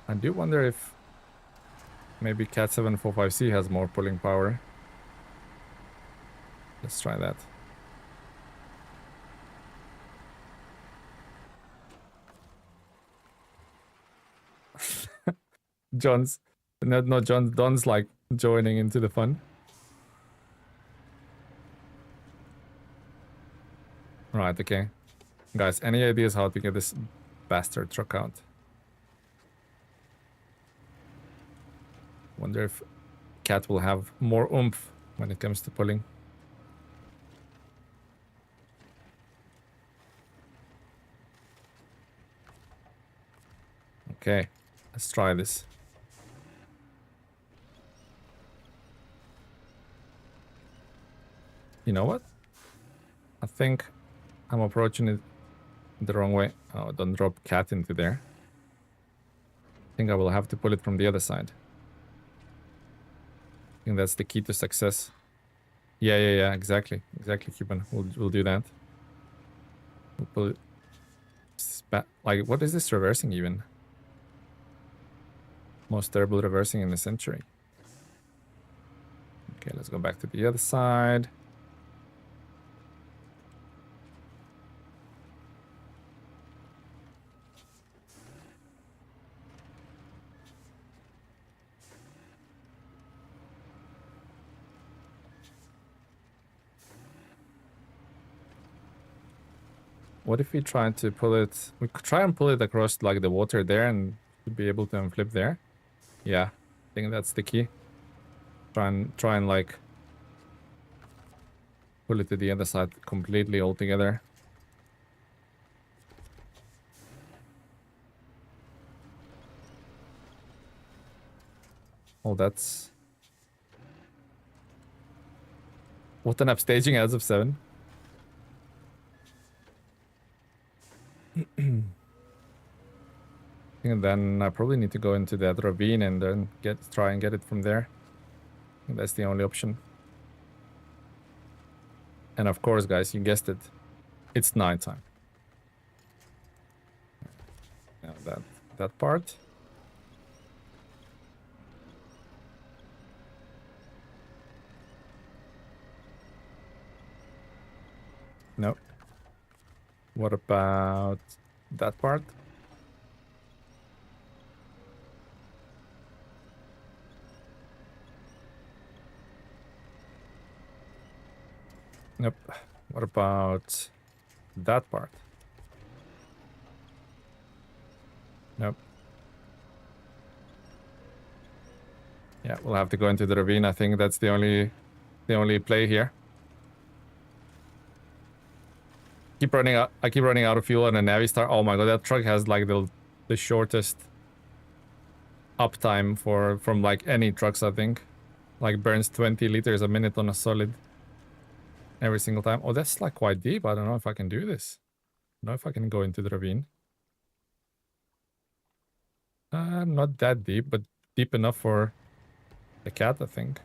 I do wonder if maybe Cat 745C has more pulling power. Let's try that. John's not John, Don's like joining into the fun. Right, okay. Guys, any ideas how to get this bastard truck out? Wonder if Cat will have more oomph when it comes to pulling. Okay, let's try this. You know what? I think I'm approaching it the wrong way. Oh, don't drop Cat into there. I think I will have to pull it from the other side. I think that's the key to success. Yeah, exactly. Exactly, Cuban. We'll do that. We'll pull it. Like, what is this reversing even? Most terrible reversing in the century. Okay, let's go back to the other side. What if we try to pull it? We could try and pull it across like the water there and be able to flip there. Yeah, I think that's the key. Try and like pull it to the other side completely all together. Oh, that's what an upstaging as of 7. And then I probably need to go into that ravine and then try and get it from there. I think that's the only option. And of course, guys, you guessed it. It's nighttime. Now that part. No. What about that part? Nope. What about that part? Nope. Yeah, we'll have to go into the ravine. I think that's the only play here. I keep running out of fuel on a Navistar. Oh my god, that truck has like the shortest uptime from like any trucks, I think. Like burns 20 liters a minute on a solid every single time. Oh, that's like quite deep. I don't know if I can do this. I don't know if I can go into the ravine. Not that deep, but deep enough for the Cat, I think.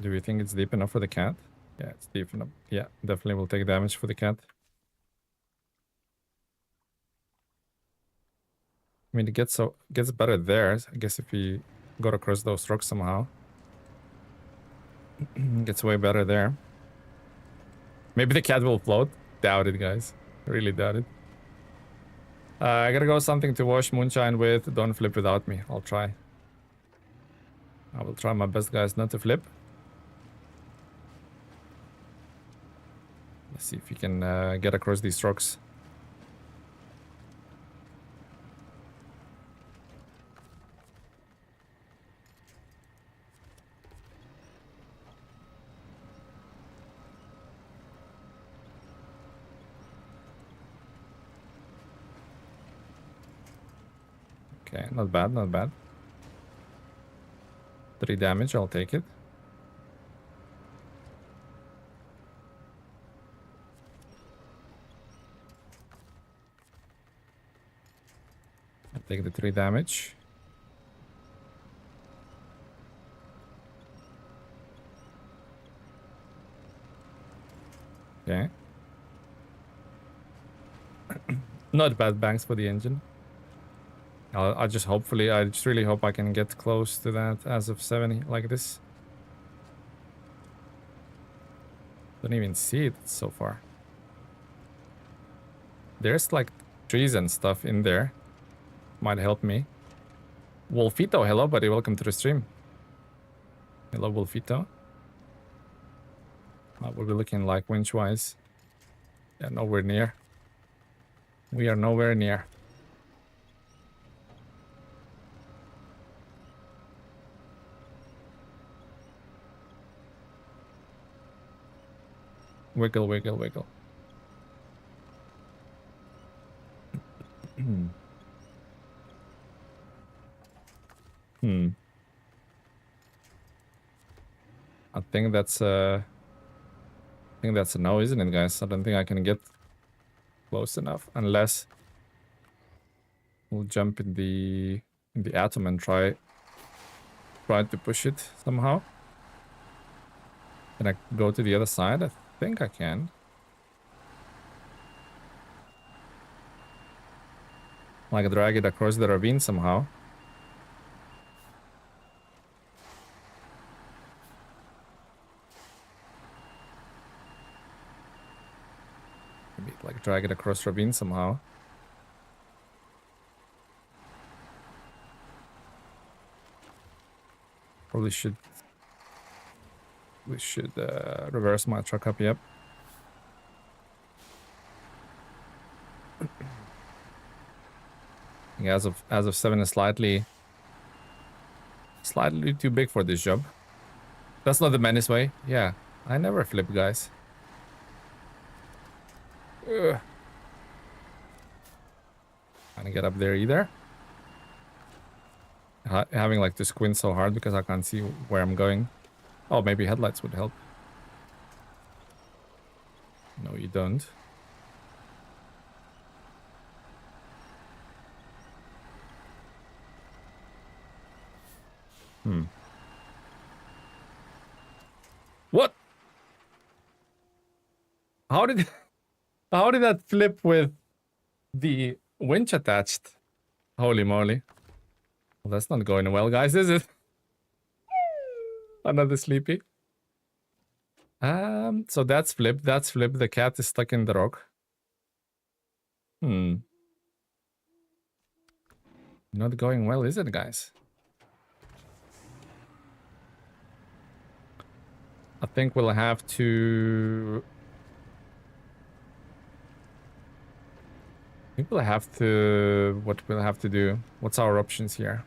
Do we think it's deep enough for the Cat? Yeah, it's deep enough. Yeah, definitely will take damage for the Cat. I mean, it gets better there. I guess if we got across those rocks somehow. Gets way better there. Maybe the Cat will float. Doubt it, guys. Really doubt it. I gotta go something to wash moonshine with. Don't flip without me. I'll try. I will try my best, guys, not to flip. Let's see if we can get across these rocks. Okay, not bad, not bad. 3 damage, I'll take it. I'll take the 3 damage. Okay. Not bad banks for the engine. I just really hope I can get close to that as of 70 like this. Don't even see it so far. There's like trees and stuff in there. Might help me. Wolfito, hello buddy, welcome to the stream. Hello Wolfito. What we're looking like winch-wise. Yeah, nowhere near. We are nowhere near. Wiggle, wiggle, wiggle. I think that's a no, isn't it, guys? I don't think I can get close enough unless we'll jump in the atom and try to push it somehow. Can I go to the other side? I think I can. Like drag it across the ravine somehow. Maybe like drag it across ravine somehow. Probably should. We should reverse my truck up. Yep. As of 7 is slightly too big for this job. That's not the menace way. Yeah, I never flip, guys. Ugh. Can't get up there either. Having like to squint so hard because I can't see where I'm going. Oh, maybe headlights would help. No, you don't. What? How did that flip with the winch attached? Holy moly. Well, that's not going well, guys, is it? Another sleepy. So that's flipped. That's flipped. The cat is stuck in the rock. Not going well, is it, guys? I think we'll have to... What we'll have to do. What's our options here?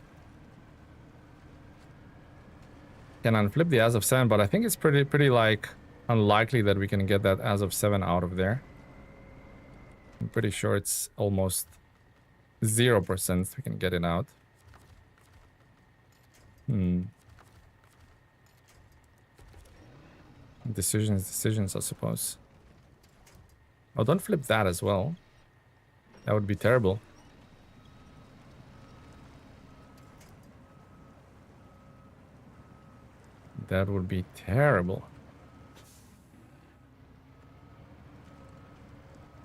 Can unflip the as of 7, but I think it's pretty like unlikely that we can get that as of 7 out of there. I'm pretty sure it's almost 0% we can get it out. Decisions, I suppose. Oh, don't flip that as well. That would be terrible. That would be terrible.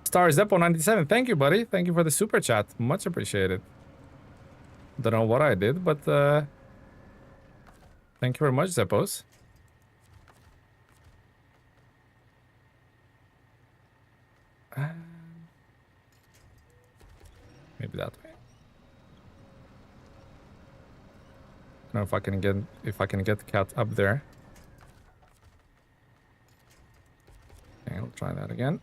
Star Zeppo 97, thank you, buddy. Thank you for the super chat. Much appreciated. Don't know what I did, but thank you very much, Zeppos. Maybe that way. I don't know if I can get the cat up there. Okay, I'll try that. that again.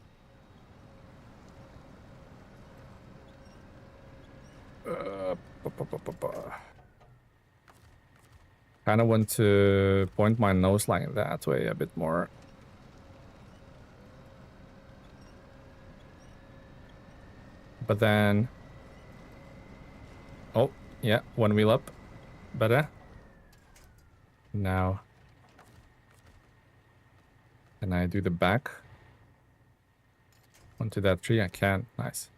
Kind of want to point my nose like that way a bit more. But then... Oh, yeah, one wheel up. Better. Now... Can I do the back? Onto that tree? I can. Nice.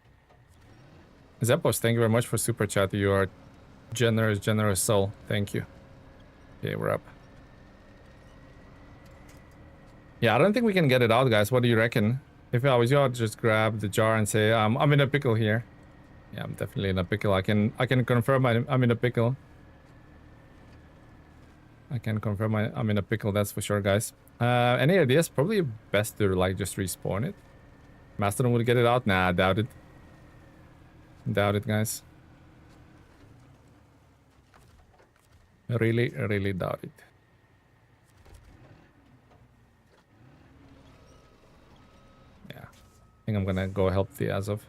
Zeppos, thank you very much for super chat. You are generous, generous soul. Thank you. Okay, we're up. Yeah, I don't think we can get it out, guys. What do you reckon? If I was you, I'd just grab the jar and say, I'm in a pickle here. Yeah, I'm definitely in a pickle. I can confirm I'm in a pickle. I can confirm I'm in a pickle, that's for sure, guys. Any ideas? Probably best to like just respawn it. Mastodon would get it out? Nah, I doubt it. Doubt it, guys. Really, really doubt it. Yeah, I think I'm gonna go help the Azov.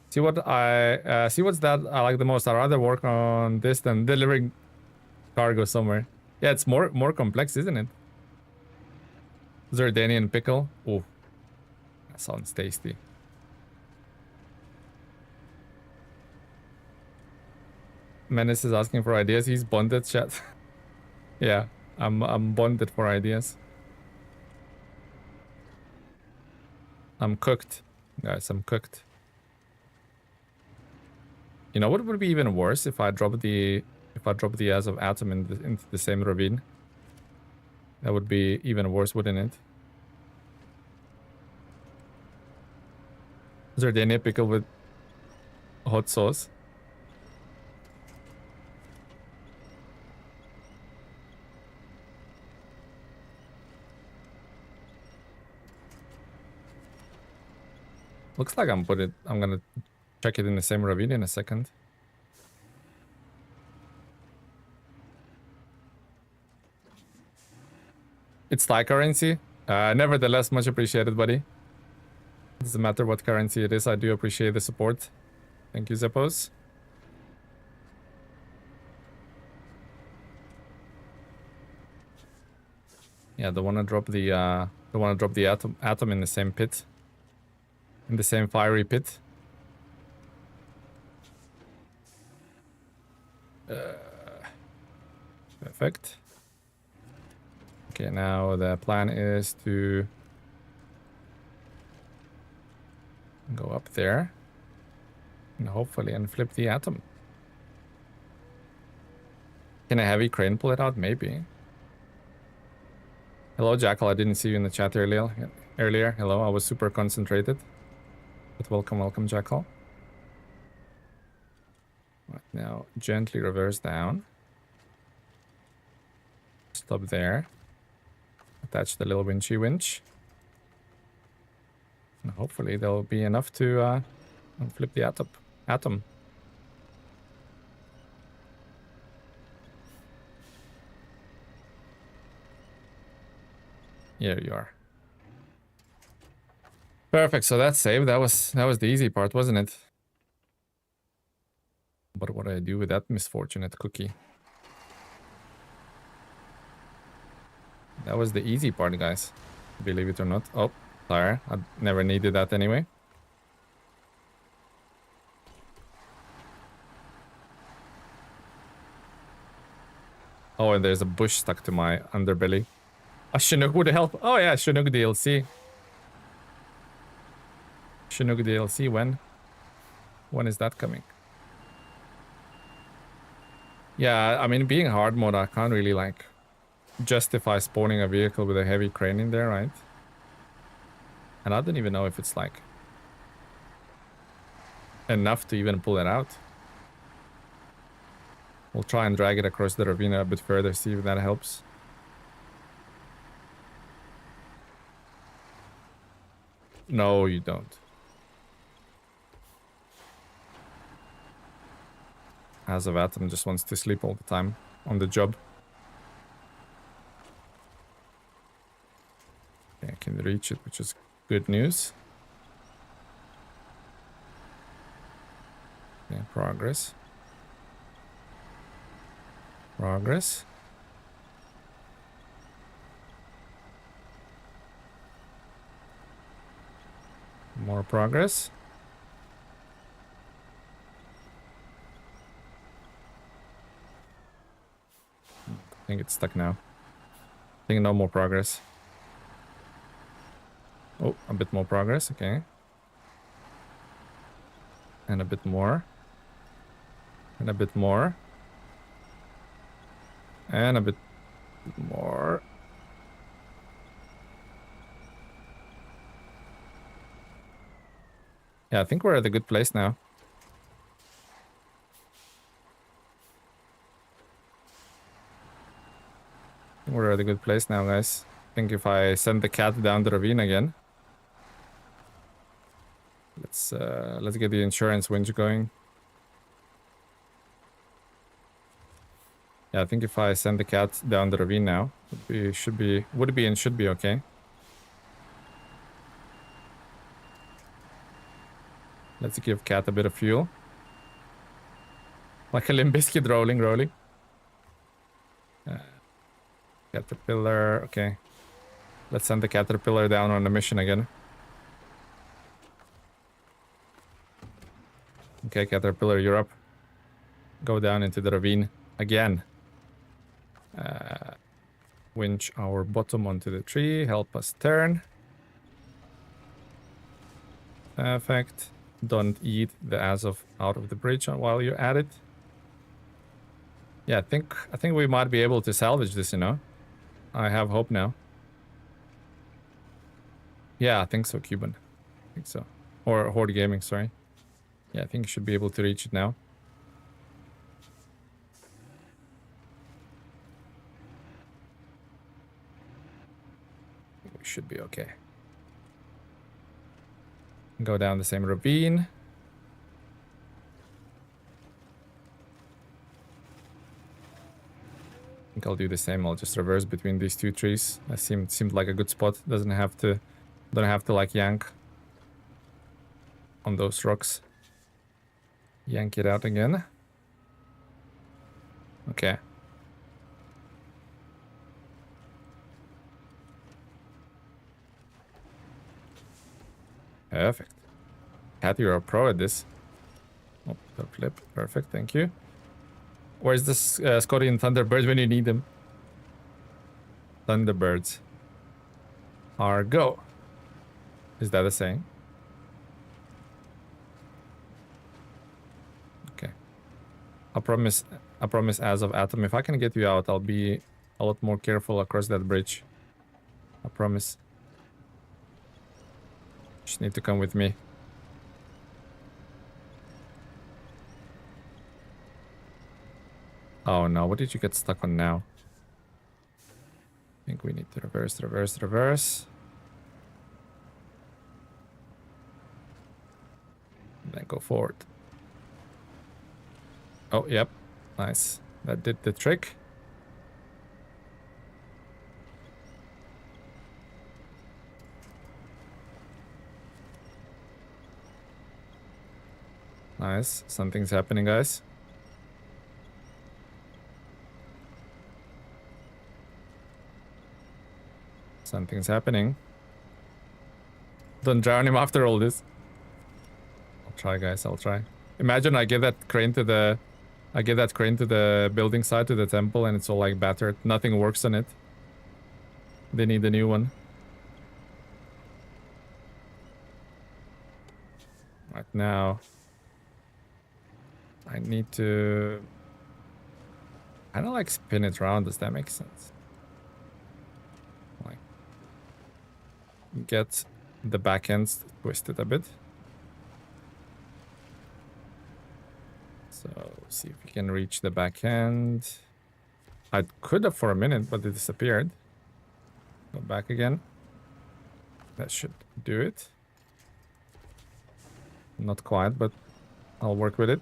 See what's that I like the most. I'd rather work on this than delivering cargo somewhere. Yeah, it's more complex, isn't it? Zurdania pickle. Oh, that sounds tasty. Menace is asking for ideas. He's bonded, chat. Yeah, I'm bonded for ideas. I'm cooked, guys. I'm cooked. You know what would be even worse if I drop the Azov atom into the same ravine? That would be even worse, wouldn't it? Zurdania pickle with hot sauce. Looks like I'm gonna check it in the same ravine in a second. It's Thai currency. Nevertheless, much appreciated, buddy. Doesn't matter what currency it is, I do appreciate the support. Thank you, Zeppos. Yeah, don't wanna drop the atom in the same pit. In the same fiery pit. Perfect. Okay, now the plan is to go up there and hopefully flip the atom. Can a heavy crane pull it out? Maybe. Hello, Jackal. I didn't see you in the chat earlier. Hello, I was super concentrated. But welcome, Jackal. Right, now gently reverse down. Stop there. Attach the little winchy winch. And hopefully there'll be enough to flip the atom. Here you are. Perfect, so that's saved. That was the easy part, wasn't it? But what do I do with that misfortunate cookie? That was the easy part, guys. Believe it or not. Oh, sorry. I never needed that anyway. Oh, and there's a bush stuck to my underbelly. A Chinook would help. Oh yeah, Chinook DLC. Chinook DLC, when? When is that coming? Yeah, I mean, being hard mode, I can't really, like, justify spawning a vehicle with a heavy crane in there, right? And I don't even know if it's, like, enough to even pull it out. We'll try and drag it across the ravine a bit further, see if that helps. No, you don't. Azov Atom just wants to sleep all the time on the job. Okay, I can reach it, which is Good news. Okay, progress. Progress. More progress. I think it's stuck now. I think no more progress. Oh, a bit more progress. Okay. And a bit more. And a bit more. And a bit more. Yeah, I think we're at a good place now. We're at a good place now, guys. I think if I send the cat down the ravine again. Let's get the insurance winch going. Yeah, I think if I send the cat down the ravine now, should be okay. Let's give cat a bit of fuel. Like a Limp Bizkit rolling. Caterpillar, okay. Let's send the caterpillar down on a mission again. Okay, caterpillar, you're up. Go down into the ravine again. Winch our bottom onto the tree. Help us turn. Perfect. Don't eat the ass out of the bridge while you're at it. Yeah, I think we might be able to salvage this, you know. I have hope now. Yeah, I think so, Cuban. I think so. Or Horde Gaming, sorry. Yeah, I think you should be able to reach it now. We should be okay. Go down the same ravine. I think I'll do the same. I'll just reverse between these two trees. That seemed like a good spot. Don't have to like yank on those rocks. Yank it out again. Okay. Perfect. Cat, you're a pro at this. Oh, top flip. Perfect, thank you. Where's this Scotty and Thunderbird when you need them? Thunderbirds are go. Is that a saying? Okay. I promise as of Atom, if I can get you out, I'll be a lot more careful across that bridge. I promise. Just need to come with me. Oh no, what did you get stuck on now? I think we need to reverse. And then go forward. Oh, yep. Nice. That did the trick. Nice. Something's happening, guys. Something's happening. Don't drown him after all this. I'll try, guys. I'll try. Imagine I get that crane to the building side, to the temple, and it's all like battered. Nothing works on it. They need a new one. Right now, I need to kind of like spin it around. Does that make sense? Like, get the back ends twisted a bit. So, see if we can reach the back end. I could have for a minute, but it disappeared. Go back again. That should do it. Not quite, but I'll work with it.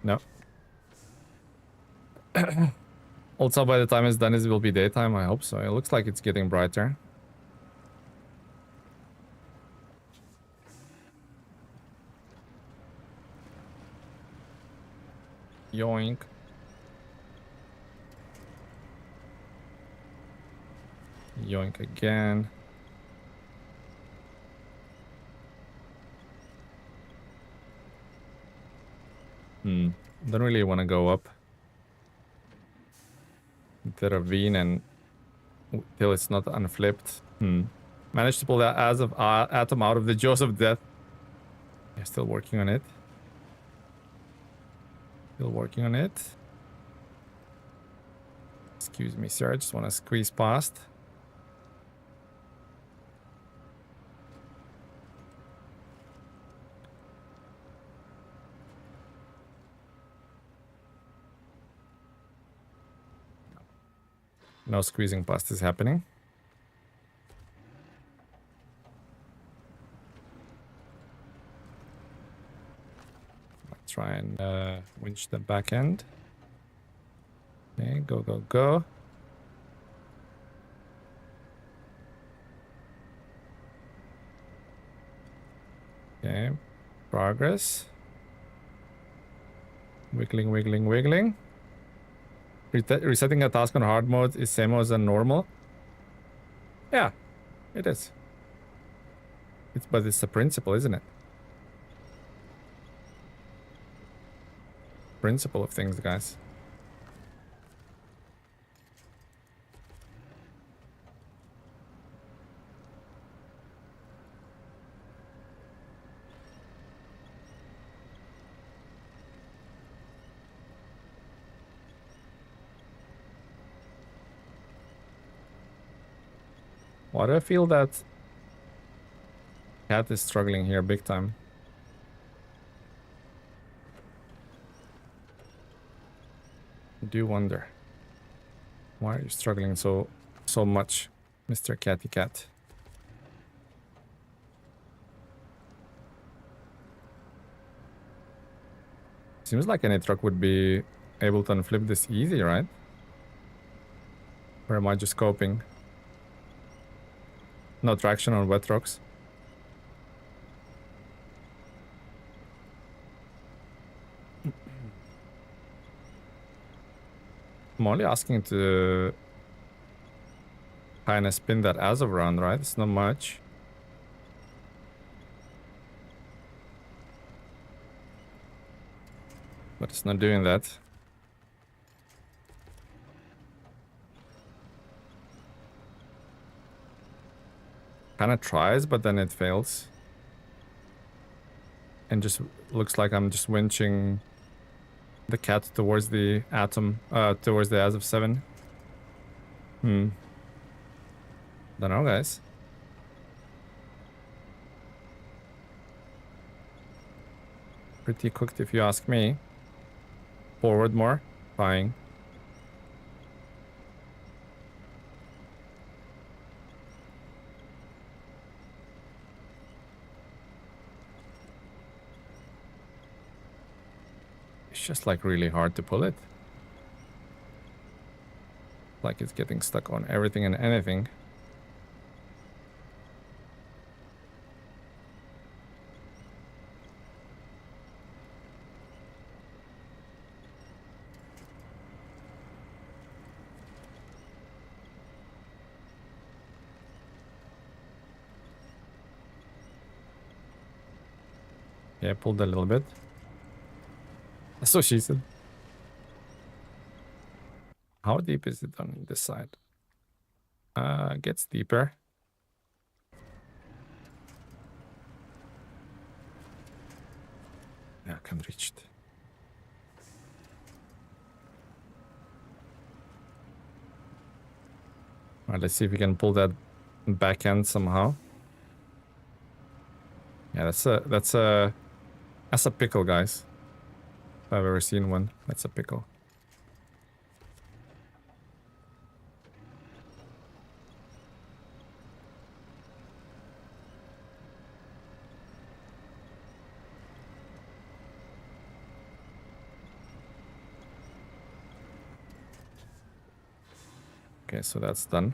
No. Also, by the time it's done, it will be daytime. I hope so. It looks like it's getting brighter. Yoink. Yoink again. Don't really want to go up the ravine and till it's not unflipped. Managed to pull that atom out of the jaws of death. Yeah, still working on it. Still working on it. Excuse me, sir. I just want to squeeze past. No squeezing past is happening. Let's try and winch the back end. Okay, go, go, go. Okay, progress. Wiggling, wiggling, wiggling. Resetting a task on hard mode is same as on normal. Yeah, it is. But it's the principle, isn't it? Principle of things, guys. Why do I feel that Cat is struggling here big time? I do wonder. Why are you struggling so much, Mr. Catty Cat? Seems like any truck would be able to unflip this easy, right? Or am I just coping? No traction on wet rocks. I'm only asking to kind of spin that as of round, right? It's not much. But it's not doing that. Kind of tries, but then it fails. And just looks like I'm just winching the cat towards the atom, towards the as of 7. Don't know, guys. Pretty cooked if you ask me. Forward more. Fine. It's just like really hard to pull it. Like it's getting stuck on everything and anything. Yeah, pulled a little bit. That's what she said. How deep is it on this side? Gets deeper. Yeah, I can't reach it. Alright, let's see if we can pull that back end somehow. Yeah, that's a pickle, guys. If I've ever seen one, that's a pickle. Okay, so that's done.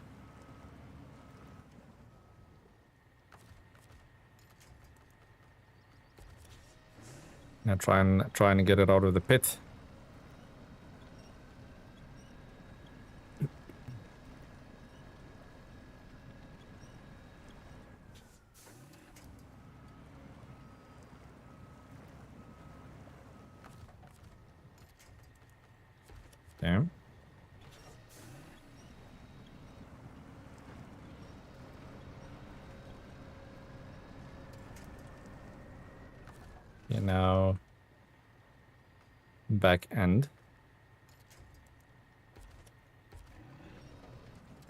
Now try and get it out of the pit. Okay. Okay, now back end.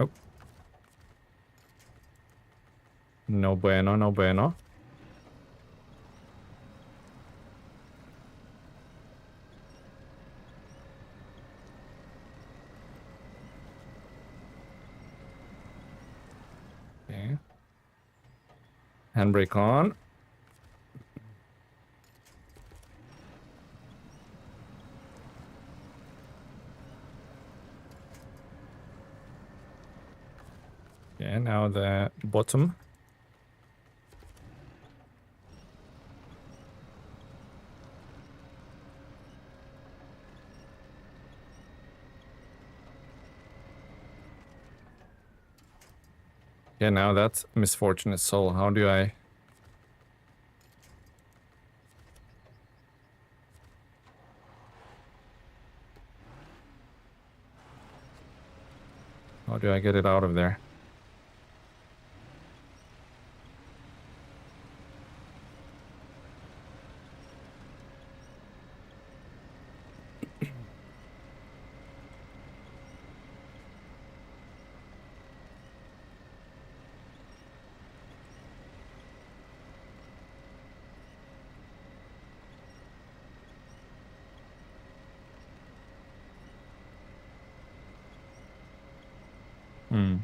Oh. No bueno, no bueno. Okay. Handbrake on. Okay, now the bottom. Okay, now that's misfortunate soul. How do I... How do I get it out of there? Hmm.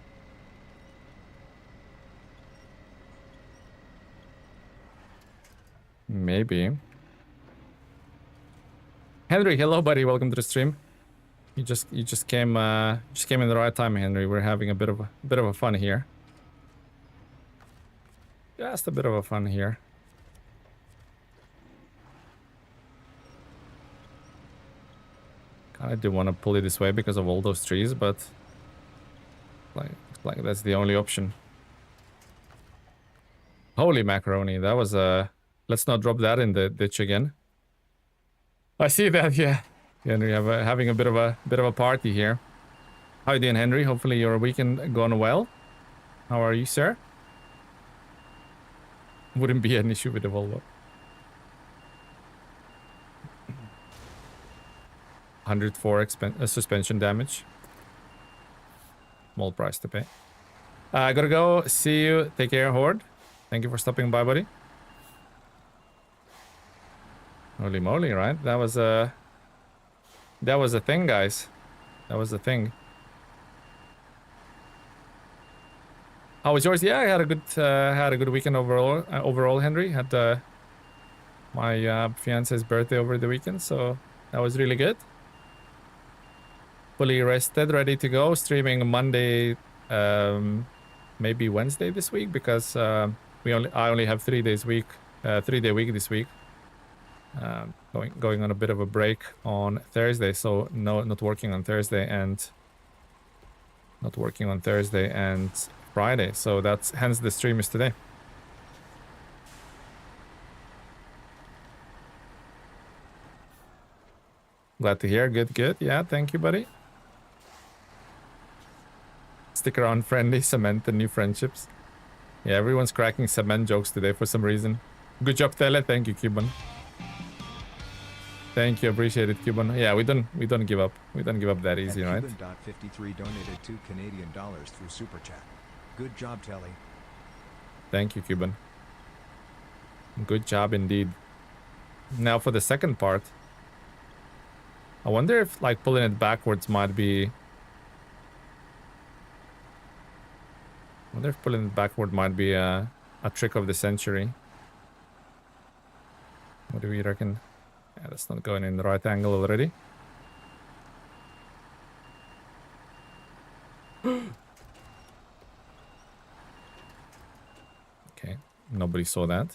Maybe. Henry, hello buddy, welcome to the stream. You just came in the right time, Henry. We're having a bit of a fun here. Just a bit of a fun here. Kinda do want to pull it this way because of all those trees, but like that's the only option. Holy macaroni, that was let's not drop that in the ditch again. I see that, yeah. Henry having a bit of a party here. How you doing, Henry? Hopefully your weekend gone well. How are you, sir? Wouldn't be an issue with the Volvo. 104 suspension damage. Small price to pay. I gotta go. See you. Take care, Horde. Thank you for stopping by, buddy. Holy moly, right? That was a thing, guys. That was a thing. How was yours? Yeah, I had a good weekend overall. Overall, Henry had my fiance's birthday over the weekend, so that was really good. Fully rested, ready to go. Streaming Monday, maybe Wednesday this week because I only have 3 days week, 3-day week this week. Going on a bit of a break on Thursday, so not working on Thursday and Friday, so that's hence the stream is today. Glad to hear. Good. Yeah, thank you, buddy. Stick around, friendly, cement the new friendships. Yeah, everyone's cracking cement jokes today for some reason. Good job, Tele. Thank you, Cuban. Thank you, appreciate it, Cuban. Yeah, we don't give up. We don't give up that easy, right? Cuban.53 donated $2 through Super Chat. Good job, Telly. Thank you, Cuban. Good job indeed. Now for the second part. I wonder if like pulling it backwards might be... I wonder if pulling it backward might be a trick of the century. What do we reckon? Yeah, that's not going in the right angle already. Nobody saw that.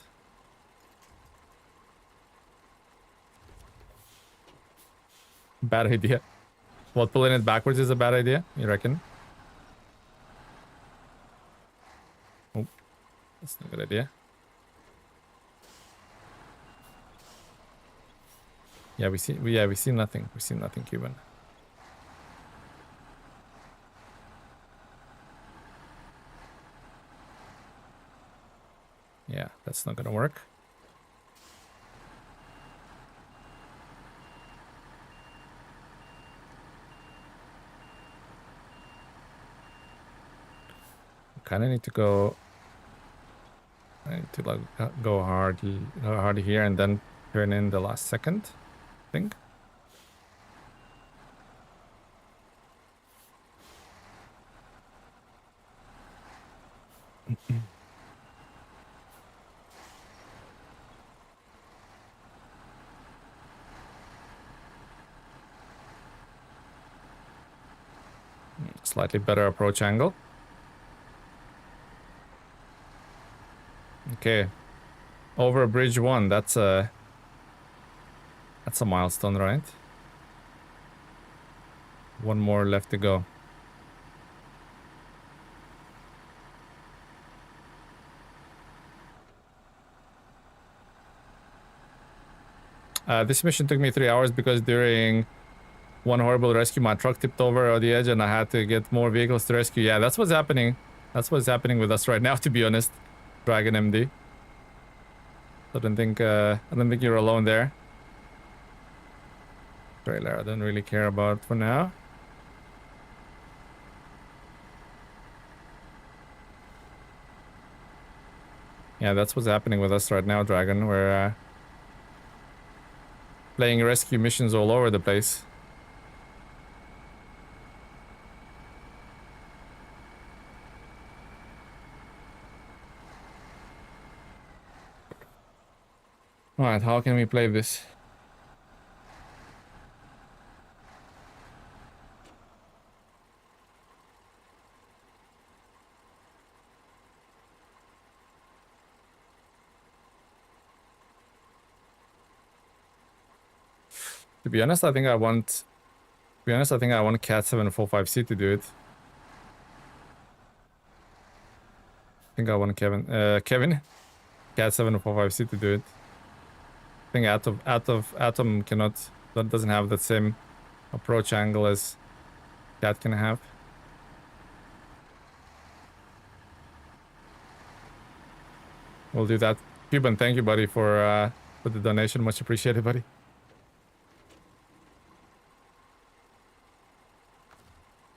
Bad idea. What, pulling it backwards is a bad idea, you reckon? Oh, that's not a good idea. Yeah, we see nothing. We see nothing, Cuban. Yeah, that's not gonna work. Kind of need to go. I need to like go hard here and then turn in the last second, I think. Slightly better approach angle. Okay, over bridge 1. That's a milestone, right? One more left to go. This mission took me 3 hours because during one horrible rescue, my truck tipped over on the edge and I had to get more vehicles to rescue. Yeah, that's what's happening. That's what's happening with us right now, to be honest. Dragon MD. I don't think you're alone there. Trailer, I don't really care about for now. Yeah, that's what's happening with us right now, Dragon. We're playing rescue missions all over the place. Alright, how can we play this? To be honest, I think I want Cat 745C to do it. I think I want Kevin Cat 745C to do it. I think Atom doesn't have that same approach angle as Cat can have. We'll do that. Cuban, thank you, buddy, for the donation. Much appreciated, buddy.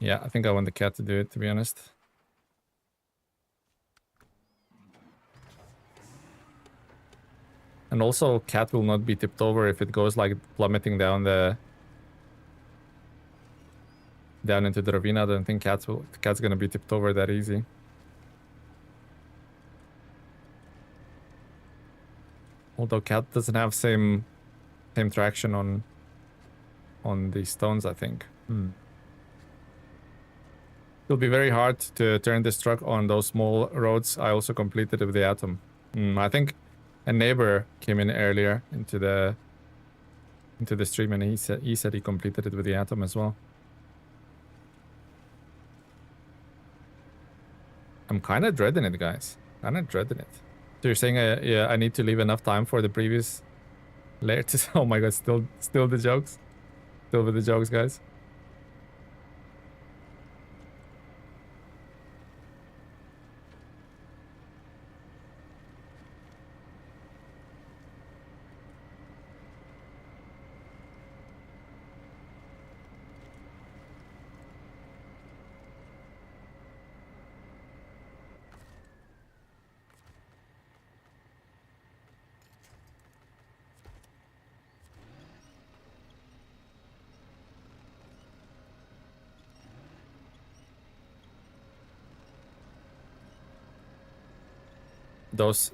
Yeah, I think I want the Cat to do it, to be honest. And also, Cat will not be tipped over if it goes like plummeting down into the ravine. I don't think Cat's gonna be tipped over that easy. Although Cat doesn't have same traction on the stones, I think. It'll be very hard to turn this truck on those small roads. I also completed it with the Atom. I think a neighbor came in earlier into the stream and he said he completed it with the Atom as well. I'm kind of dreading it, guys. Kind of dreading it. So you're saying yeah, I need to leave enough time for the previous layer to... Oh my god, still the jokes? Still with the jokes, guys?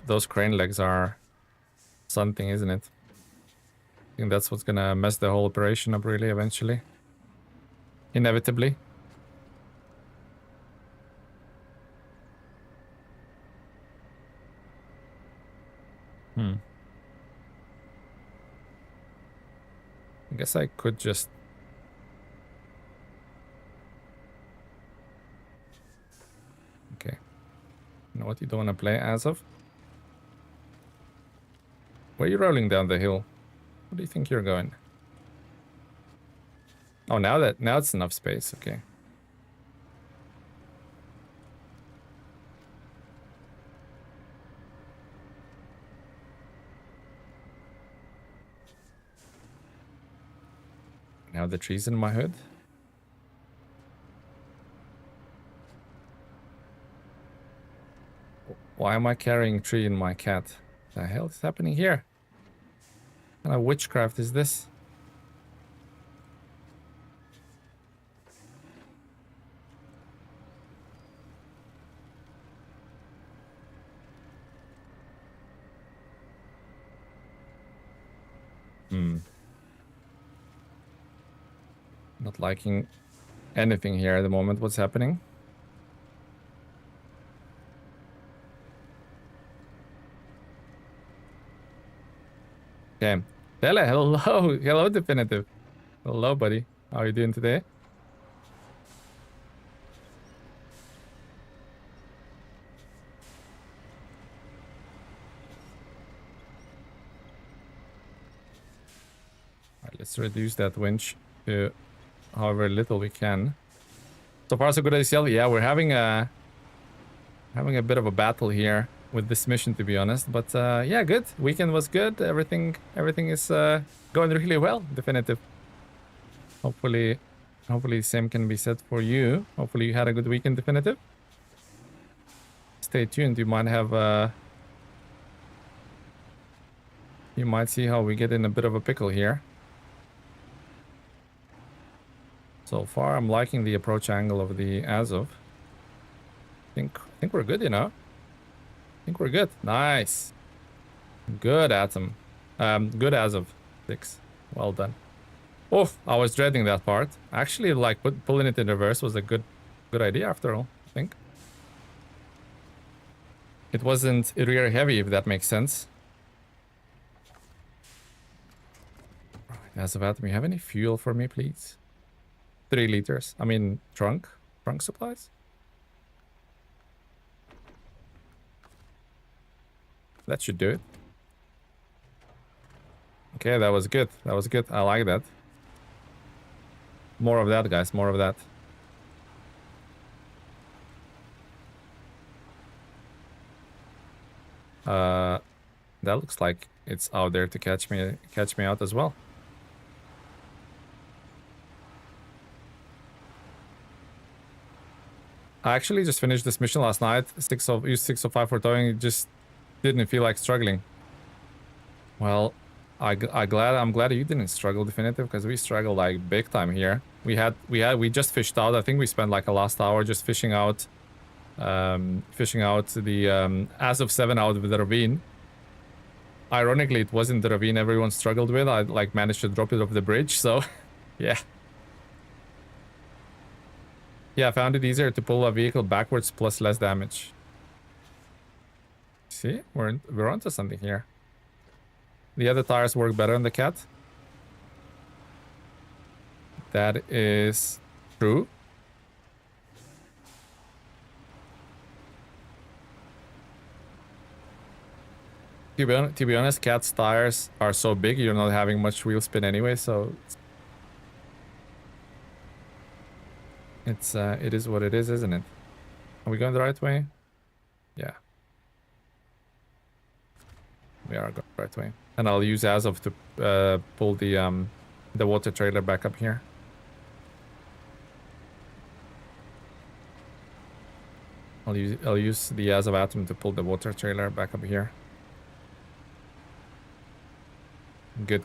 Those crane legs are something, isn't it? I think that's what's gonna mess the whole operation up really eventually. Inevitably. Hmm. I guess I could just... Okay. You know what you don't want to play as of? Where are you rolling down the hill? Where do you think you're going? Oh, now it's enough space. Okay. Now the tree's in my hood. Why am I carrying tree in my cat? The hell is happening here? What kind of witchcraft is this? Hmm. Not liking anything here at the moment. What's happening? Okay. Tele, hello. Hello, Definitive. Hello, buddy. How are you doing today? Alright, let's reduce that winch to however little we can. So far, so good, ACL. Yeah, we're having a bit of a battle here with this mission, to be honest. But yeah, good. Weekend was good. Everything is going really well. Definitive. Hopefully, same can be said for you. Hopefully, you had a good weekend, Definitive. Stay tuned. You might have you might see how we get in a bit of a pickle here. So far, I'm liking the approach angle of the Azov. I think we're good, you know. I think we're good. Nice. Good, Atom. Good Azov. 6. Well done. Oof, I was dreading that part. Actually, like pulling it in reverse was a good idea after all, I think. It wasn't rear heavy, if that makes sense. Right, Azov Atom, you have any fuel for me, please? 3 liters. I mean, trunk supplies. That should do it. Okay, that was good. That was good. I like that. More of that, guys. More of that. That looks like it's out there to catch me out as well. I actually just finished this mission last night. Used 605 for towing. It just didn't feel like struggling. Well, I'm glad you didn't struggle, Definitive, because we struggled like big time here. We just fished out. I think we spent like a last hour just fishing out the Azov 7 out of the ravine. Ironically, it wasn't the ravine everyone struggled with. I like managed to drop it off the bridge, so yeah. Yeah, I found it easier to pull a vehicle backwards plus less damage. See, we're onto something here. The other tires work better on the cat. That is true. To be honest, cat's tires are so big, you're not having much wheel spin anyway, so it is what it is, isn't it? Are we going the right way? Yeah. We are going the right way. And I'll use Azov to pull the water trailer back up here. I'll use the Azov Atom to pull the water trailer back up here. Good.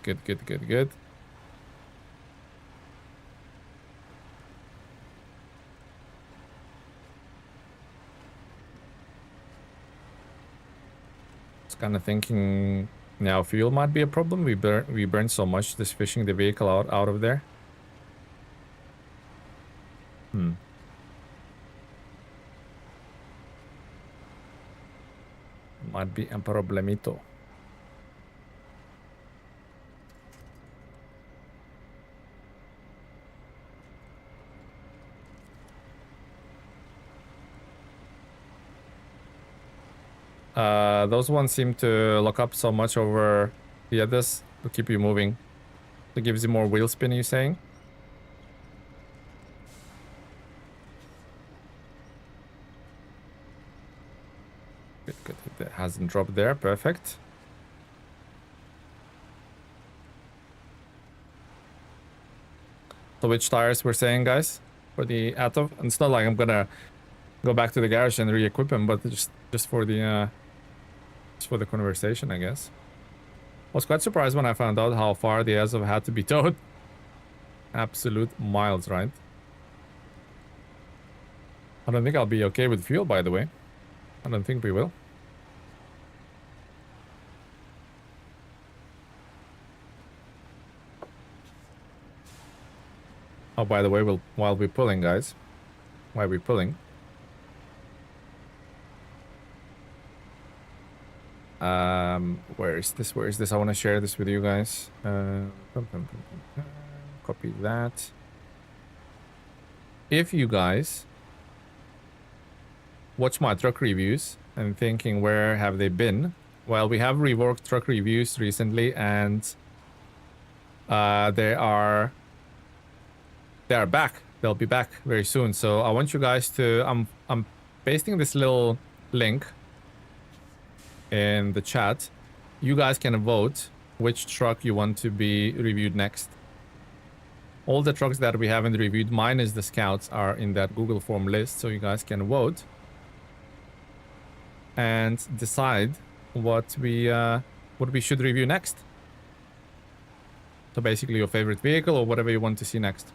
Kind of thinking now fuel might be a problem. We burn so much just fishing the vehicle out of there. Might be a problemito. Those ones seem to lock up so much over the others to keep you moving. It gives you more wheel spin, you saying? Good, good. It hasn't dropped there. Perfect. So which tires we're saying, guys, for the Atov? And it's not like I'm gonna go back to the garage and re-equip them, but just for the conversation, I guess. I was quite surprised when I found out how far the Azov had to be towed. Absolute miles, right? I don't think I'll be okay with fuel, by the way. I don't think we will. Oh, by the way, while we're pulling, guys. While we're pulling. Where is this? Where is this? I want to share this with you guys. Copy that. If you guys watch my truck reviews and thinking where have they been, well, we have reworked truck reviews recently, and they are back. They'll be back very soon. So I want you guys to I'm pasting this little link in the chat. You guys can vote which truck you want to be reviewed next. All the trucks that we haven't reviewed, minus the Scouts, are in that Google form list, so you guys can vote and decide what we should review next. So basically your favorite vehicle or whatever you want to see next.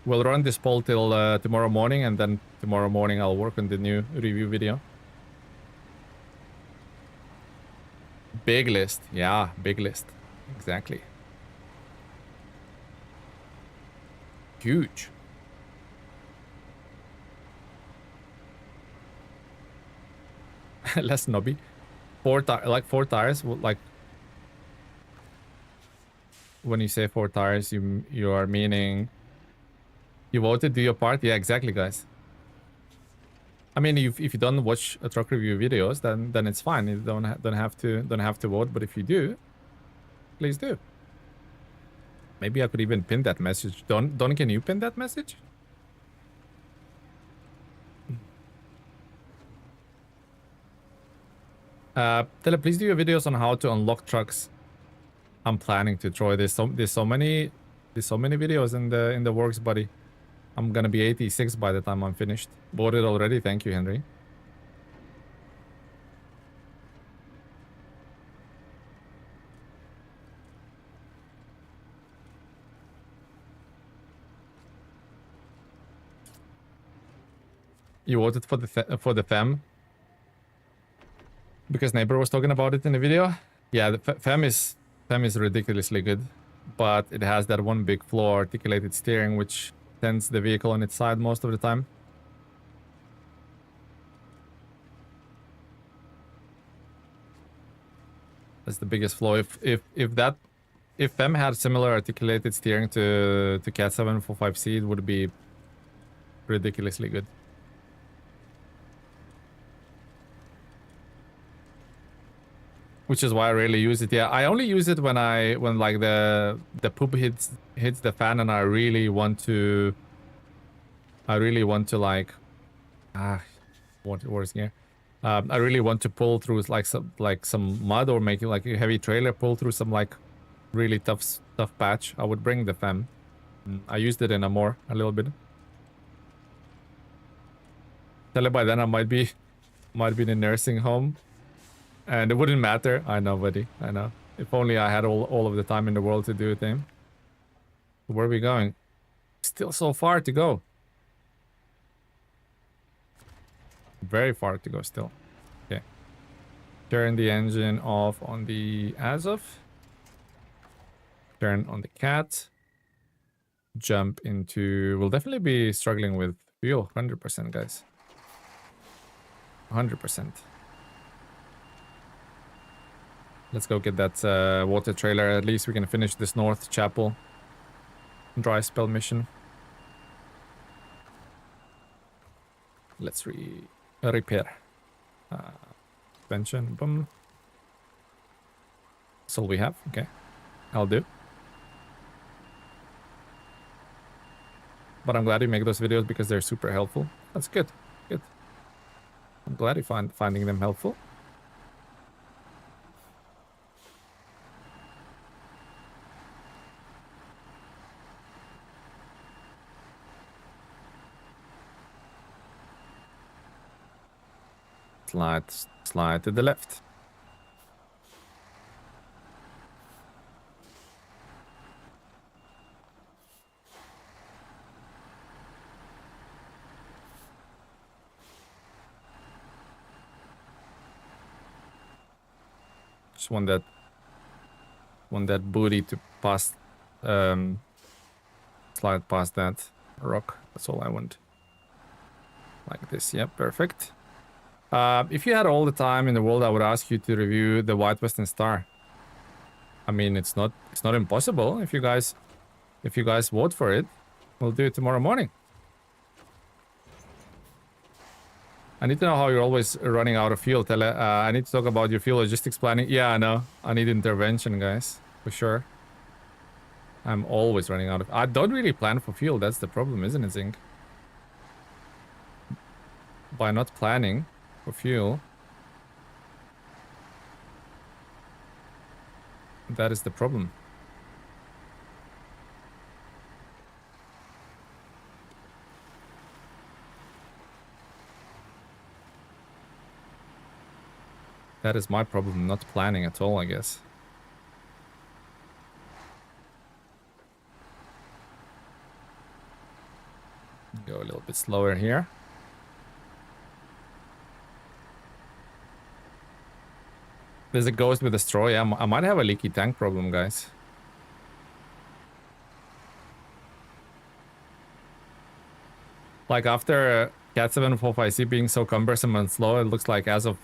We'll run this poll till tomorrow morning, and then tomorrow morning I'll work on the new review video. Big list. Yeah, big list. Exactly. Huge. Less knobby. Four tires. Like when you say 4 tires, you are meaning you voted, do your part. Yeah, exactly, guys. I mean, if you don't watch a truck review videos, then it's fine. You don't have to vote. But if you do, please do. Maybe I could even pin that message. Don, can you pin that message? Tele, please do your videos on how to unlock trucks. I'm planning to try. There's so many videos in the works, buddy. I'm gonna be 86 by the time I'm finished. Bought it already. Thank you, Henry. You voted for the fem because neighbor was talking about it in the video. Yeah, the fem is ridiculously good, but it has that one big flaw: articulated steering, which tends the vehicle on its side most of the time. That's the biggest flaw. If fem had similar articulated steering to Cat 745C, it would be ridiculously good. Which is why I rarely use it. Yeah, I only use it when like the poop hits the fan and I really want to like what words here? I really want to pull through like some mud, or make it like a heavy trailer, pull through some like really tough patch. I would bring the fem. I used it in a little bit. Tell it by then I might be in a nursing home. And it wouldn't matter. I know, buddy. I know. If only I had all of the time in the world to do it, eh? Where are we going? Still so far to go. Very far to go still. Okay. Turn the engine off on the Azov. Turn on the Cat. Jump into... We'll definitely be struggling with fuel. 100%, guys. 100%. Let's go get that water trailer. At least we can finish this North Chapel dry spell mission. Let's repair. Suspension, boom. That's all we have. Okay, I'll do. But I'm glad you make those videos because they're super helpful. That's good. Good. I'm glad you finding them helpful. Slide to the left. Just want that booty to pass, slide past that rock. That's all I want. Like this. Yep, perfect. If you had all the time in the world, I would ask you to review the White Western Star. I mean, it's not impossible. If you guys vote for it, we'll do it tomorrow morning. I need to know how you're always running out of fuel. I need to talk about your fuel logistics planning. Yeah, I know. I need intervention, guys, for sure. I'm always running out of... I don't really plan for fuel. That's the problem, isn't it, Zink? By not planning for fuel, that is the problem. That is my problem, not planning at all, I guess. Go a little bit slower here. There's a ghost with a straw. Yeah, I might have a leaky tank problem, guys. Like after Cat 7456 being so cumbersome and slow, it looks like as of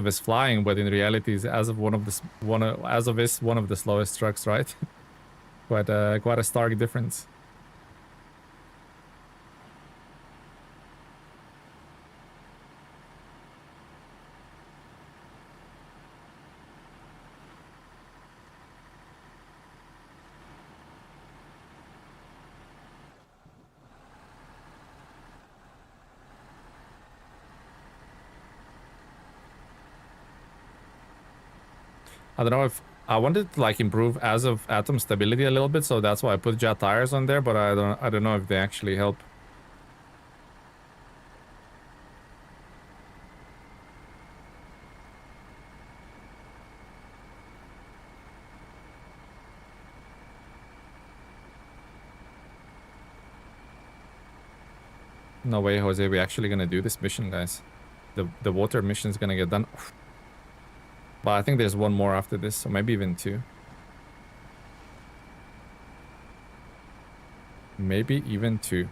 is flying, but in reality, is as of one of the slowest trucks, right? quite a stark difference. I don't know if I wanted to like improve as of atom stability a little bit, so that's why I put jet tires on there, but I don't know if they actually help. No way, Jose, we're actually gonna do this mission, guys. The water mission is gonna get done. But I think there's one more after this, so maybe even two. Maybe even two.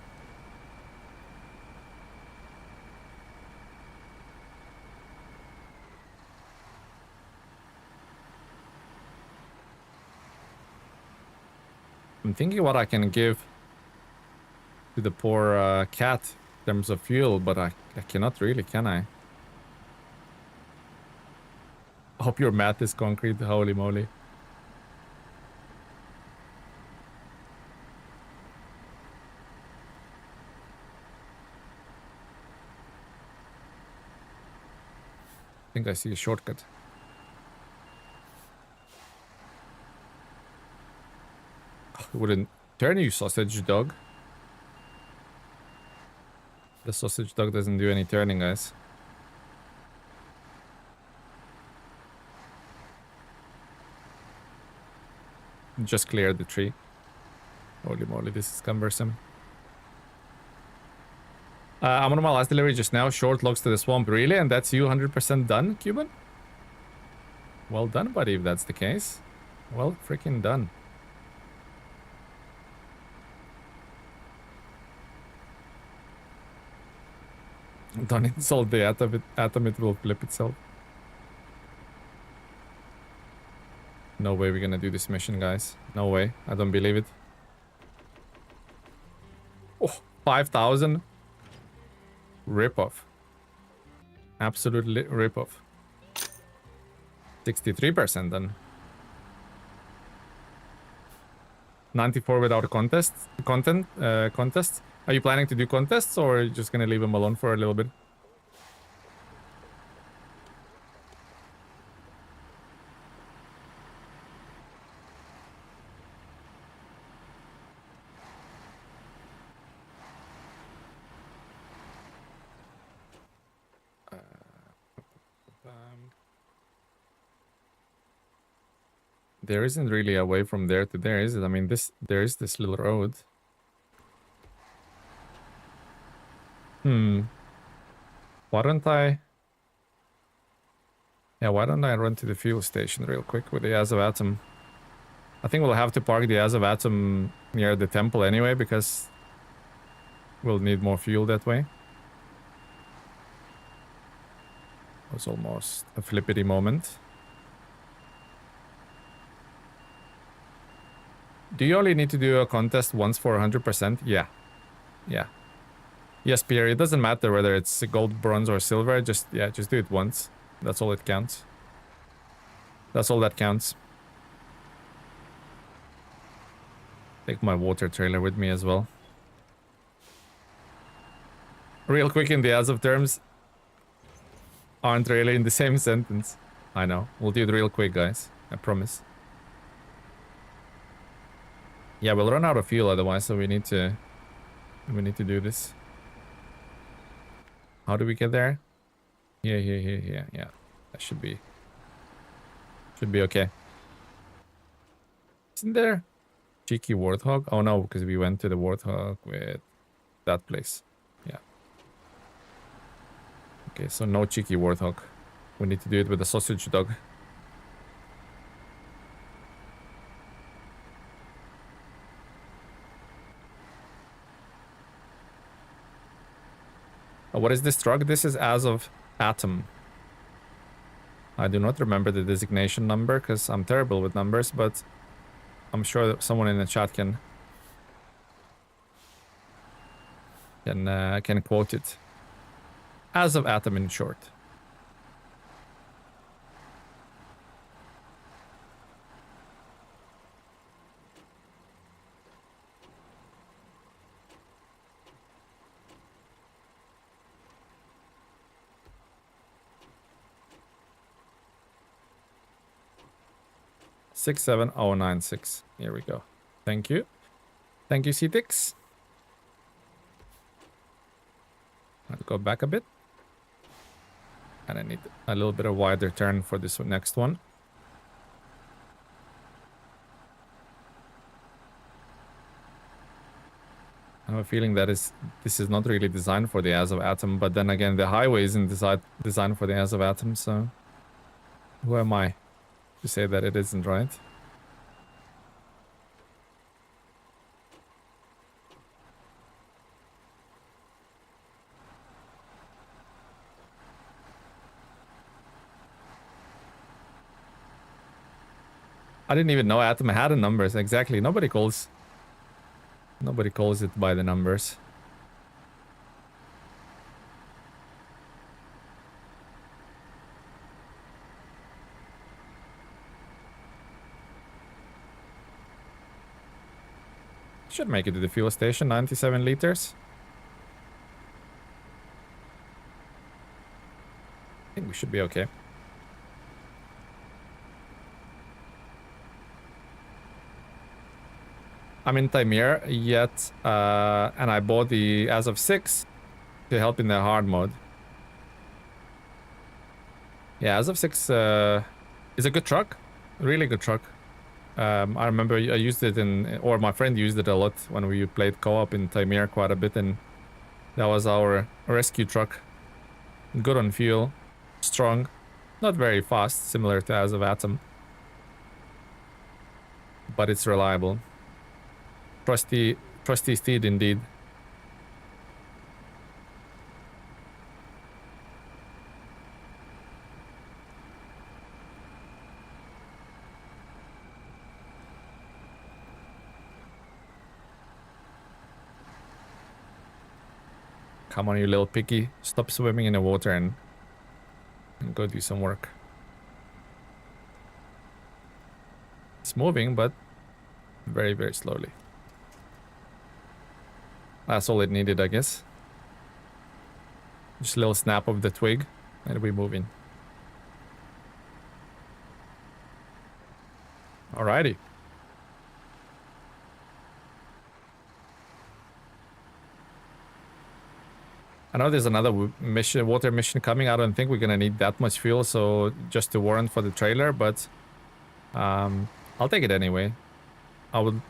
I'm thinking what I can give to the poor cat in terms of fuel, but I cannot really, can I? Hope your math is concrete, holy moly. I think I see a shortcut. Wouldn't turn, you sausage dog. The sausage dog doesn't do any turning, guys. Just cleared the tree. Holy moly, this is cumbersome. I'm on my last delivery just now. Short logs to the swamp, really? And that's you 100% done, Cuban? Well done, buddy, if that's the case. Well freaking done. Don't insult the atom, it will flip itself. No way we're gonna do this mission, guys. No way. I don't believe it. Oh, 5,000. Rip off. Absolutely rip-off. 63% then. 94 without contests. Are you planning to do contests or are you just gonna leave them alone for a little bit? There isn't really a way from there to there, is it? I mean, there is this little road. Why don't I... Yeah, why don't I run to the fuel station real quick with the Azov Atom? I think we'll have to park the Azov Atom near the temple anyway, because we'll need more fuel that way. It was almost a flippity moment. Do you only need to do a contest once for 100%? Yeah. Yeah. Yes, Pierre, it doesn't matter whether it's gold, bronze, or silver. Just do it once. That's all it counts. That's all that counts. Take my water trailer with me as well. Real quick in the as of terms aren't really in the same sentence. I know. We'll do it real quick, guys. I promise. Yeah, we'll run out of fuel otherwise, so we need to do this. How do we get there? Here. Yeah. That should be okay. Isn't there cheeky warthog? Oh no, because we went to the warthog with that place. Yeah. Okay, so no cheeky warthog. We need to do it with a sausage dog. What is this truck? This is Azov Atom. I do not remember the designation number because I'm terrible with numbers, but I'm sure that someone in the chat can quote it. Azov Atom in short. Six 67096. Here we go. Thank you. Thank you, CTix. I'll go back a bit. And I need a little bit of wider turn for this next one. I have a feeling that this is not really designed for the Azov Atom, but then again, the highway isn't designed for the Azov Atom, so who am I to say that it isn't, right? I didn't even know Atom had a numbers. Exactly. Nobody calls it by the numbers. Should make it to the fuel station. 97 liters. I think we should be okay. I'm in Taimir yet, and I bought the Azov 6 to help in the hard mode. Yeah, Azov 6 is a good truck. Really good truck. I remember I used it or my friend used it a lot when we played co-op in Taimir quite a bit, and that was our rescue truck. Good on fuel, strong, not very fast, similar to Azov Atom, but it's reliable. Trusty steed indeed. Come on, you little piggy. Stop swimming in the water and and go do some work. It's moving, but very, very slowly. That's all it needed, I guess. Just a little snap of the twig, and we're moving. Alrighty. I know there's another mission, water mission coming. I don't think we're gonna need that much fuel, so just to warrant for the trailer, but I'll take it anyway. I would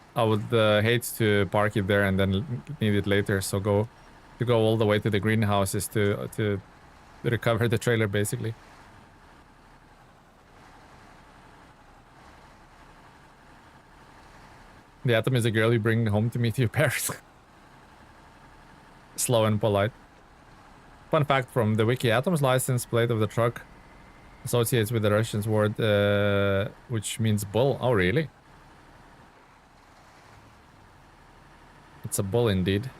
hate to park it there and then need it later, so go all the way to the greenhouses to recover the trailer, basically. The Atom is a girl you bring home to meet your parents. Slow and polite. Fun fact from the wiki, Atom's license plate of the truck associates with the Russian word, which means bull. Oh, really? It's a bull indeed.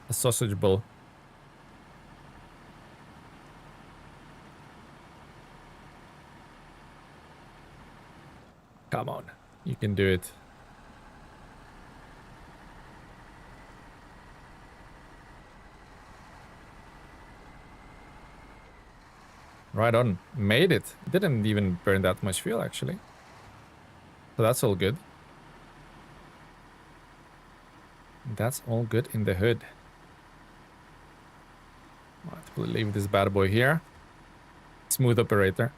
A sausage bull. Come on, you can do it. Right on. Made it. Didn't even burn that much fuel, actually. So that's all good. That's all good in the hood. Right, we'll leave this bad boy here. Smooth operator.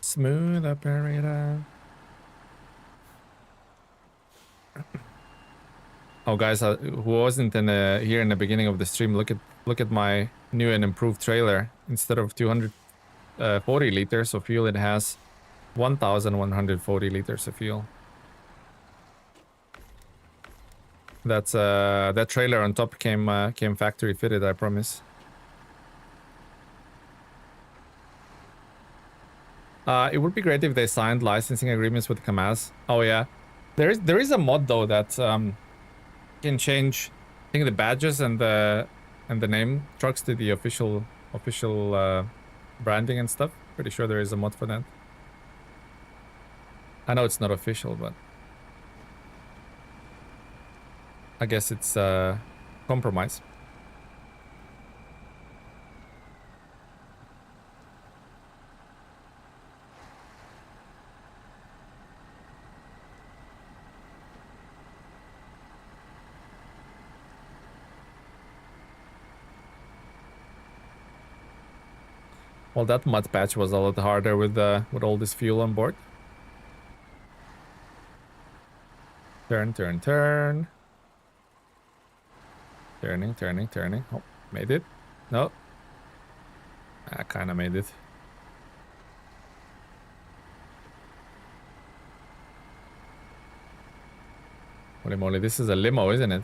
Smooth operator. Oh, guys, who wasn't here in the beginning of the stream, look at my new and improved trailer. Instead of 240 liters of fuel, it has 1,140 liters of fuel. That's that trailer on top came factory fitted, I promise. It would be great if they signed licensing agreements with Kamaz. Oh yeah, there is a mod though that can change, I think, the badges and the name trucks to the official branding and stuff. Pretty sure there is a mod for that. I know it's not official, but I guess it's compromise. Well, that mud patch was a lot harder with all this fuel on board. Turn, turn, turn. Turning, turning, turning. Oh, made it. No. I kind of made it. Holy moly, this is a limo, isn't it?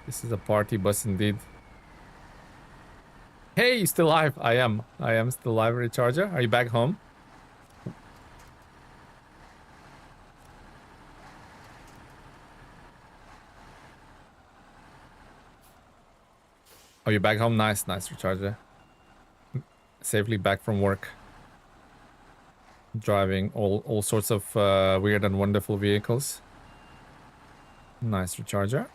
This is a party bus indeed. Hey, you still alive? I am still alive, Recharger. Are you back home? Oh, you're back home? Nice, nice, Recharger. Safely back from work. Driving all sorts of weird and wonderful vehicles. Nice, Recharger.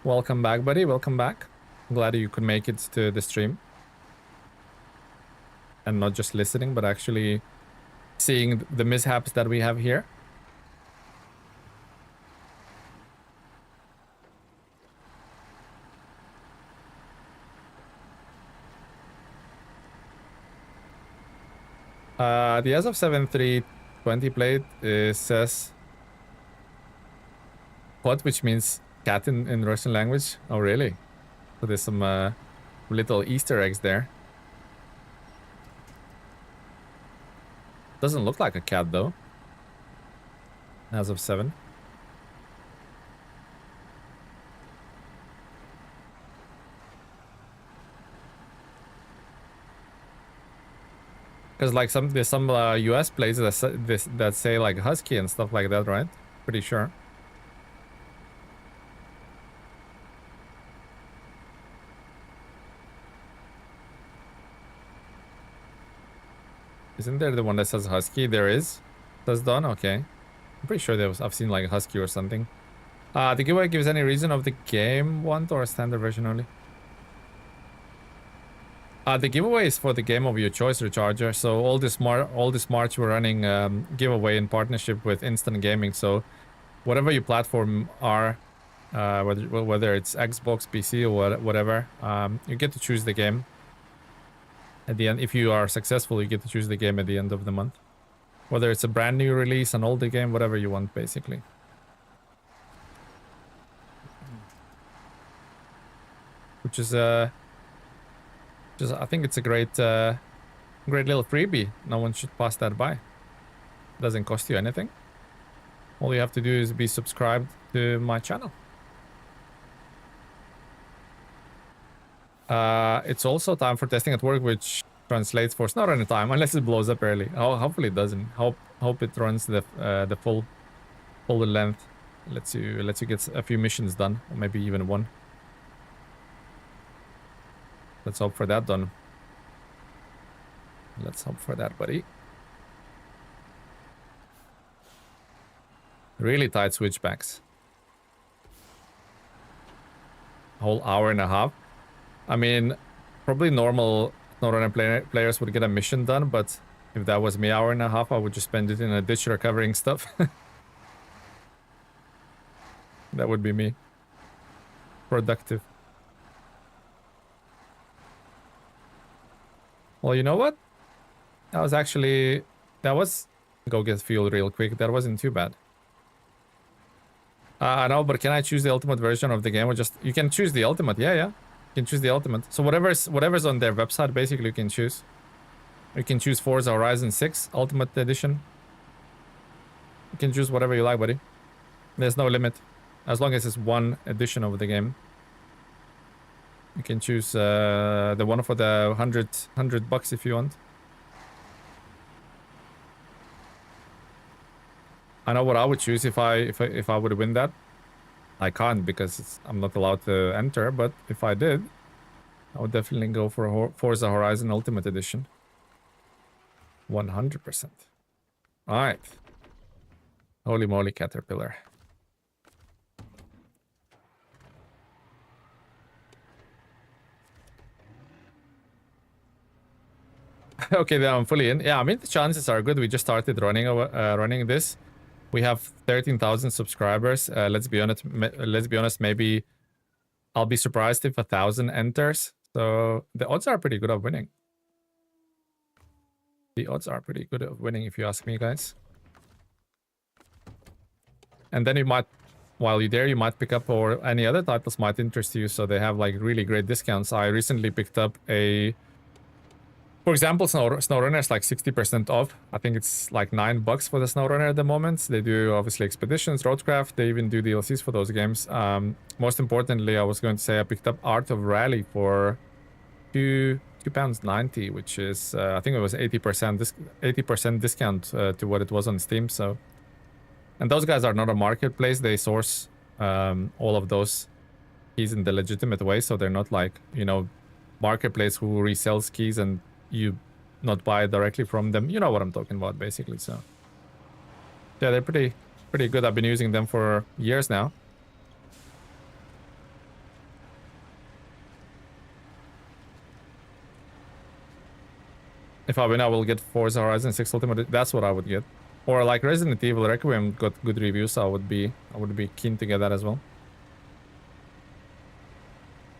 Welcome back, buddy. Welcome back. Glad you could make it to the stream. And not just listening, but actually seeing the mishaps that we have here. The Azov 7320 plate says what, which means cat in Russian language. Oh, really? So there's some little Easter eggs there. Doesn't look like a cat though. Azov 7. Because like there's some US places that say like Husky and stuff like that, right? Pretty sure. Isn't there the one that says Husky? There is. That's done? Okay. I'm pretty sure I've seen like Husky or something. The giveaway gives any reason of the game want or standard version only? The giveaway is for the game of your choice, Recharger. So all this March we're running giveaway in partnership with Instant Gaming. So whatever your platform are, whether it's Xbox, PC, or whatever, you get to choose the game. At the end, if you are successful, you get to choose the game at the end of the month. Whether it's a brand new release, an older game, whatever you want, basically. Which is I think it's a great little freebie. No one should pass that by. Doesn't cost you anything. All you have to do is be subscribed to my channel. It's also time for testing at work, which translates for SnowRunner time, unless it blows up early. Oh, hopefully it doesn't. Hope it runs the full length. Lets you get a few missions done, or maybe even one. Let's hope for that done. Let's hope for that, buddy. Really tight switchbacks. A whole hour and a half. I mean, probably normal SnowRunner players would get a mission done, but if that was me, hour and a half, I would just spend it in a ditch recovering stuff. That would be me. Productive. Well, you know what? That was go get fuel real quick. That wasn't too bad. I know, but can I choose the ultimate version of the game, or just you can choose the ultimate? Yeah. You can choose the ultimate. So whatever's on their website, basically you can choose. You can choose Forza Horizon 6 Ultimate Edition. You can choose whatever you like, buddy. There's no limit, as long as it's one edition of the game. You can choose the one for the $100 if you want. I know what I would choose if I would win that. I can't because I'm not allowed to enter, but if I did, I would definitely go for Forza Horizon Ultimate Edition. 100%. All right. Holy moly, Caterpillar. Okay, then I'm fully in. Yeah, I mean, the chances are good. We just started running this. We have 13,000 subscribers. Let's be honest. Maybe I'll be surprised if 1,000 enters. So the odds are pretty good of winning. The odds are pretty good of winning, if you ask me, guys. And then you might, while you're there, you might pick up, or any other titles might interest you. So they have like really great discounts. I recently picked up for example, SnowRunner is like 60% off. I think it's like $9 for the SnowRunner at the moment. They do obviously expeditions, roadcraft. They even do DLCs for those games. Most importantly, I was going to say I picked up Art of Rally for £2.90, which is I think it was 80% discount to what it was on Steam. So, and those guys are not a marketplace. They source all of those keys in the legitimate way. So they're not like, you know, marketplace who resells keys and you not buy directly from them. You know what I'm talking about, basically. So yeah, they're pretty good. I've been using them for years now. If I win, I will get Forza Horizon 6 Ultimate. That's what I would get. Or like Resident Evil Requiem got good reviews, so I would be keen to get that as well.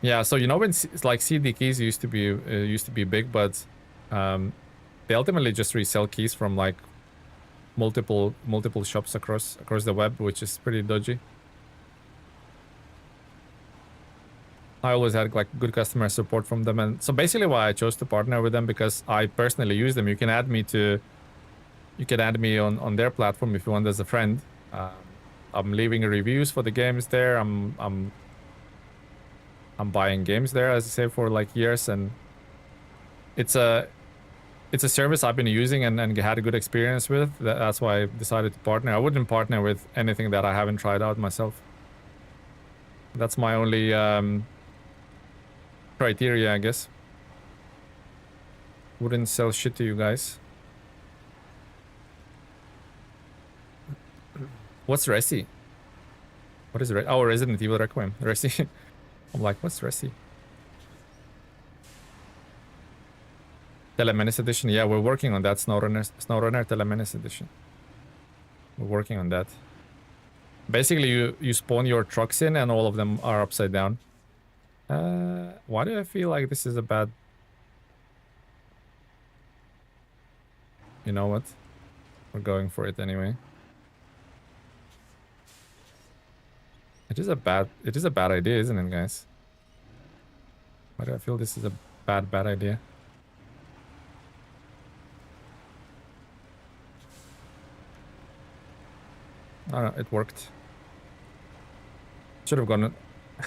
Yeah, so you know when like CD keys used to be big, but they ultimately just resell keys from like multiple shops across the web, which is pretty dodgy. I always had like good customer support from them, and so basically why I chose to partner with them, because I personally use them. You can add me on their platform if you want as a friend. I'm leaving reviews for the games there. I'm buying games there, as I say, for like years, and it's it's a service I've been using and had a good experience with. That's why I decided to partner. I wouldn't partner with anything that I haven't tried out myself. That's my only criteria, I guess. Wouldn't sell shit to you guys. What's Resi? What is Oh, Resident Evil Requiem. Resi. I'm like, what's Resi? Telemenace Edition. Yeah, we're working on that. SnowRunner Telemenace Edition. We're working on that. Basically, you spawn your trucks in and all of them are upside down. Why do I feel like this is a bad... You know what? We're going for it anyway. It is a bad idea, isn't it, guys? Why do I feel this is a bad idea? Oh, no, it worked. Should have gone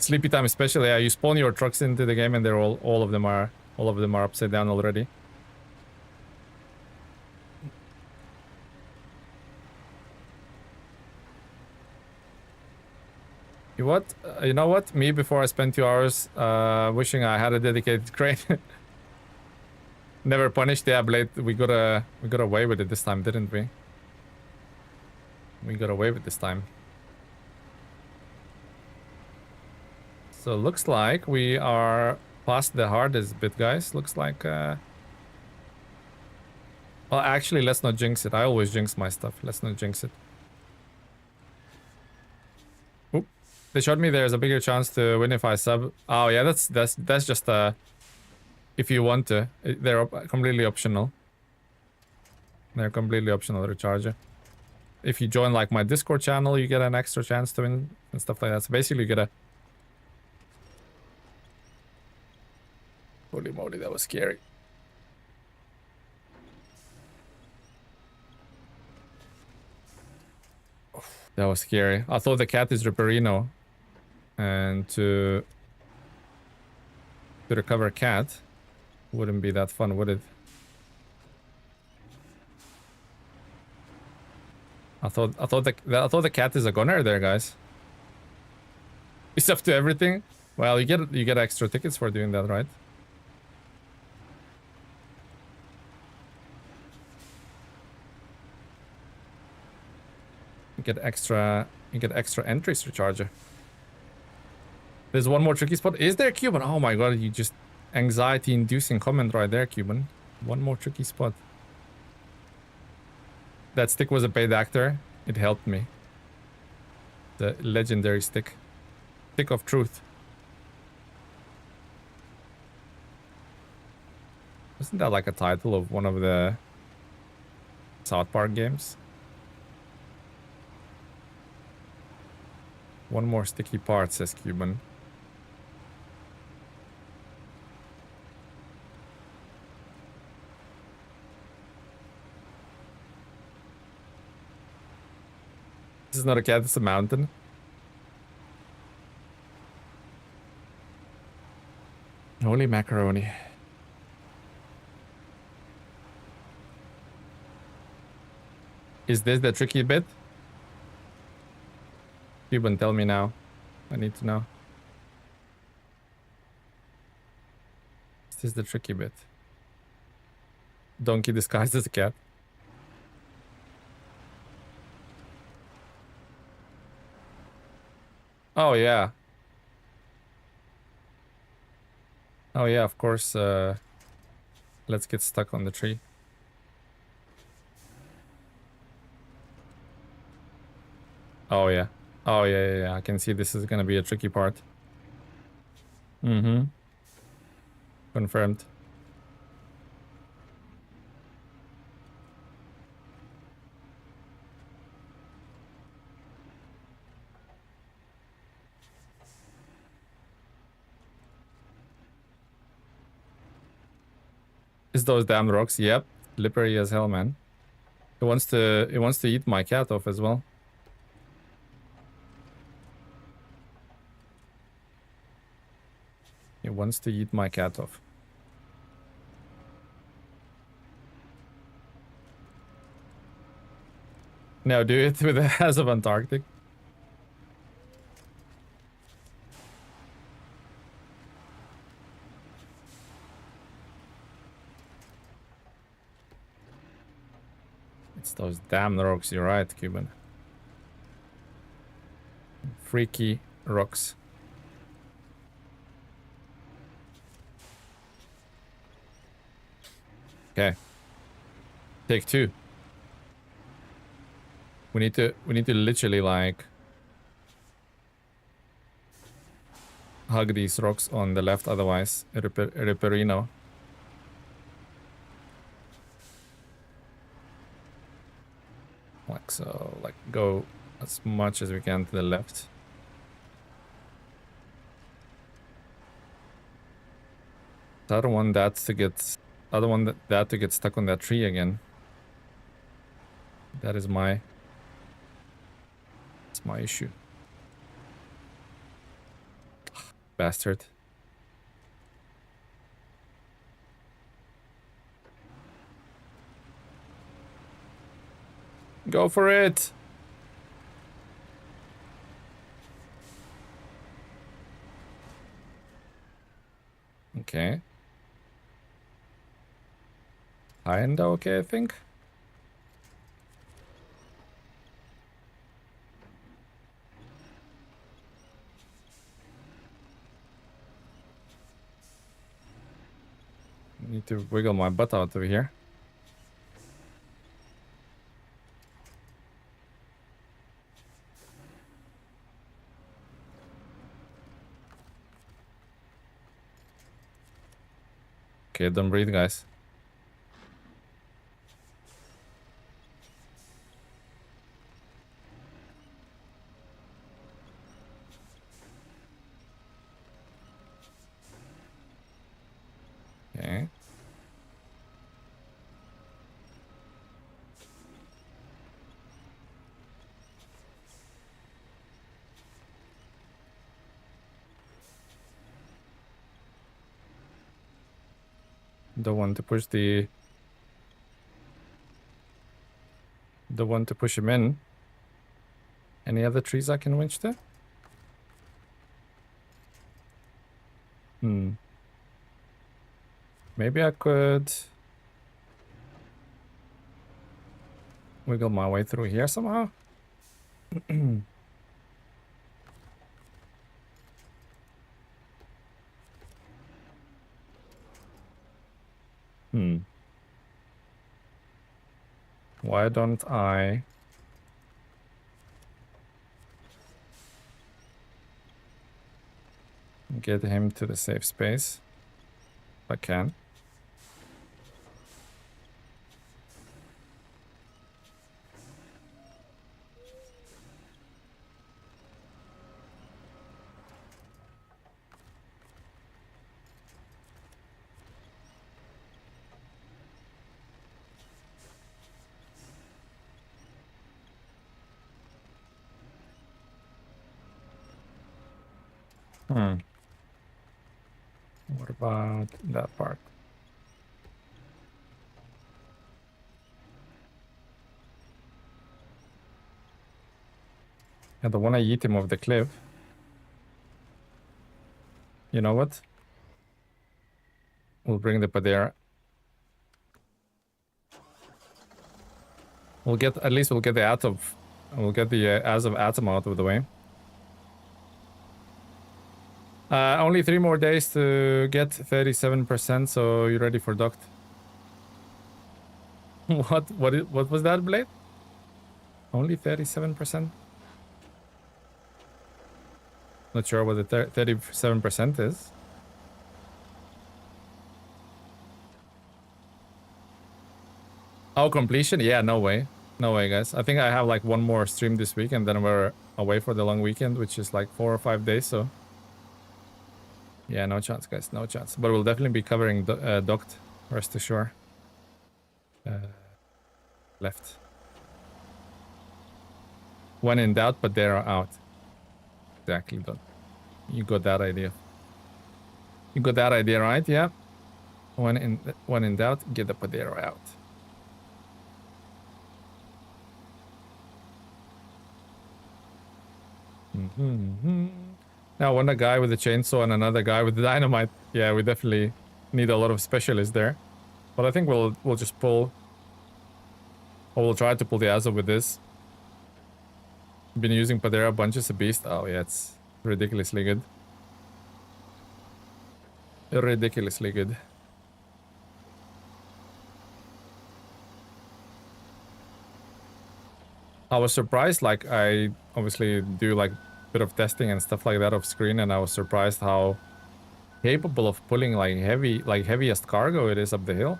sleepy time, especially. Yeah, you spawn your trucks into the game and they're all of them are upside down already. You know what? Me, before I spent 2 hours wishing I had a dedicated crane. Never punished. Yeah, Blade. We got away with it this time, didn't we? We got away with this time. So looks like we are past the hardest bit, guys. Looks like well, actually, let's not jinx it. I always jinx my stuff. Let's not jinx it. Oop. They showed me there's a bigger chance to win if I sub. Oh yeah, that's just if you want to. They're completely optional. They're completely optional, recharger. If you join like my Discord channel, you get an extra chance to win and stuff like that. So basically you get a... Holy moly, that was scary. That was scary. I thought the cat is Ripperino. And to recover a cat wouldn't be that fun, would it? I thought the cat is a gunner there, guys. It's up to everything. Well, you get extra tickets for doing that, right? You get extra entries, recharger. There's one more tricky spot. Is there, Cuban? Oh my god, you just anxiety-inducing comment right there, Cuban. One more tricky spot. That stick was a paid actor. It helped me. The legendary stick. Stick of truth. Wasn't that like a title of one of the South Park games? One more sticky part, says Cuban. This is not a cat, it's a mountain. Holy macaroni. Is this the tricky bit? Cuban, tell me now. I need to know. Is this the tricky bit? Donkey disguised as a cat. Oh yeah. Oh yeah, of course. Let's get stuck on the tree. Oh yeah. Oh yeah. I can see this is gonna be a tricky part. Mm-hmm. Confirmed. It's those damn rocks. Yep. Slippery as hell, man. It wants to eat my cat off as well. It wants to eat my cat off. No, do it with the House of Antarctic. It's those damn rocks, you're right, Cuban. Freaky rocks. Okay. Take two. We need to literally like hug these rocks on the left, otherwise Ripperino. Like so, like go as much as we can to the left. I don't want that to get that to get stuck on that tree again. That is my issue. Bastard. Go for it. Okay. Kinda okay, I think. Need to wiggle my butt out of here. Okay, don't breathe, guys. Okay. Don't want to push the... Don't want to push him in. Any other trees I can winch to? Maybe I could... wiggle my way through here somehow? Why don't I... get him to the safe space? If I can. What about that part? I don't want to yeet him off the cliff. You know what? We'll bring the Padera. We'll get, at least we'll get the atom. We'll get the as of atom out of the way. Only 3 more days to get 37%, so you're ready for duct. What was that, Blade? Only 37%? Not sure what the 37% is. Oh, completion? Yeah, no way. No way, guys. I think I have like 1 more stream this week, and then we're away for the long weekend, which is like 4 or 5 days, so... yeah, no chance, guys. No chance. But we'll definitely be covering duct, rest assured. Left. When in doubt, but they are out. Exactly, done. You got that idea. You got that idea, right? Yeah. When in doubt, get the Padero out. Now, one a guy with a chainsaw and another guy with the dynamite. Yeah, we definitely need a lot of specialists there. But I think we'll just pull, or we'll try to pull the Azov with this. Been using Padera a bunch as a beast. Oh yeah, it's ridiculously good. Ridiculously good. I was surprised, like I obviously do like a bit of testing and stuff like that off screen, and I was surprised how capable of pulling like heaviest cargo it is up the hill.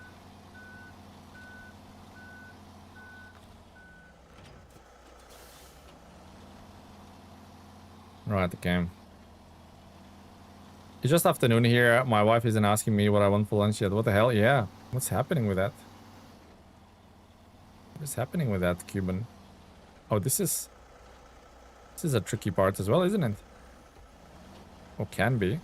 Right, okay. It's just afternoon here. My wife isn't asking me what I want for lunch yet. What the hell? Yeah. What's happening with that? What's happening with that, Cuban? Oh, this is a tricky part as well, isn't it? Or can be.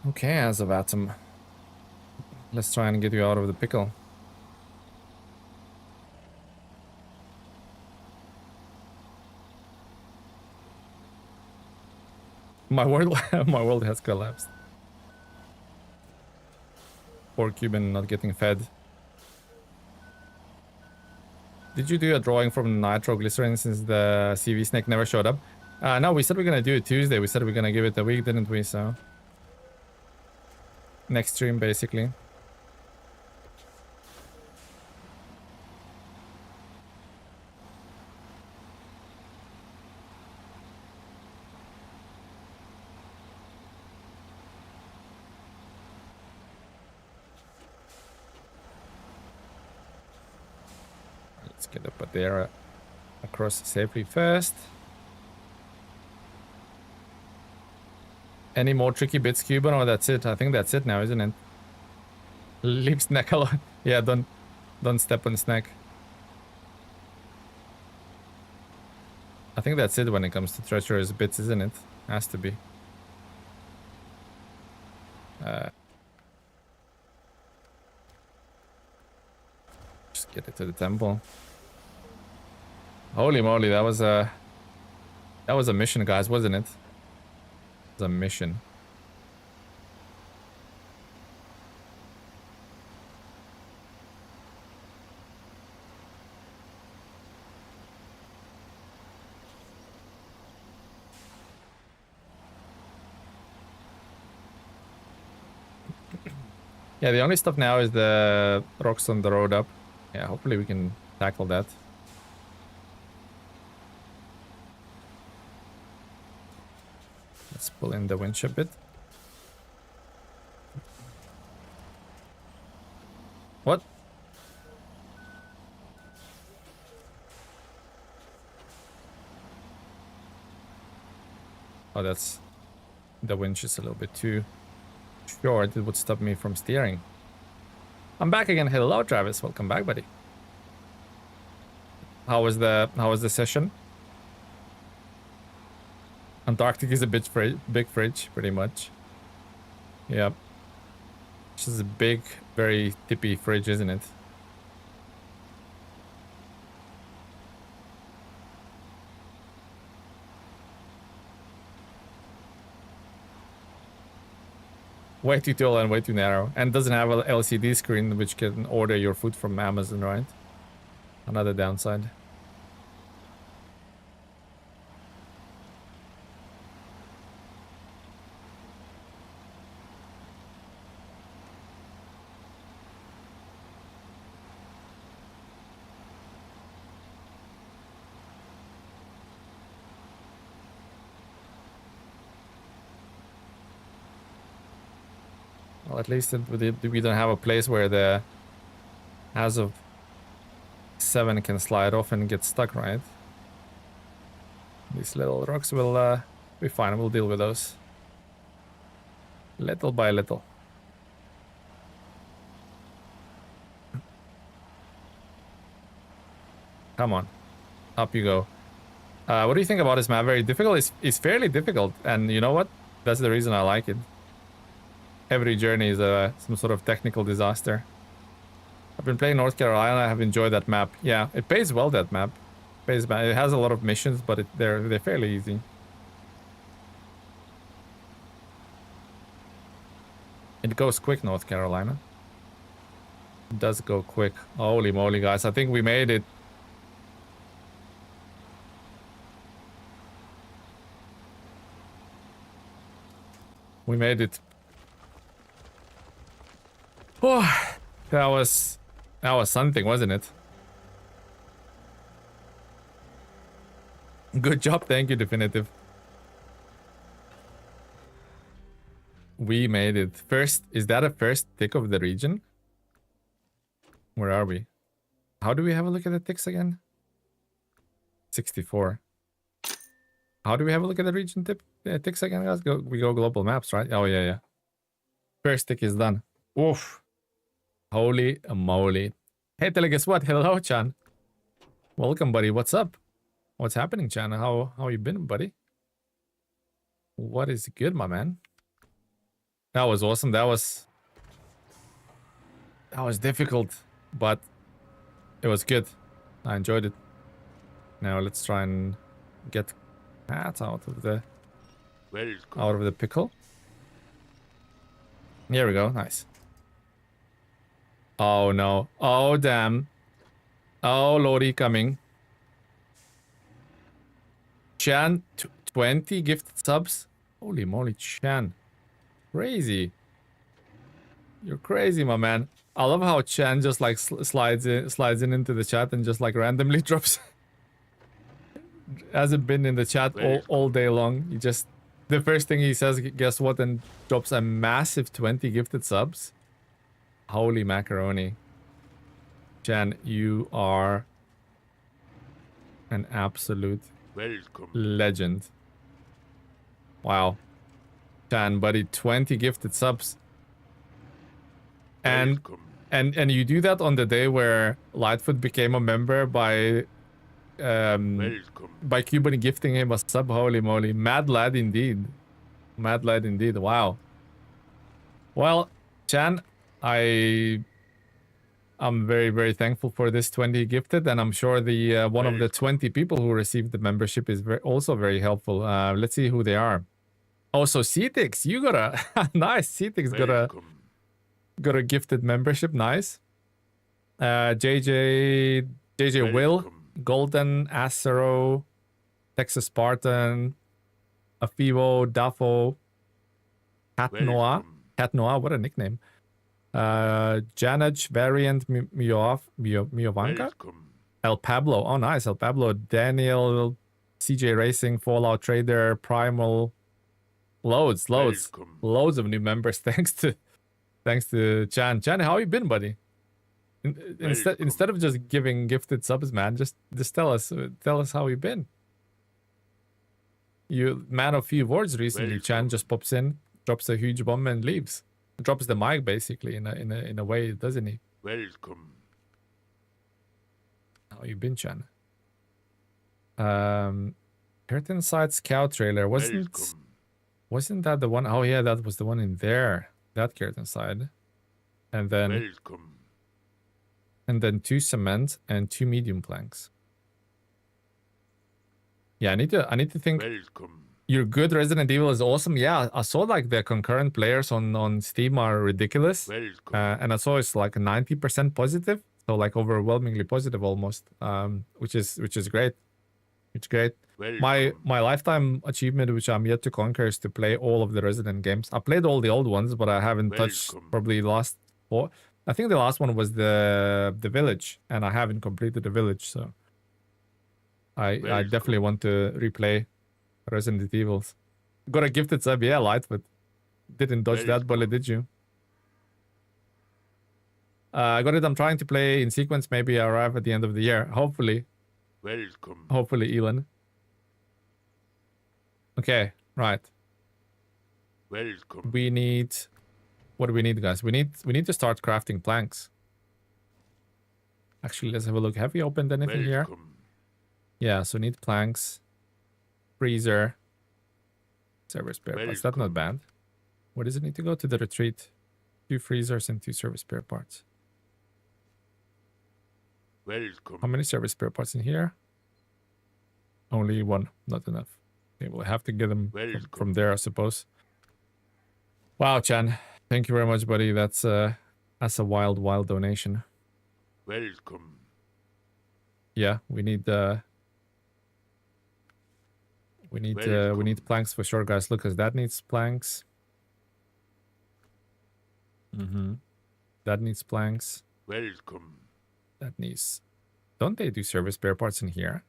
Okay, as of atom. Let's try and get you out of the pickle. My world my world has collapsed. Poor Cuban not getting fed. Did you do a drawing from nitroglycerin since the CV snake never showed up? No, we said we're gonna do it Tuesday. We said we're gonna give it a week, didn't we? So next stream, basically. Let's get up there across safely first. Any more tricky bits, Cuban, or that's it? I think that's it now, isn't it? Leave snack alone. Yeah, don't step on snack. I think that's it when it comes to treacherous bits, isn't it? Has to be. Just get it to the temple. Holy moly, that was a mission, guys, wasn't it? It was a mission. Yeah, the only stuff now is the rocks on the road up. Yeah, hopefully we can tackle that. Let's pull in the winch a bit. What? Oh, that's... the winch is a little bit too short. It would stop me from steering. I'm back again. Hello, Travis. Welcome back, buddy. How was the session? Antarctic is a big fridge, pretty much. Yep. It's just a big, very tippy fridge, isn't it? Way too tall and way too narrow. And doesn't have an LCD screen which can order your food from Amazon, right? Another downside. Well, at least we don't have a place where the as of 7 can slide off and get stuck, right? These little rocks will be fine. We'll deal with those little by little. Come on, up you go. What do you think about this map? Very difficult. It's fairly difficult, and you know what? That's the reason I like it. Every journey is some sort of technical disaster. I've been playing North Carolina. I have enjoyed that map. Yeah, it pays well, that map. It has a lot of missions, but they're fairly easy. It goes quick, North Carolina. It does go quick. Holy moly, guys. I think we made it. We made it. Oh, that was something, wasn't it? Good job. Thank you, Definitive. We made it. First, is that a first tick of the region? Where are we? How do we have a look at the ticks again? 64. How do we have a look at the region ticks again, guys? We go global maps, right? Oh, yeah, yeah. First tick is done. Oof. Holy moly. Hey, Tele, guess what? Hello, Chan. Welcome, buddy. What's up? What's happening, Chan? How you been, buddy? What is good, my man? That was awesome. That was difficult, but it was good. I enjoyed it. Now let's try and get Pat out of the pickle. Here we go. Nice. Oh no. Oh damn. Oh lordy, coming. Chan, 20 gifted subs. Holy moly, Chan. Crazy. You're crazy, my man. I love how Chan just like slides in into the chat and just like randomly drops. Hasn't been in the chat all day long. He just, the first thing he says, guess what, and drops a massive 20 gifted subs. Holy macaroni. Chan, you are an absolute legend. Wow. Chan, buddy, 20 gifted subs. And you do that on the day where Lightfoot became a member by Cuban gifting him a sub. Holy moly. Mad lad indeed. Mad lad indeed. Wow. Well, Chan, I'm very, very thankful for this 20 gifted, and I'm sure the one of the 20 people who received the membership is also very helpful. Let's see who they are. Also, Cetix, you got a nice. Cetix got a gifted membership. Nice. JJ Will, Golden, Acero, Texas Spartan, Afivo, Dafo, Cat Noah, what a nickname. Janaj, Variant, Miovanka, El Pablo, oh nice, El Pablo, Daniel, CJ Racing, Fallout Trader, Primal, loads of new members. Thanks to Chan. Chan, how you been, buddy? Instead of just giving gifted subs, man, just tell us how you been. You man of few words recently. Chan just pops in, drops a huge bomb and leaves. Drops the mic basically in a way, doesn't he? Welcome. How you been, Chan? Curtain Side Scout trailer wasn't that the one? Oh yeah, that was the one in there. That Curtain Side, and then 2 cement and 2 medium planks. Yeah, I need to think. Your good Resident Evil is awesome. Yeah, I saw like the concurrent players on Steam are ridiculous. And I saw it's like 90% positive, so like overwhelmingly positive almost. Which is great. It's great. My lifetime achievement, which I'm yet to conquer, is to play all of the Resident games. I played all the old ones, but I haven't touched probably the last 4. I think the last one was the Village, and I haven't completed the Village, so I definitely want to replay Resident Evils. Got a gifted sub, yeah, Lightfoot. Didn't dodge that bullet, did you? I got it. I'm trying to play in sequence. Maybe I arrive at the end of the year. Hopefully. Welcome. Hopefully, Elon. Okay, right. Welcome. We need... What do we need, guys? We need to start crafting planks. Actually, let's have a look. Have we opened anything here? Yeah, so need planks. Freezer. Service spare parts. That's not bad. Where does it need to go? To the retreat. 2 freezers and 2 service spare parts. Welcome. How many service spare parts in here? Only one, not enough. Okay, we'll have to get them from there, I suppose. Wow, Chan. Thank you very much, buddy. That's a wild, wild donation. Welcome. Yeah, we need we need planks for sure, guys. Look, cause that needs planks. That needs planks. Welcome. That needs. Don't they do service spare parts in here?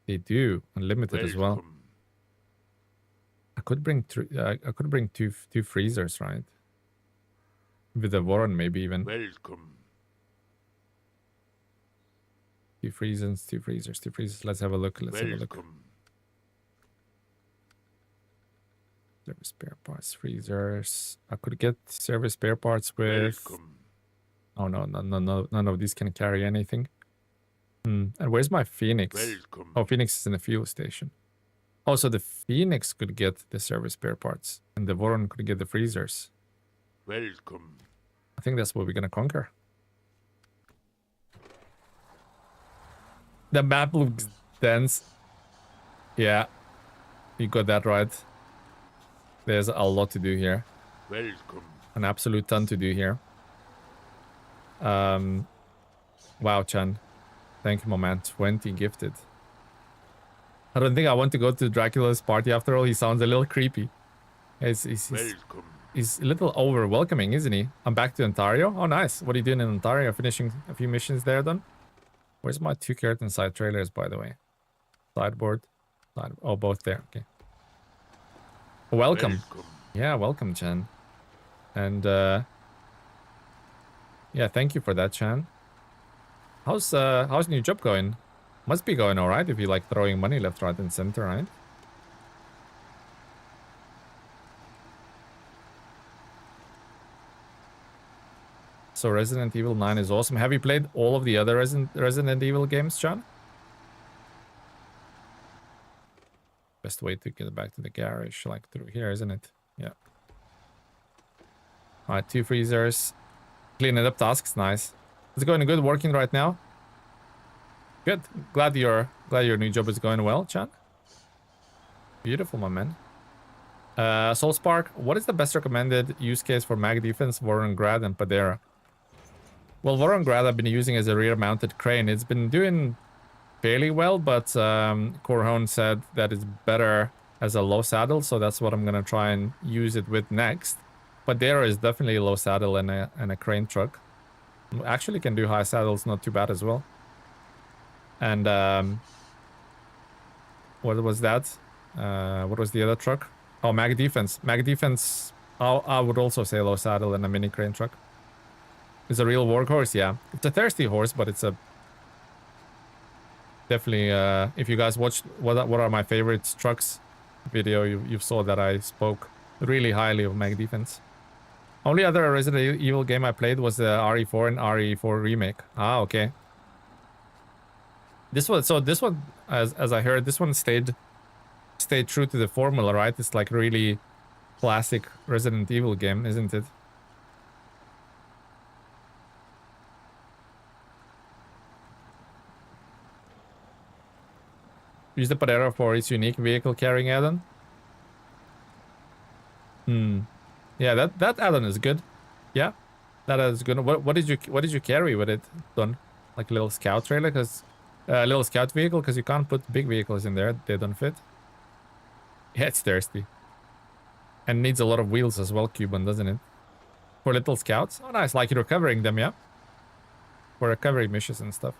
They do, unlimited as well. I could bring two freezers, right? With the Warren, maybe even. Welcome. Two freezers. Let's have a look. Let's have a look. Service spare parts, freezers. I could get service spare parts with. Oh no, none of these can carry anything. And where's my Phoenix? Oh, Phoenix is in the fuel station. Oh, so the Phoenix could get the service spare parts, and the Warren could get the freezers. Welcome. I think that's what we're gonna conquer. The map looks dense. Yeah, you got that right. There's a lot to do here. Welcome. An absolute ton to do here. Wow, Chan. Thank you, my man. 20 gifted. I don't think I want to go to Dracula's party after all. He sounds a little creepy. He's a little over welcoming, isn't he? I'm back to Ontario. Oh, nice. What are you doing in Ontario? Finishing a few missions there, then? Where's my 2 curtain side trailers, by the way? Sideboard. Oh, both there. Okay. Welcome. Yeah, welcome, Chan. And, yeah, thank you for that, Chan. How's new job going? Must be going alright if you like throwing money left, right, and center, right? So Resident Evil 9 is awesome. Have you played all of the other Resident Evil games, John? Best way to get back to the garage, like through here, isn't it? Yeah. Alright, 2 freezers. Cleaning up tasks, nice. Is it going good, working right now? Good. Glad your new job is going well, Chan. Beautiful, my man. Soulspark, what is the best recommended use case for mag defense, Vorongrad, and Padera? Well, Vorongrad I've been using as a rear-mounted crane. It's been doing fairly well, but Corhone said that it's better as a low saddle, so that's what I'm gonna try and use it with next. Padera is definitely a low saddle and a crane truck. Actually can do high saddles, not too bad as well. And what was that? What was the other truck? Oh, mag defense. Mag defense, I would also say low saddle and a mini crane truck. It's a real workhorse, yeah. It's a thirsty horse, but it's a definitely. If you guys watched what are my favorite trucks video, you saw that I spoke really highly of mag defense. Only other Resident Evil game I played was the RE4 and RE4 remake. Ah, okay. This one, as I heard, this one stayed true to the formula, right? It's like really classic Resident Evil game, isn't it? Use the Padera for its unique vehicle carrying add-on. Yeah, that add-on is good. Yeah, that is good. What did you carry with it, Don? Like a little scout trailer, because little scout vehicle, because you can't put big vehicles in there. They don't fit. Yeah, it's thirsty. And needs a lot of wheels as well, Cuban, doesn't it? For little scouts. Oh, nice. Like you're recovering them, yeah? For recovery missions and stuff.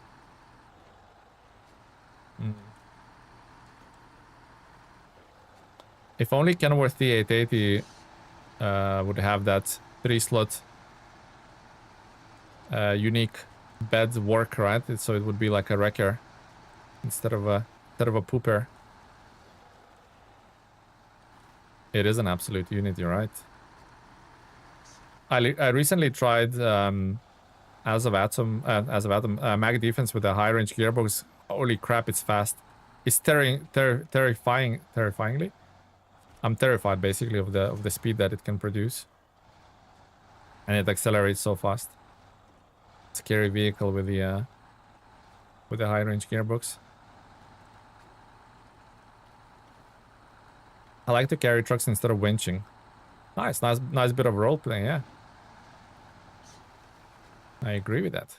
If only Kenworth T880 would have that 3-slot unique bed work, right? So it would be like a wrecker instead of a pooper. It is an absolute unit, you're right. I recently tried as of Atom mag defense with a high range gearbox. Holy crap, it's fast. It's terrifyingly. I'm terrified basically of the speed that it can produce. And it accelerates so fast. Scary vehicle with the with a high range gearbox. I like to carry trucks instead of winching. Nice bit of role playing, yeah. I agree with that.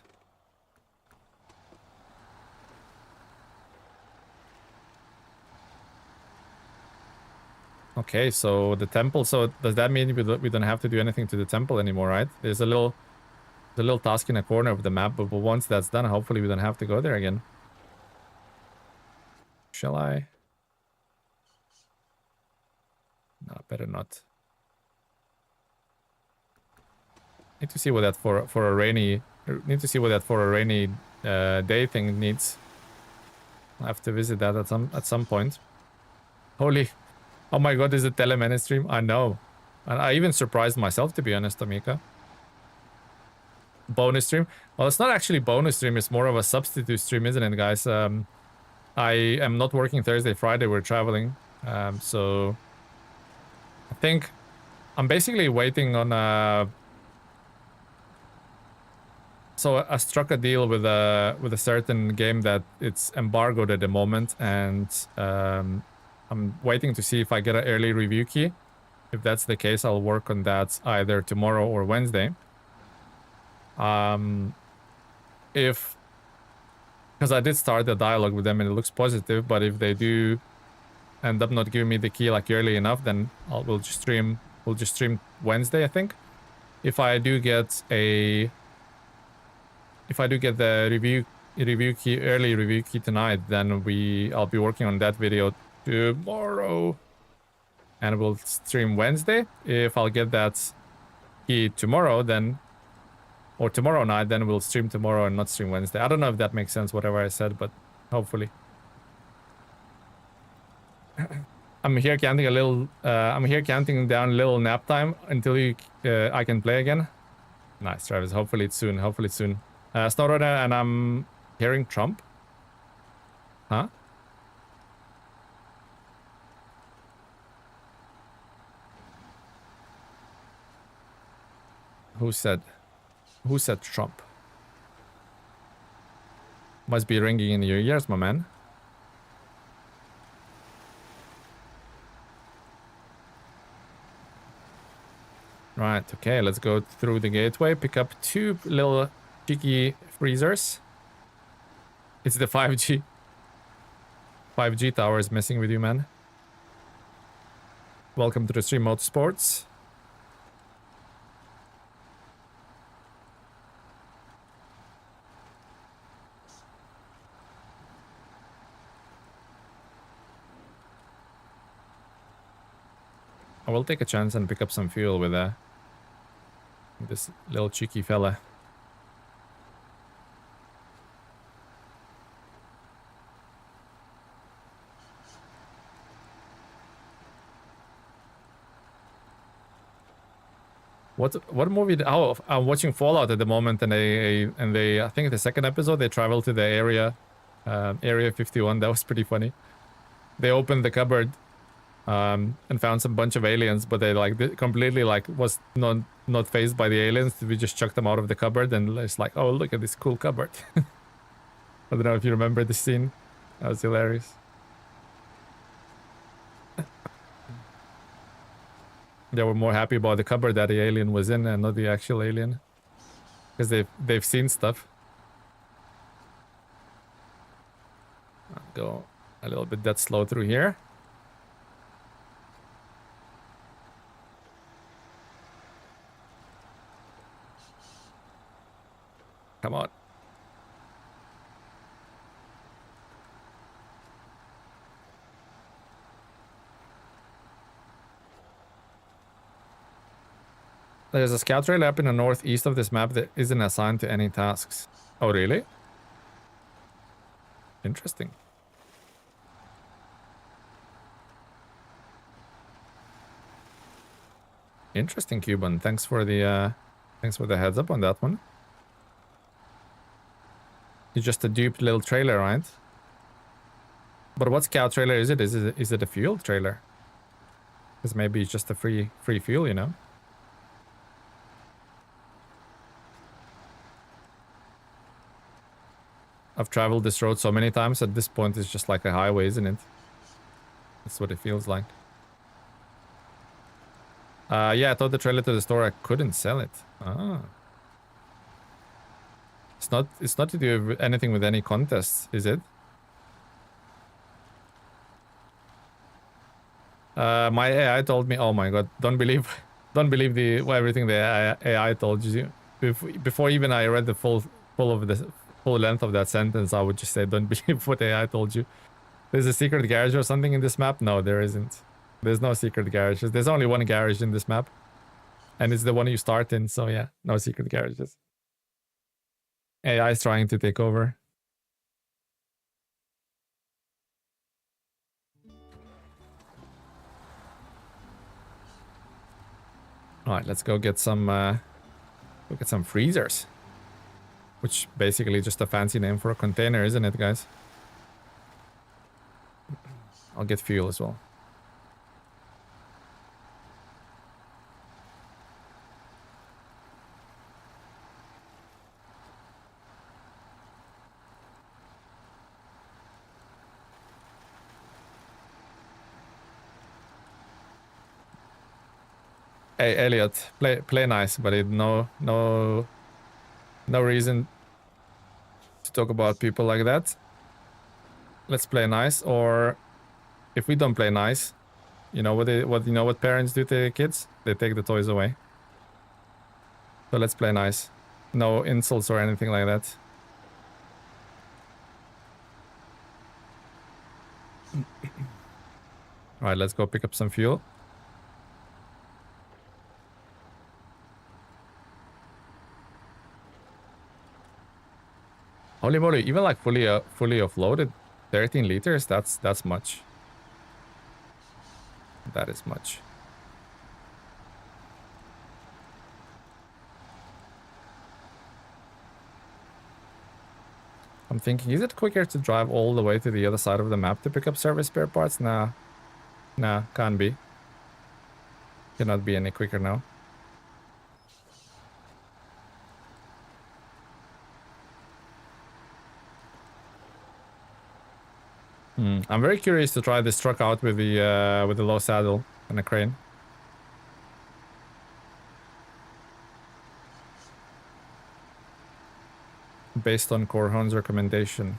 Okay, so the temple. So does that mean we don't have to do anything to the temple anymore, right? There's a little task in a corner of the map, but once that's done, hopefully we don't have to go there again. Shall I? No, better not. Need to see what that for a rainy. Need to see what that for a rainy day thing needs. I'll have to visit that at some point. Holy. Oh my god, is it telemene stream? I know. And I even surprised myself, to be honest, Amika. Bonus stream? Well, it's not actually bonus stream, it's more of a substitute stream, isn't it, guys? I am not working Thursday, Friday, we're traveling. So I think I'm basically waiting on so I struck a deal with a certain game that it's embargoed at the moment, and I'm waiting to see if I get an early review key. If that's the case, I'll work on that either tomorrow or Wednesday. If, because I did start the dialogue with them and it looks positive, but if they do end up not giving me the key like early enough, then we'll just stream Wednesday, I think. If I do get the review key, early review key tonight, then I'll be working on that video tomorrow, and we'll stream Wednesday. If I'll get that key tomorrow, then, or tomorrow night, then we'll stream tomorrow and not stream Wednesday. I don't know if that makes sense, whatever I said, but hopefully. I'm here counting a little. I'm here counting down a little nap time until I can play again. Nice, Travis. Hopefully it's soon. Hopefully it's soon. SnowRunner, and I'm hearing Trump. Huh? Who said Trump? Must be ringing in your ears, my man. Right, okay, let's go through the gateway, pick up 2 little cheeky freezers. It's the 5G. 5G tower is messing with you, man. Welcome to the stream, Motorsports. I will take a chance and pick up some fuel with this little cheeky fella. What movie? Oh, I'm watching Fallout at the moment, and they I think the second episode they travel to the area 51. That was pretty funny. They opened the cupboard and found some bunch of aliens, but they completely was not phased by the aliens. We just chucked them out of the cupboard, and it's like, oh, look at this cool cupboard. I don't know if you remember the scene. That was hilarious. They were more happy about the cupboard that the alien was in and not the actual alien, because they've seen stuff. I'll go a little bit that slow through here. Come on. There's a scout trail up in the northeast of this map that isn't assigned to any tasks. Oh, really? Interesting. Interesting, Cuban. Thanks for the heads up on that one. It's just a duped little trailer, right? But what scout trailer is it? Is it a fuel trailer? Because maybe it's just a free fuel, you know? I've traveled this road so many times. At this point, it's just like a highway, isn't it? That's what it feels like. Yeah, I towed the trailer to the store. I couldn't sell it. Ah. It's not to do with anything with any contests, is it? My AI told me, oh my god, don't believe everything the AI told you. Before even I read the full length of that sentence, I would just say, don't believe what AI told you. There's a secret garage or something in this map? No, there isn't. There's no secret garages. There's only one garage in this map. And it's the one you start in, so yeah, no secret garages. AI is trying to take over. Alright, let's go get some freezers. Which basically just a fancy name for a container, isn't it, guys? I'll get fuel as well. Hey, Elliot, play nice, but no reason to talk about people like that. Let's play nice, or if we don't play nice, you know what parents do to their kids? They take the toys away. So let's play nice. No insults or anything like that. Alright, let's go pick up some fuel. Holy moly, even like fully offloaded, 13 liters, that's much. That is much. I'm thinking, is it quicker to drive all the way to the other side of the map to pick up service spare parts? Nah, can't be. Cannot be any quicker now. I'm very curious to try this truck out with the low saddle and a crane. Based on Corhon's recommendation.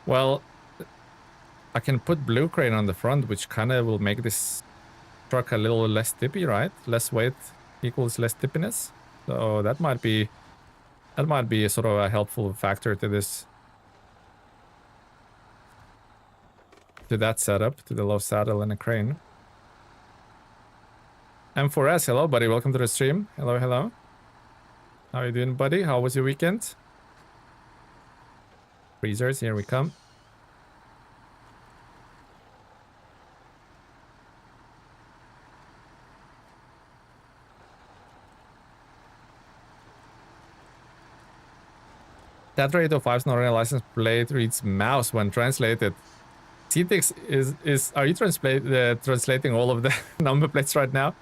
Well, I can put blue crane on the front, which kind of will make this truck a little less tippy, right? Less weight equals less tippiness. So that might be a sort of a helpful factor to this. To that setup, to the low saddle and a crane. M4S, hello buddy, welcome to the stream. Hello. How are you doing, buddy? How was your weekend? Freezers, here we come. Tetra 805's SnowRunner license plate reads mouse when translated. CTX is are you translating all of the number plates right now?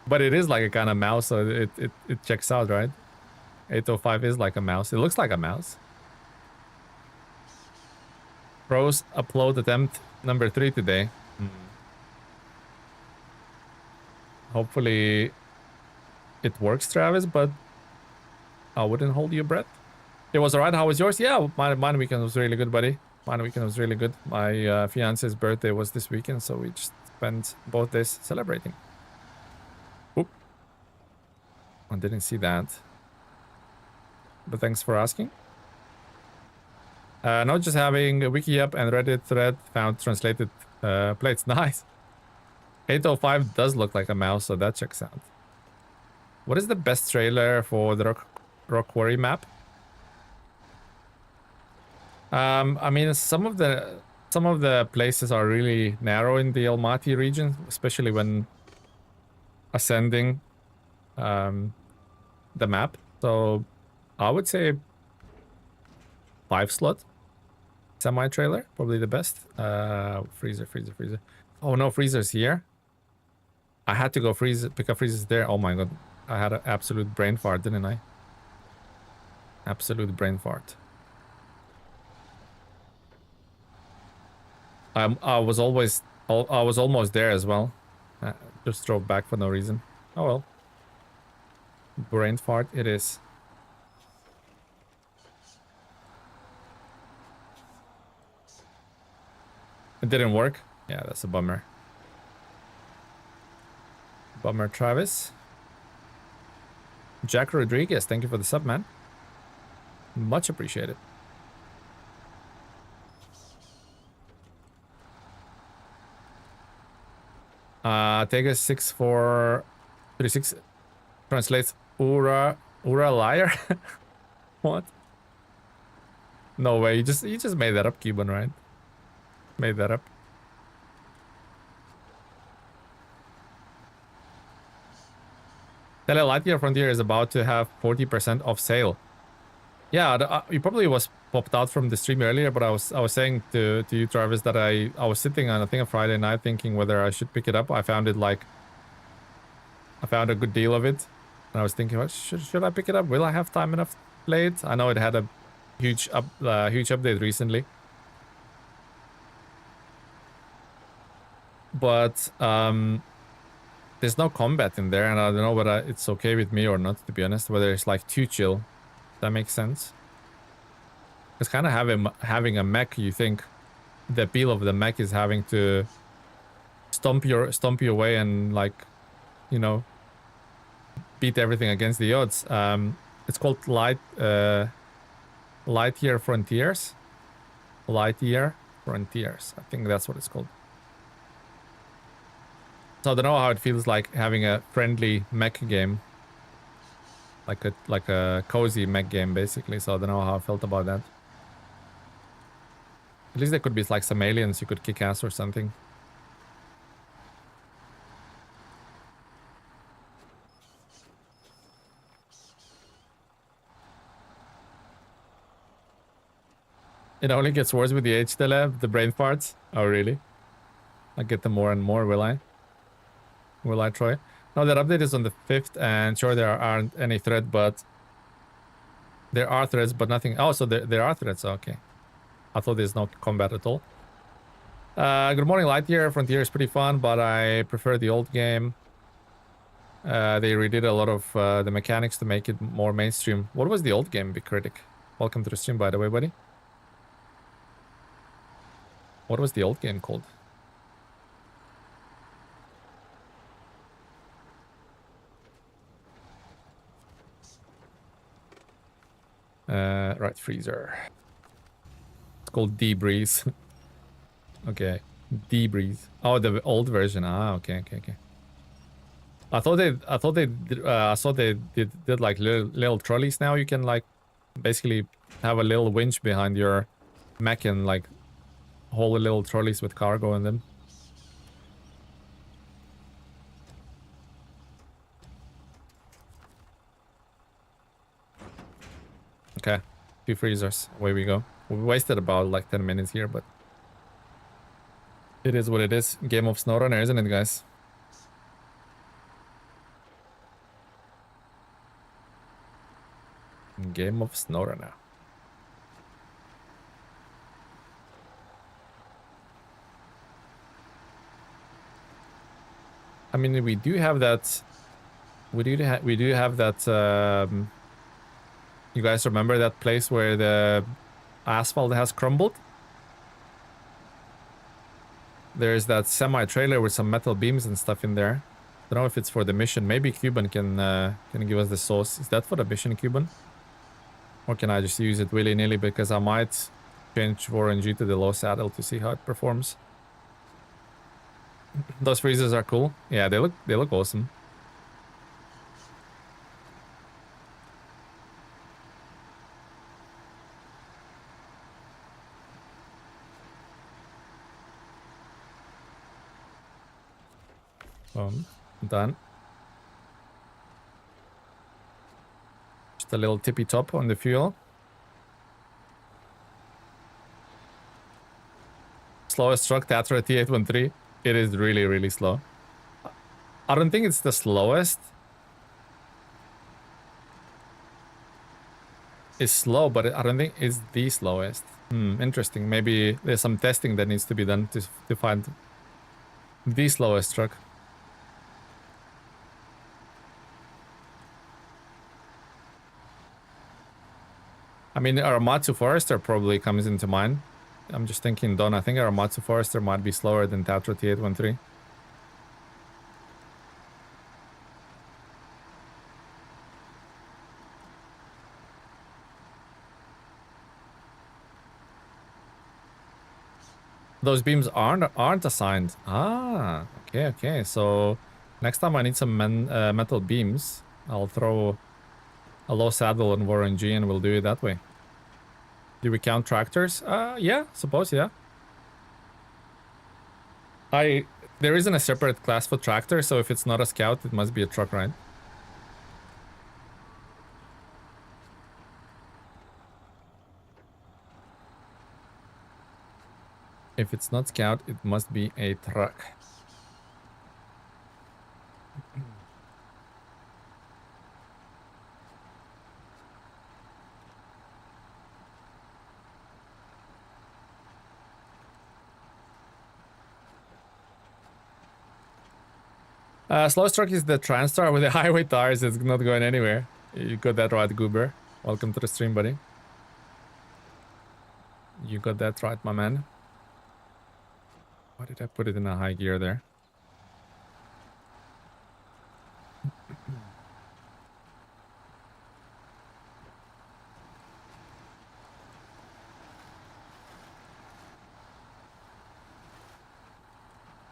But it is like a kind of mouse, so it checks out, right? 805 is like a mouse. It looks like a mouse. Pros upload attempt number 3 today. Hopefully it works, Travis, but I wouldn't hold your breath. It was alright. How was yours? Yeah, my weekend was really good, buddy. My weekend was really good. My fiance's birthday was this weekend, so we just spent both days celebrating. Oop. I didn't see that. But thanks for asking. Not just having a wiki up and Reddit thread found translated plates. Nice. 805 does look like a mouse, so that checks out. What is the best trailer for the Rock Quarry map? I mean, some of the places are really narrow in the Almaty region, especially when ascending the map. So I would say 5 slot semi-trailer, probably the best. Freezer. Oh no, freezer's here. I had to go pick up freezers there. Oh my god, I had an absolute brain fart, didn't I? Absolute brain fart. I was almost there as well. Just drove back for no reason. Oh well. Brain fart it is. It didn't work. Yeah, that's a bummer. Bummer, Travis. Jack Rodriguez, thank you for the sub, man. Much appreciated. Tega 6436 translates Ura liar. What? No way, you just made that up, Cuban, right? Made that up. Tele Lightyear Frontier is about to have 40% off sale. Yeah, you probably was popped out from the stream earlier, but I was saying to you, Travis, that I was sitting on, I think, a Friday night thinking whether I should pick it up. I found it like, I found a good deal of it, and I was thinking, what, should I pick it up? Will I have time enough to play it? I know it had a huge update recently, but there's no combat in there, and I don't know whether it's okay with me or not, to be honest. Whether it's like too chill. That makes sense. It's kind of having a mech. You think the appeal of the mech is having to stomp your way and, like, you know, beat everything against the odds. It's called Lightyear Frontiers. Lightyear Frontiers. I think that's what it's called. So I don't know how it feels like having a friendly mech game. Like a cozy mech game, basically. So I don't know how I felt about that. At least there could be like some aliens you could kick ass or something. It only gets worse with the age, the brain farts. Oh, really? I get them more and more, will I? Will I, Troy? No, that update is on the 5th, and sure, there aren't any threats, but... There are threats, but nothing... Oh, so there are threats, okay. I thought there's no combat at all. Good morning, Lightyear. Frontier is pretty fun, but I prefer the old game. They redid a lot of the mechanics to make it more mainstream. What was the old game, Big Critic? Welcome to the stream, by the way, buddy. What was the old game called? Right, freezer. It's called Deliveries. Okay, Deliveries. Oh, the old version. Ah, okay. I thought they did like little trolleys now. You can like basically have a little winch behind your mech and like haul the little trolleys with cargo in them. Okay, 2 freezers. Away we go. We wasted about like 10 minutes here, but it is what it is. Game of SnowRunner, isn't it, guys? Game of SnowRunner. I mean, we do have that. We do have that. You guys remember that place where the asphalt has crumbled? There's that semi-trailer with some metal beams and stuff in there. Don't know if it's for the mission. Maybe Cuban can give us the sauce. Is that for the mission, Cuban? Or can I just use it willy-nilly because I might change Warren G to the low saddle to see how it performs. Those freezers are cool. Yeah, they look awesome. Done. Just a little tippy top on the fuel. Slowest truck, Tatra T813. It is really, really slow. I don't think it's the slowest. is slow, but I don't think it's the slowest. Interesting. Maybe there's some testing that needs to be done to find the slowest truck. I mean, Aramatsu Forester probably comes into mind. I'm just thinking, Don, I think Aramatsu Forester might be slower than Tatra T813. Those beams aren't assigned. Ah, okay. So next time I need some metal beams, I'll throw a low saddle on Warren G and we'll do it that way. Do we count tractors? Yeah, suppose, yeah. There isn't a separate class for tractor, so if it's not a scout, it must be a truck, right? If it's not scout, it must be a truck. Slowest truck is the Transtar with the highway tires. It's not going anywhere. You got that right, Goober. Welcome to the stream, buddy. You got that right, my man. Why did I put it in a high gear there?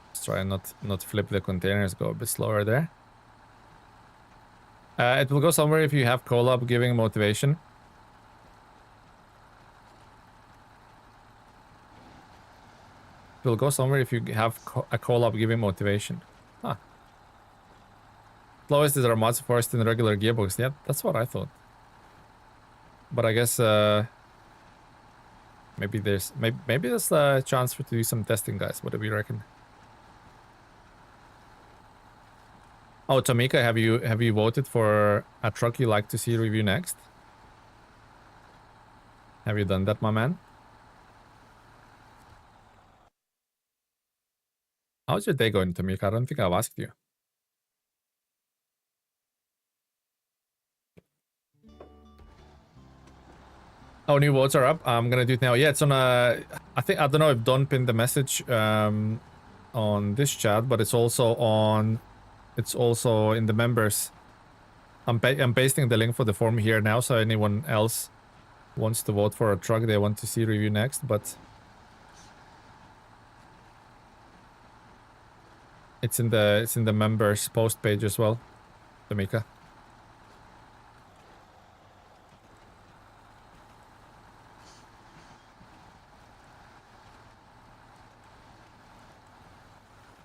Let's try and not flip the containers, go a bit slower there. It will go somewhere if you have collab giving motivation. It will go somewhere if you have a collab giving motivation. Huh. Slowest is our Matsu Forest in regular gearbox. Yeah, that's what I thought. But I guess maybe there's a chance to do some testing, guys. What do we reckon? Oh, Tamika, have you voted for a truck you like to see review next? Have you done that, my man? How's your day going, Tamika? I don't think I've asked you. Oh, new votes are up. I'm gonna do it now. Yeah, it's on a... I don't know if Don pinned the message on this chat, but it's also on... It's also in the members. I'm pasting the link for the form here now, so anyone else wants to vote for a truck they want to see review next, but... It's in the members post page as well, Tamika.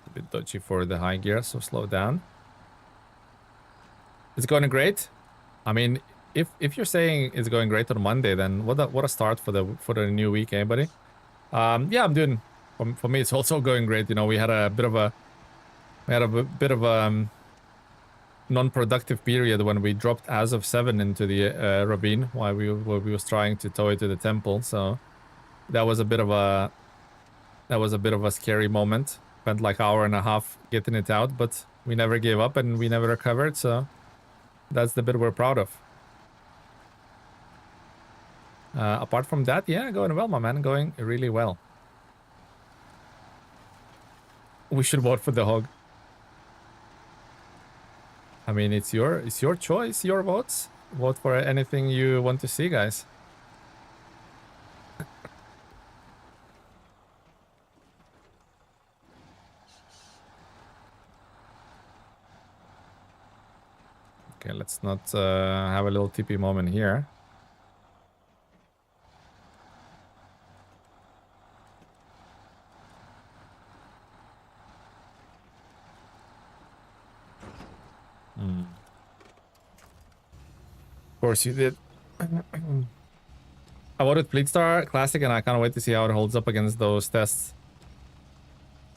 A bit dodgy for the high gear, so slow down. It's going great. I mean, if you're saying it's going great on Monday, then what a start for the new week, eh, buddy? Yeah, I'm doing. For me, it's also going great. You know, we had a bit of a non-productive period when we dropped as of 7 into the ravine while we was trying to tow it to the temple. So that was a bit of a scary moment. Spent like an hour and a half getting it out, but we never gave up and we never recovered. So that's the bit we're proud of. Apart from that, yeah, going well, my man. Going really well. We should vote for the hog. I mean, it's your choice, your votes. Vote for anything you want to see, guys. Okay, let's not have a little tippy moment here. Of course you did. I voted Fleet Star Classic and I can't wait to see how it holds up against those tests.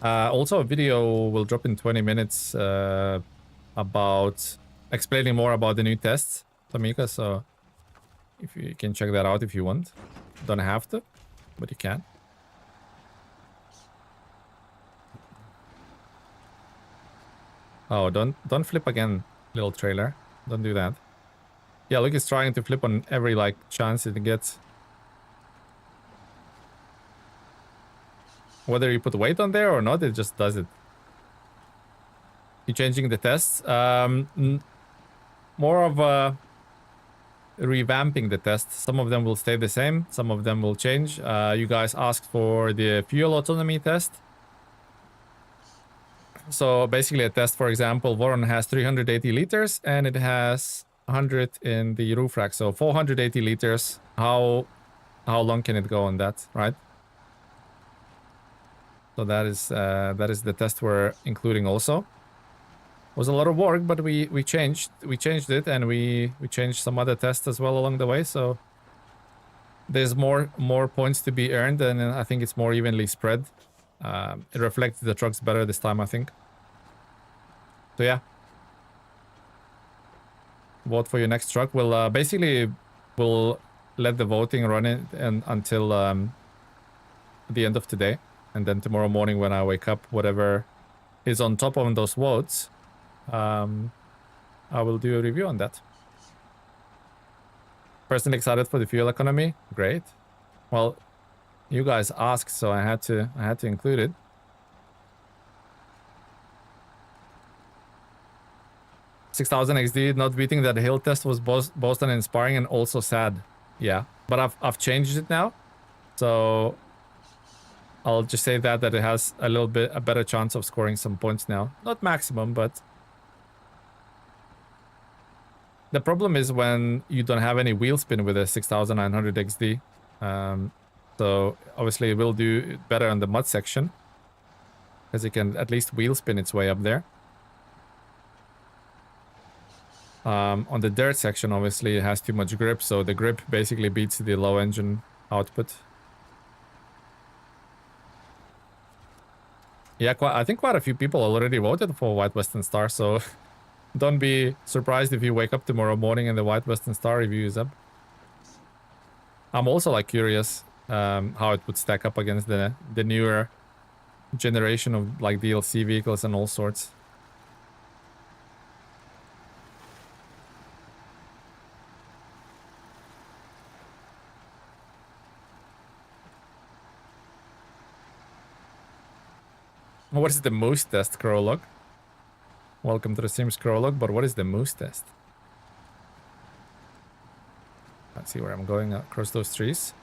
Also, a video will drop in 20 minutes about explaining more about the new tests, Tamika, so If you can check that out if you want. Don't have to, but you can. Oh, don't flip again, little trailer. Don't do that. Yeah, look, it's trying to flip on every like chance it gets. Whether you put weight on there or not, it just does it. You changing the tests? More of revamping the tests. Some of them will stay the same. Some of them will change. You guys asked for the fuel autonomy test. So basically a test, for example, Voron has 380 liters and it has 100 in the roof rack. So 480 liters. How long can it go on that, right? So that is the test we're including also. It was a lot of work, but we changed it, and we changed some other tests as well along the way. So there's more points to be earned, and I think it's more evenly spread. It reflects the trucks better this time, I think. So yeah, vote for your next truck. We'll basically we'll let the voting run it until the end of today, and then tomorrow morning when I wake up, whatever is on top of those votes, I will do a review on that. Personally excited for the fuel economy. Great. Well, you guys asked, so I had to include it. $6,000 XD not beating that hill test was both inspiring and also sad. Yeah, but I've changed it now, so I'll just say that it has a better chance of scoring some points now. Not maximum, but the problem is when you don't have any wheel spin with a 6900 XD. So obviously it will do better on the mud section, because it can at least wheel spin its way up there. On the dirt section, obviously it has too much grip, so the grip basically beats the low engine output. Yeah, I think quite a few people already voted for White Western Star, so don't be surprised if you wake up tomorrow morning and the White Western Star review is up. I'm also like curious how it would stack up against the newer generation of like DLC vehicles and all sorts. What is the moose test, Crowlog? Welcome to the Sims, Crowlog, but what is the moose test? Let's see where I'm going across those trees.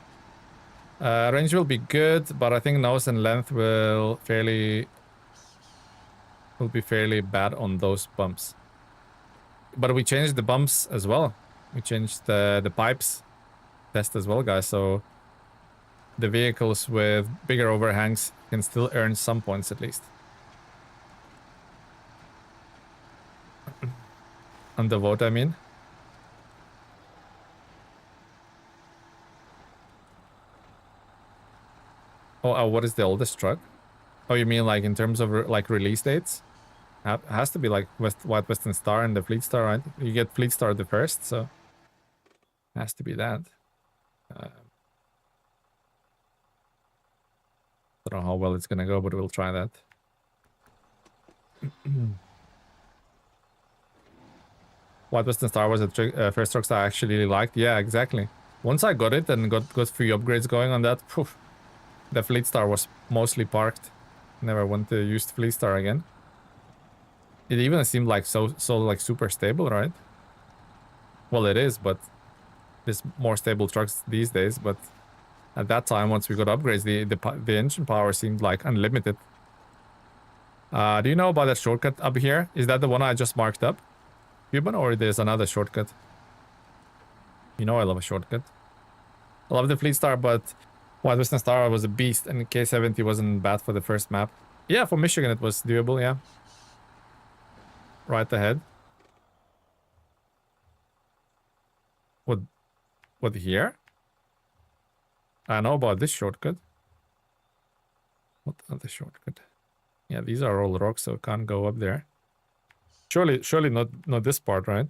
Range will be good, but I think nose and length will be fairly bad on those bumps. But we changed the bumps as well. We changed the pipes test as well, guys, so the vehicles with bigger overhangs can still earn some points at least. On the vote, I mean. Oh, what is the oldest truck? Oh, you mean like in terms of like release dates? Has to be like White Western Star and the Fleet Star, right? You get Fleet Star the first, so has to be that. Don't know how well it's gonna go, but we'll try that. White Western Star was the first trucks I actually really liked. Yeah, exactly. Once I got it and got free upgrades going on that, poof, the Fleet Star was mostly parked. Never want to use the Fleet Star again. It even seemed like so like super stable, right? Well, it is, but there's more stable trucks these days. But at that time, once we got upgrades, the engine power seemed like unlimited. Do you know about that shortcut up here? Is that the one I just marked up, Cuban, or there's another shortcut? You know I love a shortcut. I love the Fleet Star, but White Western Star was a beast, and K70 wasn't bad for the first map. Yeah, for Michigan it was doable, yeah. Right ahead. What here? I know about this shortcut. What other shortcut? Yeah, these are all rocks, so can't go up there. Surely not this part, right?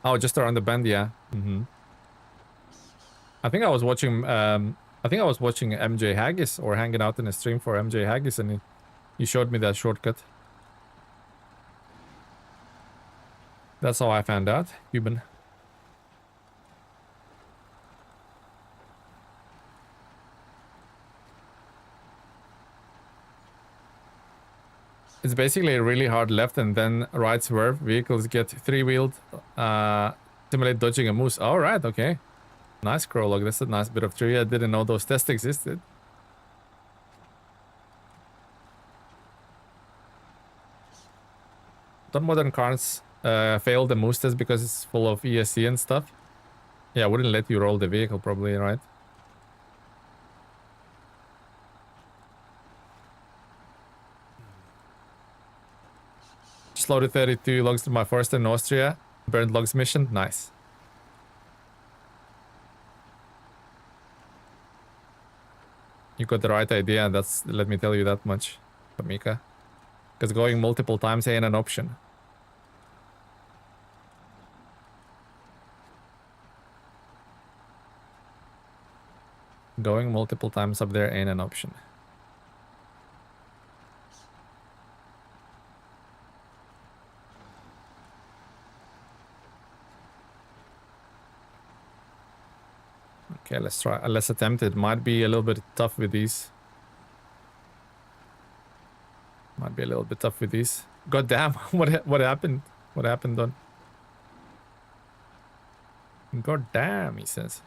Oh, just around the bend, yeah. I think I was watching MJ Haggis or hanging out in a stream for MJ Haggis, and he showed me that shortcut. That's how I found out. Cuban. It's basically a really hard left and then right swerve. Vehicles get three-wheeled, simulate dodging a moose. All right, okay. Nice prologue. That's a nice bit of trivia. I didn't know those tests existed. Don't modern cars fail the moose test because it's full of ESC and stuff? Yeah, I wouldn't let you roll the vehicle probably, right? Just loaded 32 logs to my first in Austria. Burned logs mission. Nice. You got the right idea, and that's, let me tell you that much, Kamika. Because going multiple times ain't an option. Going multiple times up there ain't an option. Okay, let's try. Let's attempt it. Might be a little bit tough with these. Might be a little bit tough with these. God damn! What happened? What happened, Don? God damn! He says.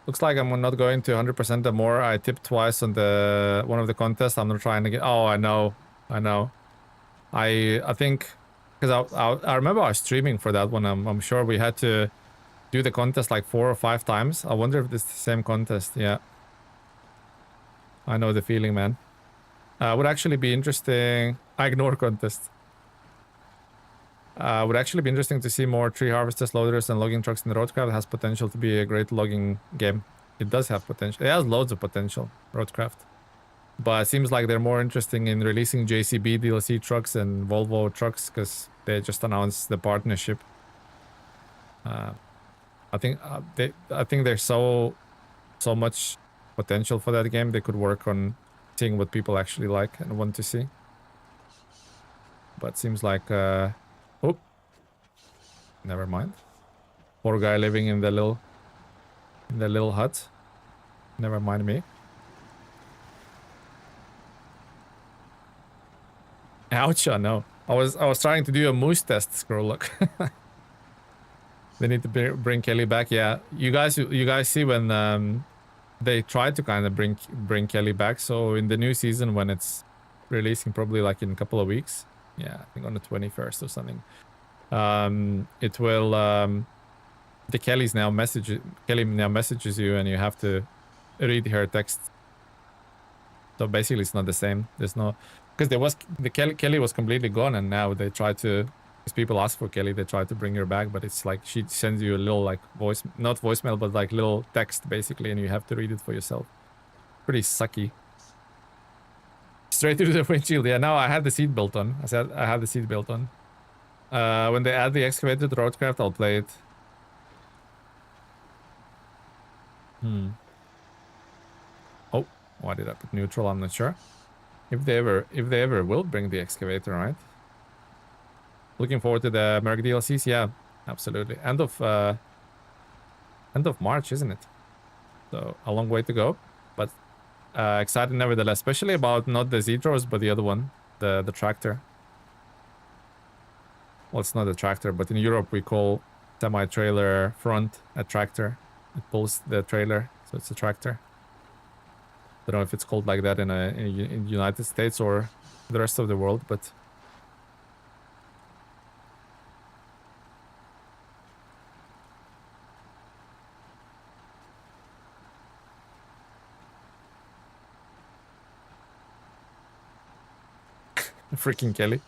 Looks like I'm not going to 100% the more. I tipped twice on the one of the contests. I'm not trying to get. Oh, I know. I think because I remember I was streaming for that one. I'm sure we had to do the contest like 4 or 5 times. I wonder if it's the same contest. Yeah, I know the feeling, man. Would actually be interesting. I ignore contests. Would actually be interesting to see more tree harvesters, loaders, and logging trucks in the Roadcraft. It has potential to be a great logging game. It does have potential. It has loads of potential, Roadcraft. But it seems like they're more interesting in releasing JCB DLC trucks and Volvo trucks because they just announced the partnership. I think there's so much potential for that game. They could work on seeing what people actually like and want to see. But seems like oh, never mind. Poor guy living in the little hut. Never mind me. Ouch! I know. I was trying to do a moose test. Scroll look. They need to bring Kelly back. Yeah, you guys see when they tried to kind of bring Kelly back. So in the new season when it's releasing, probably like in a couple of weeks. Yeah, I think on the 21st or something. It will. The Kelly now messages you, and you have to read her text. So basically, it's not the same. There's no, because Kelly was completely gone, and now they try to. Because people ask for Kelly, they try to bring her back, but it's like she sends you a little like not voicemail, but like little text basically, and you have to read it for yourself. Pretty sucky. Straight through the windshield. Yeah, now I had the seatbelt on. I said I had the seatbelt on. When they add the excavator to Roadcraft, I'll play it. Oh, why did I put neutral? I'm not sure. If they ever will bring the excavator, right? Looking forward to the Merc DLCs. Yeah, absolutely. End of March, isn't it? So a long way to go, but excited nevertheless, especially about not the Zedros, but the other one, the tractor. Well, it's not a tractor, but in Europe we call semi-trailer front a tractor. It pulls the trailer, so it's a tractor. Don't know if it's called like that in the United States or the rest of the world, but Freaking Kelly.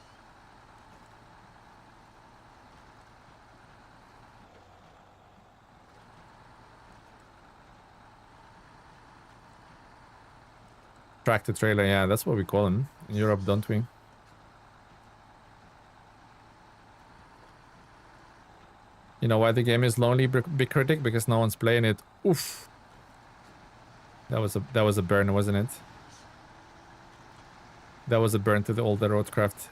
Tractor trailer, yeah, that's what we call them in Europe, don't we? You know why the game is lonely, big critic? Because no one's playing it. Oof. That was a burn, wasn't it? That was a burn to the older Roadcraft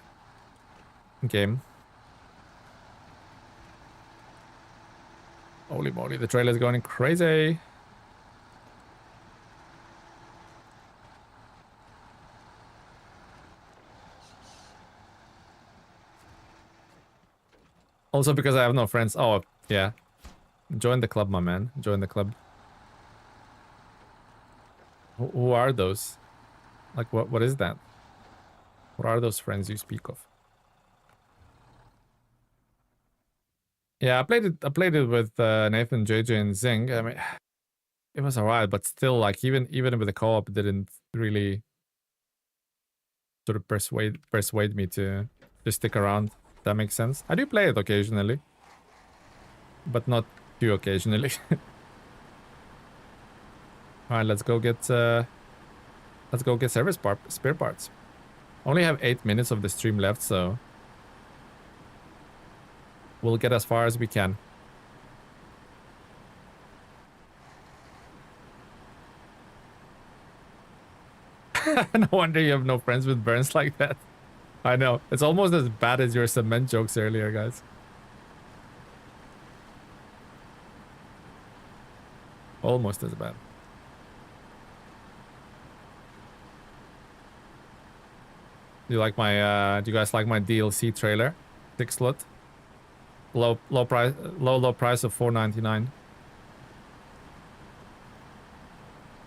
game. Holy moly, the trailer's going crazy. Also because I have no friends. Oh, yeah. Join the club, my man. Join the club. Who are those? Like, what is that? What are those friends you speak of? Yeah, I played it with Nathan, JJ, and Zing. I mean, it was alright, but still, like, even with the co-op, it didn't really sort of persuade me to stick around. That makes sense. I do play it occasionally, but not too occasionally. All right, let's go get spare parts. Only have 8 minutes of the stream left, so we'll get as far as we can. No wonder you have no friends with burns like that. I know. It's almost as bad as your cement jokes earlier, guys. Almost as bad. Do you like my do you guys like my DLC trailer? 6 slot. Low price of $4.99.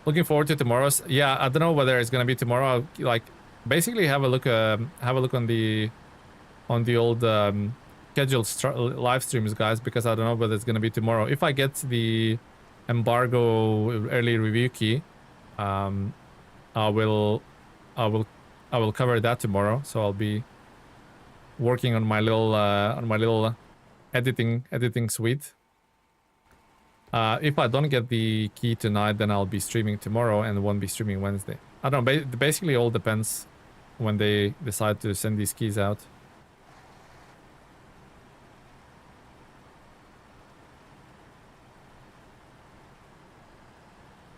Looking forward to tomorrow's. Yeah, I don't know whether it's gonna be tomorrow. I'll, like, basically have a look on the old scheduled live streams, guys, because I don't know whether it's gonna be tomorrow. If I get the embargo early review key, I will cover that tomorrow. So I'll be working on my little editing suite. If I don't get the key tonight, then I'll be streaming tomorrow and won't be streaming Wednesday. I don't know. Basically, all depends when they decide to send these keys out.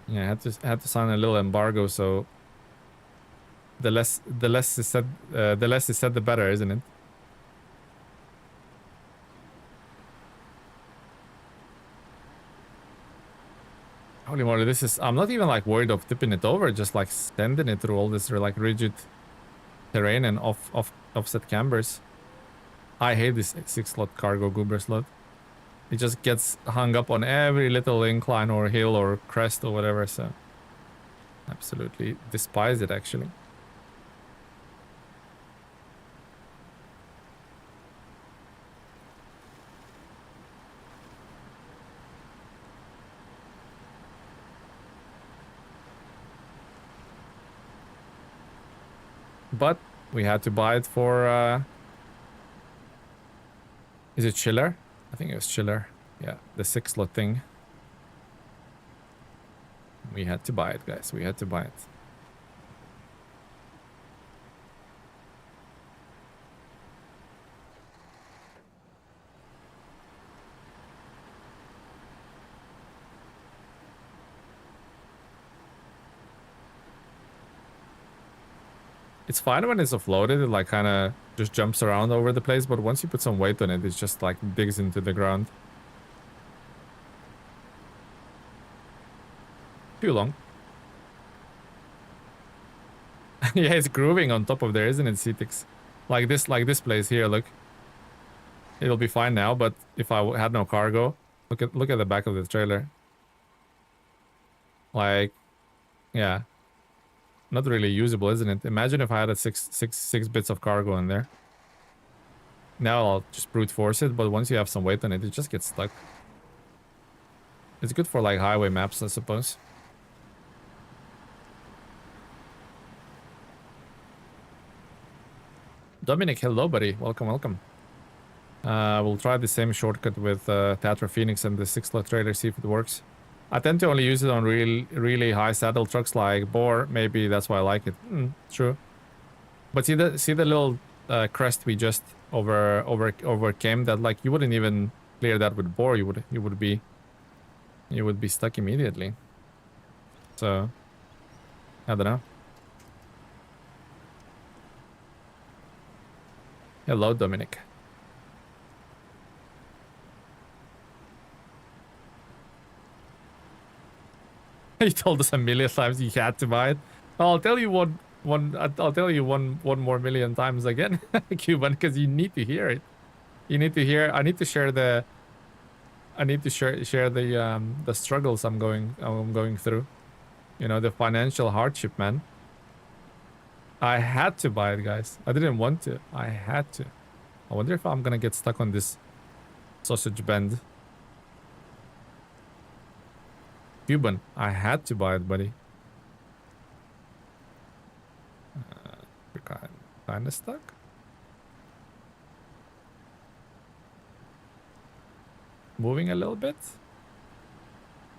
Yeah, I had to sign a little embargo, so the less is said, the better, isn't it? Holy moly, this is... I'm not even, like, worried of tipping it over, just, like, sending it through all this, like, rigid terrain and offset cambers. I hate this 6-slot cargo goober slot. It just gets hung up on every little incline or hill or crest or whatever, so... Absolutely despise it, actually. But we had to buy it for is it Chiller? I think it was Chiller. Yeah, the 6-slot thing. We had to buy it, guys. We had to buy it. It's fine when it's offloaded, it like kind of just jumps around over the place, but once you put some weight on it, it just like digs into the ground. Too long. Yeah, it's grooving on top of there, isn't it, Cetix? Like this place here, look. It'll be fine now, but if I had no cargo, look at the back of the trailer. Like, yeah. Not really usable, isn't it? Imagine if I had a six bits of cargo in there. Now I'll just brute force it, but once you have some weight on it, it just gets stuck. It's good for like highway maps, I suppose. Dominic, hello, buddy. Welcome, welcome. We'll try the same shortcut with Tatra Phoenix and the 6-slot trailer, see if it works. I tend to only use it on really high saddle trucks like Boar. Maybe that's why I like it. True. But see the little crest we just overcame. That like you wouldn't even clear that with Boar. You would be stuck immediately. So I don't know. Hello, Dominic. He told us a million times you had to buy it. I'll tell you I'll tell you one more million times again, Cuban, because you need to hear it. You need to hear. I need to share the the struggles I'm going through. You know, the financial hardship, man. I had to buy it, guys. I didn't want to. I had to. I wonder if I'm gonna get stuck on this sausage bend. Cuban, I had to buy it, buddy. We're kind of stuck. Moving a little bit.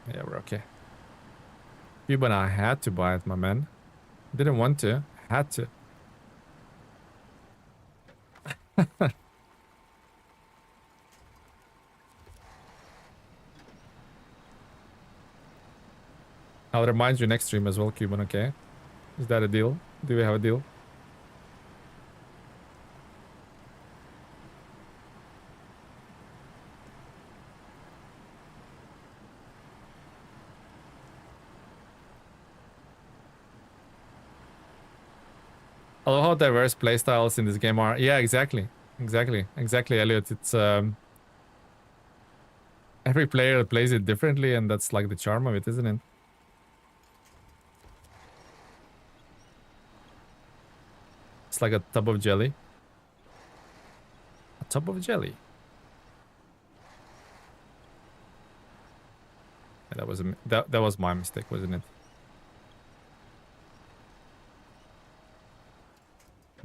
Yeah, we're okay. Cuban, I had to buy it, my man. Didn't want to. Had to. I'll remind you next stream as well, Cuban, okay? Is that a deal? Do we have a deal? I love how diverse playstyles in this game are. Yeah, exactly. Exactly, Elliot. It's every player plays it differently, and that's like the charm of it, isn't it? It's like a tub of jelly. A tub of jelly. Yeah, that was my mistake, wasn't it?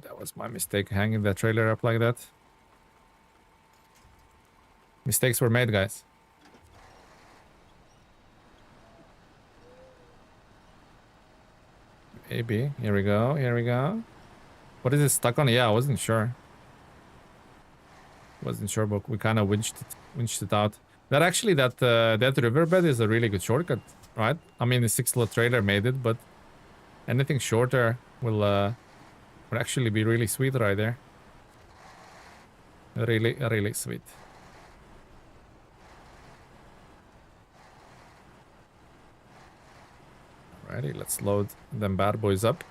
That was my mistake, hanging that trailer up like that. Mistakes were made, guys. Maybe. Here we go. Here we go. What is it stuck on? Yeah, I wasn't sure. Wasn't sure, but we kind of winched it out. That riverbed is a really good shortcut, right? I mean, the 6-slot trailer made it, but anything shorter will actually be really sweet right there. Really sweet. Alrighty, let's load them bad boys up.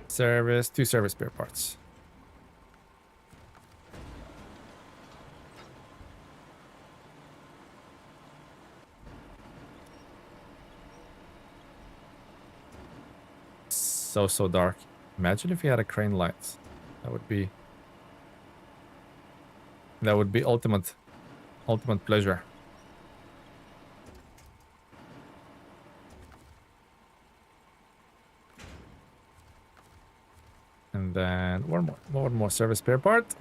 Service, 2 service spare parts. So dark. Imagine if you had a crane lights. That would be ultimate pleasure. And then one more service spare part.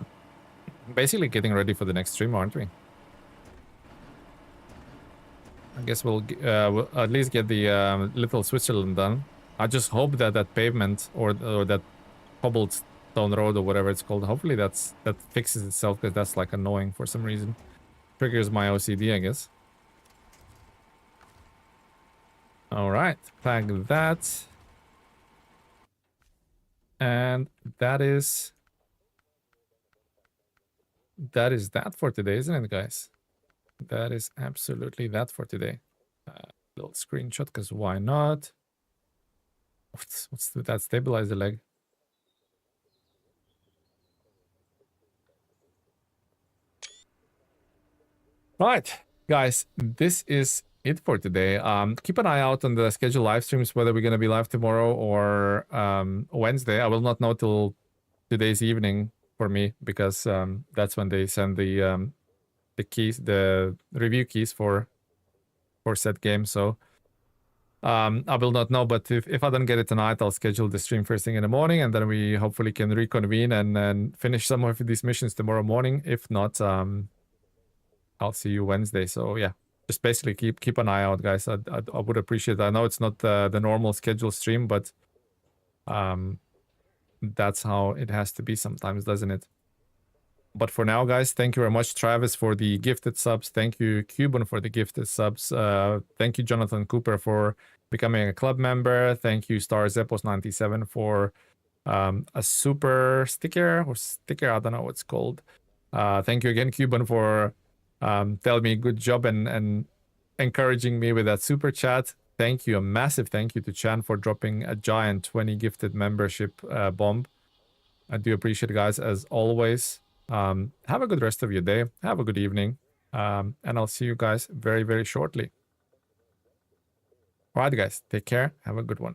Basically getting ready for the next stream, aren't we? I guess we'll at least get the Little Switzerland done. I just hope that that pavement or that cobblestone road or whatever it's called, hopefully that fixes itself, because that's like annoying for some reason. Triggers my OCD, I guess. All right, pack that. And that is that for today, isn't it, guys? That is absolutely that for today. Little screenshot, because why not? What's that? Stabilize the leg. Right, guys, this is it for today. Keep an eye out on the scheduled live streams, whether we're gonna be live tomorrow or Wednesday. I will not know till today's evening for me, because that's when they send the keys, the review keys for said game. So I will not know, but if I don't get it tonight, I'll schedule the stream first thing in the morning, and then we hopefully can reconvene and finish some of these missions tomorrow morning. If not, I'll see you Wednesday. So yeah, just basically keep an eye out, guys. I would appreciate it. I know it's not the normal scheduled stream, but that's how it has to be sometimes, doesn't it? But for now, guys, thank you very much, Travis, for the gifted subs. Thank you, Cuban, for the gifted subs. Thank you, Jonathan Cooper, for becoming a club member. Thank you, StarZepos97, for a super sticker or sticker. I don't know what it's called. Thank you again, Cuban, for telling me good job and encouraging me with that super chat. Thank you. A massive thank you to Chan for dropping a giant 20 gifted membership bomb. I do appreciate it, guys, as always. Have a good rest of your day. Have a good evening. And I'll see you guys very, very shortly. All right, guys. Take care. Have a good one.